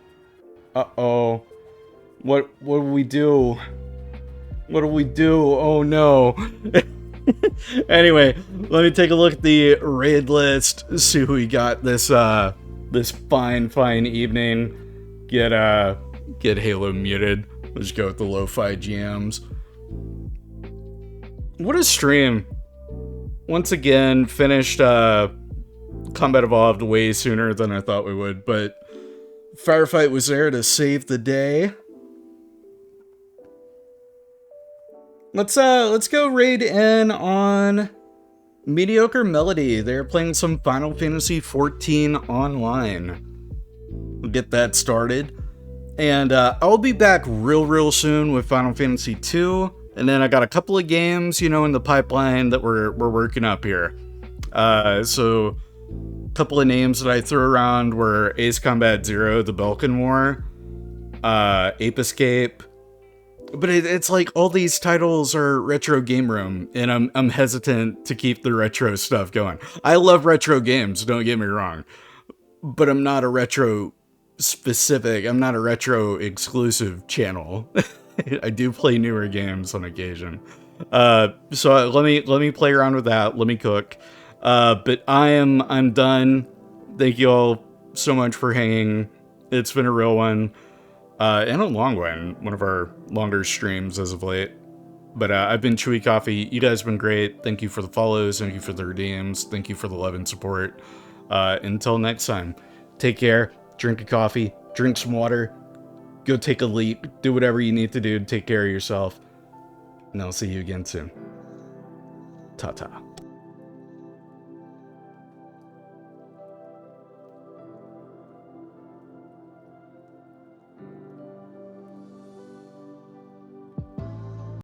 Uh-oh. What do we do? What do we do? Oh no. Anyway, let me take a look at the raid list, see who we got this fine evening. Get Halo muted. Let's go with the lo-fi jams. What a stream. Once again, finished Combat Evolved way sooner than I thought we would, but Firefight was there to save the day. Let's go raid in on Mediocre Melody. They're playing some Final Fantasy XIV online. We'll get that started. And I'll be back real soon with Final Fantasy II. And then I got a couple of games, you know, in the pipeline that we're working up here. So a couple of names that I threw around were Ace Combat Zero, The Balkan War, Ape Escape. But it's like all these titles are Retro Game Room, and I'm hesitant to keep the retro stuff going. I love retro games, don't get me wrong, but I'm not a retro exclusive channel. I do play newer games on occasion. So let me play around with that. Let me cook. But I'm done. Thank you all so much for hanging. It's been a real one. And a long one of our longer streams as of late. But I've been Chewy Coffee. You guys have been great. Thank you for the follows. Thank you for the redeems. Thank you for the love and support. Until next time, take care. Drink a coffee. Drink some water. Go take a leap. Do whatever you need to do to take care of yourself. And I'll see you again soon. Ta-ta.